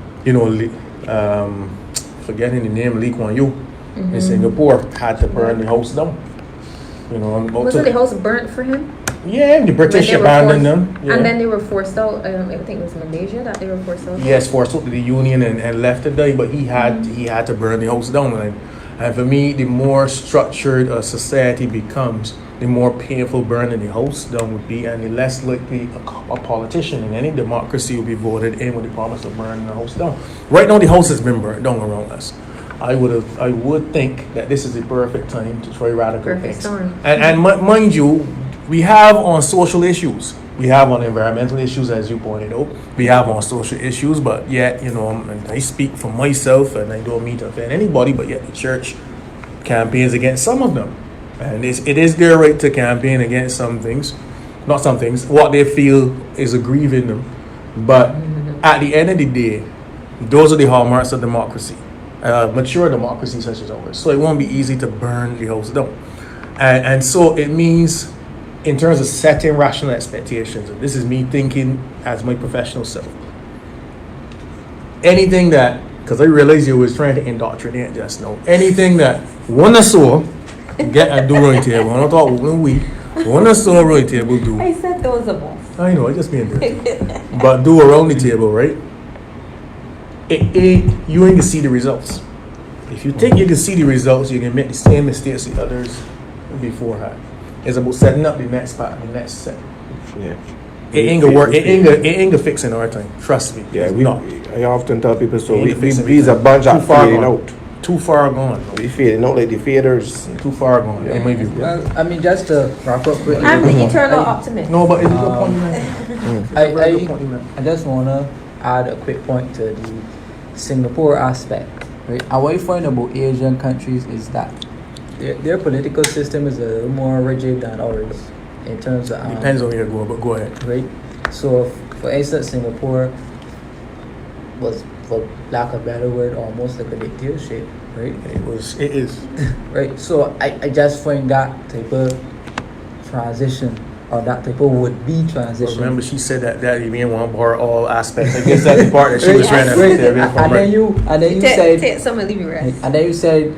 forgetting the name, Lee Kuan Yew in Singapore had to burn the house down. Wasn't the house burnt for him? Yeah, the British abandoned them. Yeah. And then they were forced out. I think it was Malaysia that they were forced out. Yes, forced out to the Union and left to die. But he had to burn the house down. And for me, the more structured a society becomes, the more painful burning the house down would be, and the less likely a politician in any democracy will be voted in with the promise of burning the house down. Right now, the house has been burnt down around us. I would think that this is the perfect time to try radical things. And mind you, we have on social issues, we have on environmental issues, as you pointed out, we have on social issues, but yet, and I speak for myself, and I don't mean to offend anybody, but yet the church campaigns against some of them. And it is their right to campaign against what they feel is aggrieving them. But at the end of the day, those are the hallmarks of democracy, mature democracy such as ours. So it won't be easy to burn the house down. And so it means, in terms of setting rational expectations, and this is me thinking as my professional self, anything that, because I realized you was trying to indoctrinate just now, anything that one or so get a do right table. I'm not talking we one or so right table do. I said those of us. I know, I just mean that. But do around the table, right? You ain't gonna see the results. If you think you can see the results, you can make the same mistakes the others beforehand. It's about setting up the next part, the next set. Yeah. It ain't gonna work. It ain't gonna fix in our time. Trust me. Yeah, I often tell people, so Ain't we fixing please a bunch of fading gone. out. Too far gone. We fading out like the faders. Too far gone. In my view. Well, I mean, just to wrap up quickly. I'm the eternal optimist. No, but it's a good point you made. I just want to add a quick point to the Singapore aspect. Right? And what I find about Asian countries is that their political system is a little more rigid than ours. in terms of Depends on where you go, but go ahead. right? So, for instance, Singapore was, for lack of a better word, almost like a dictatorship, right? It is. Right. So I just find that type of transition, or that type of would-be transition. Remember, she said that you didn't want to borrow all aspects. I guess that's the part that she was trying to Right. say. And then you said, Take some and leave the rest. and then you said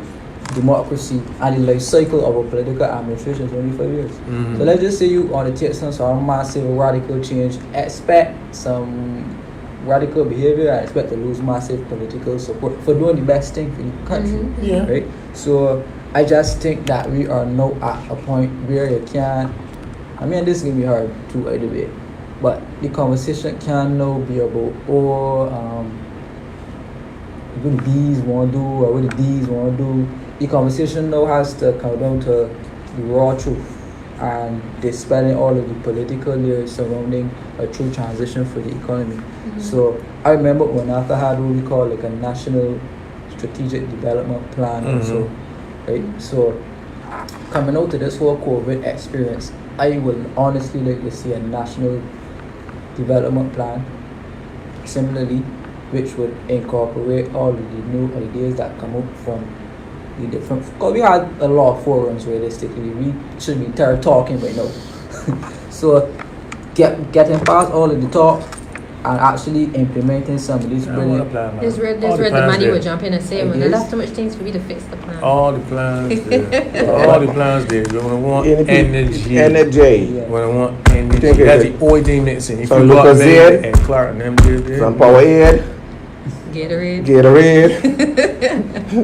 democracy and the life cycle of a political administration is only 5 years. Mhm. So let's just say you want to take some sort of massive radical change, expect some radical behavior, and expect to lose massive political support for doing the best thing for the country. Yeah. Right? So I just think that we are now at a point where you can't, I mean, this is going to be hard to debate, but the conversation can now be about, what the D's want to do or what the D's want to do. The conversation now has to come down to the raw truth and dispelling all of the political layers surrounding a true transition for the economy. So I remember when Arthur had what we call like a national strategic development plan also, right? So coming out of this whole COVID experience, I would honestly like to see a national development plan similarly, which would incorporate all of the new ideas that come up from the different, because we had a lot of forums realistically, we should be talking right now. So getting past all of the talk and actually implementing some of these brilliant This where the money would jump in and say, well, there's too much things for me to fix the plan. All the plans there. All the plans there. You're going to want energy. Energy. When I want energy. Think That's it- the only thing missing. If Some you go out Lucozade, there and Clark and them there, Some Powerade, Gatorade. Gatorade,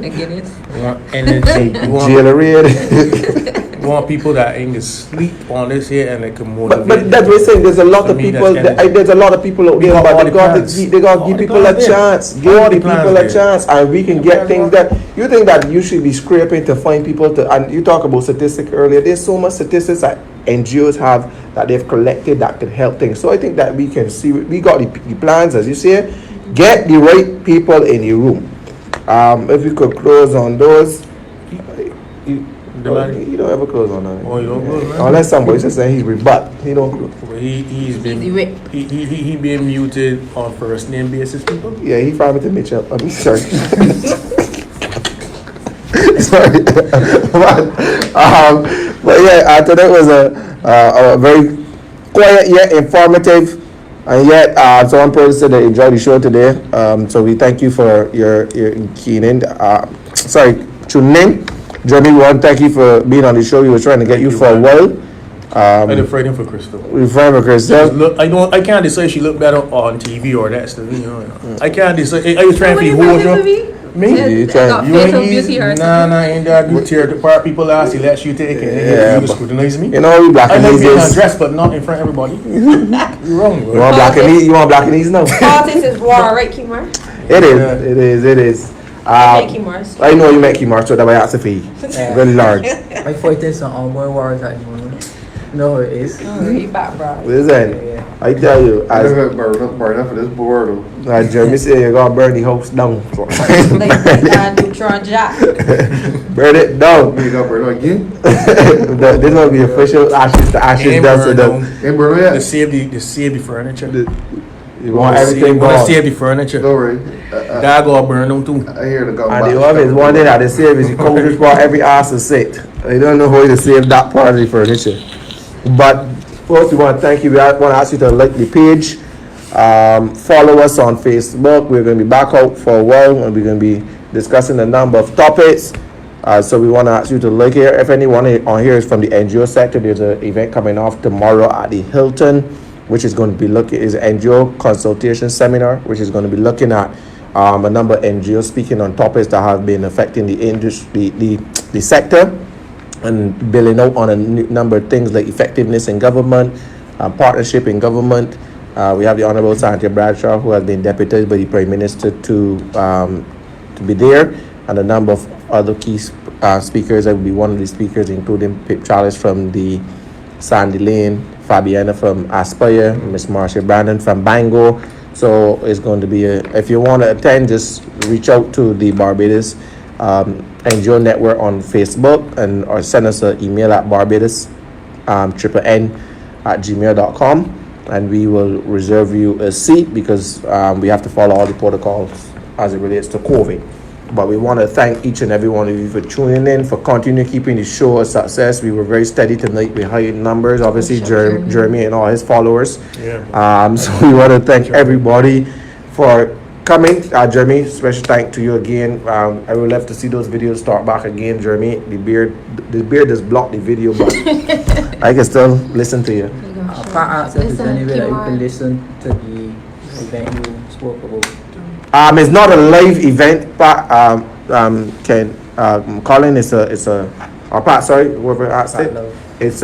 I get it. you want energy. Gatorade. You want people that ain't gonna sleep on this here and they can motivate. But that's what we're saying. There's a lot To of me, people. that's energy. There's a lot of people out We there, got but all they the got plans. to they got to All give the people a plans there. chance. All Give the the plans people a there. chance, and we can get things that you think that you should be scraping to find people to. And you talk about statistics earlier. There's so much statistics that NGOs have that they've collected that could help things. So I think that we can see we got the plans, as you say. Get the right people in the room. If we could close on those. You don't ever close on that. Oh, you don't close, man? Unless somebody just saying he's rebut. He don't close. Well, he's been Easy whip. he been muted on first name basis, people. Yeah, he found me to Mitchell. I'm sorry. Sorry. But yeah, today was a very quiet yet informative, and yet someone posted said they enjoyed the show today. So we thank you for your keen in. Tuning in. Jeremy, we want to thank you for being on the show. We were trying to get you for a while. I'm afraid for Crystal. We're friends with Crystal. Look, I can't decide she looked better on TV or that stuff. You know. I can't decide. Are you trying to be who? Me? You trying- Got You facial ain't beauty or nah, ain't that good tear the part people last he lets you take it. Yeah, You but- scrutinize me. You know we black I and like these being days. undressed, but not in front of everybody. You're wrong, bro. You want black and these? You want black and these now? Politics is war, right, Kimar? It is. Yeah. It is. It is. Thank you, Mars. I know you make Kimar, so that's why I asked for you. Very large. I fight this on ongoing wars at the moment. You know how it is. Oh, you back, bro. Listen, Yeah. I tell you, I as never burn up for this board. Jeremy said, you gotta burn the house down. Like Neutron Jack. Burn it down. You got burn up again? This will be official ashes to ashes Ain't dust to burn dust. Ain't burn up To yet? save the furniture. You want everything Wanna gone. save the furniture. Don't worry. That gonna burn them too. I hear the gun. And the other is one thing that they save is the coverage part every ass to sit. I don't know how to save that part of the furniture. But first, we want to thank you. We want to ask you to like the page, follow us on Facebook. We're going to be back out for a while, and we're going to be discussing a number of topics. So we want to ask you to like here. If anyone on here is from the NGO sector, there's an event coming off tomorrow at the Hilton, which is going to be looking is NGO consultation seminar, which is going to be looking at a number of NGOs speaking on topics that have been affecting the industry, the sector, and building out on a number of things like effectiveness in government, partnership in government. We have the Honorable Santia Bradshaw, who has been deputized by the Prime Minister to be there, and a number of other key speakers. I will be one of the speakers, including Pip Charles from the Sandy Lane, Fabiana from Aspire, Miss Marcia Brandon from Bango. So it's going to be if you want to attend, just reach out to the Barbados NGO Network on Facebook or send us an email at Barbados NNN@gmail.com, and we will reserve you a seat because we have to follow all the protocols as it relates to COVID. But we want to thank each and every one of you for tuning in, for continuing keeping the show a success. We were very steady tonight with high numbers, obviously Jeremy and all his followers. Yeah. So we want to thank everybody for coming. Jeremy, special thank to you again. I would love to see those videos start back again, Jeremy. The beard just blocked the video, but I can still listen to you. Perhaps if there's any way that you can listen to the event you spoke about. It's not a live event, but Colin, it's a Pat, sorry, whoever asked it. It's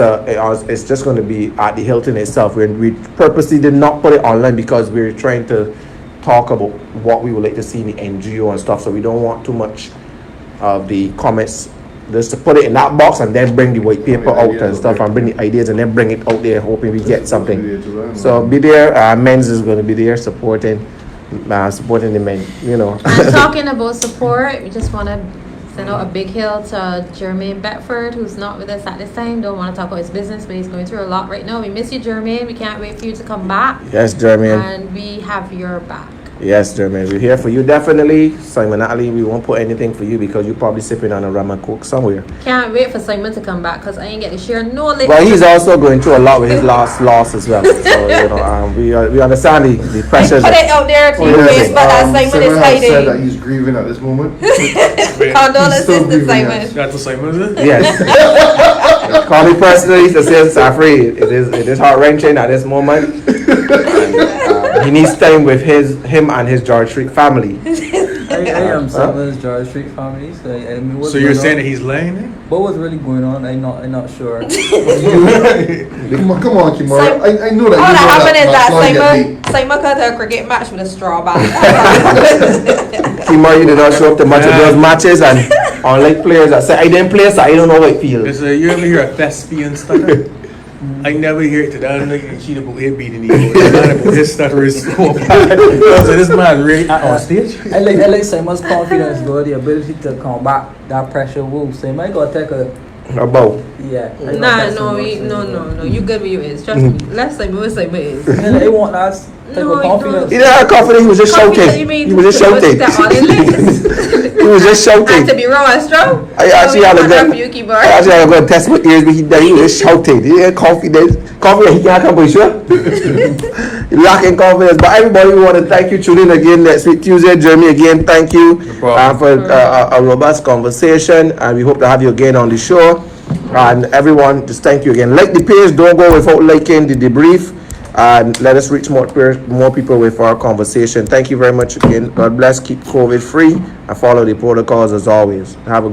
just going to be at the Hilton itself. We purposely did not put it online because we're trying to talk about what we would like to see in the NGO and stuff. So we don't want too much of the comments. Just to put it in that box and then bring the white paper out and stuff, and bring the ideas and then bring it out there, hoping we get something. So be there. Men's is going to be there supporting the men, you know. And talking about support, we just want to send out a big hail to Jermaine Bedford, who's not with us at this time. Don't want to talk about his business, but he's going through a lot right now. We miss you, Jermaine. We can't wait for you to come back. Yes, Jermaine. And we have your back. Yes, Jermaine. We're here for you, definitely. Simon Natalie, we won't put anything for you because you're probably sipping on a rum and coke somewhere. Can't wait for Simon to come back because I ain't get to share no liquor. Well, he's also going through a lot with his last loss as well. So, you know, we understand the pressures. Put it out there to your face, but that Simon is said that hiding. he's grieving at this moment. Condolences still to grieving, Simon. That's the same, is it? Yes. Call me personally to say, Safri, it is heart-wrenching at this moment. He needs time with him and his George Street family. I am Simon's George Street family. So, I mean, what's So you're going saying on? that he's laying there? What was really going on? I'm not sure. Come on, Kimura. I know that. All that happened is that Simon. Simon cut a cricket match with a straw bat. Kimura, you did not show up to much of those matches, and unlike players that say, I didn't play, so I don't know how it feels. You ever hear a thespian stutter? I never hear it to that nigga. She about hit beating the man about his stutter is so bad. So this man really on stage. I like Simon's confidence, though, the ability to combat that pressure. Woo, Simon got to take a. About. Yeah. No, you good with you is. Trust me. Let's say what Simon is. And they want that type No, of confidence. He didn't have confidence, he was just shouting. He was just shouting. He was just And to shouting. be raw and strong. I actually had a good test with ears, but he was shouting. He had confidence. Confidence, he can't come for sure. Lacking confidence. But everybody, we want to thank you. Tune in again next week, Tuesday. Jeremy, again, thank you for a robust conversation. And we hope to have you again on the show. And everyone, just thank you again. Like the page, don't go without liking the debrief. And let us reach more people with our conversation. Thank you very much again. God bless. Keep COVID free and follow the protocols as always. Have a good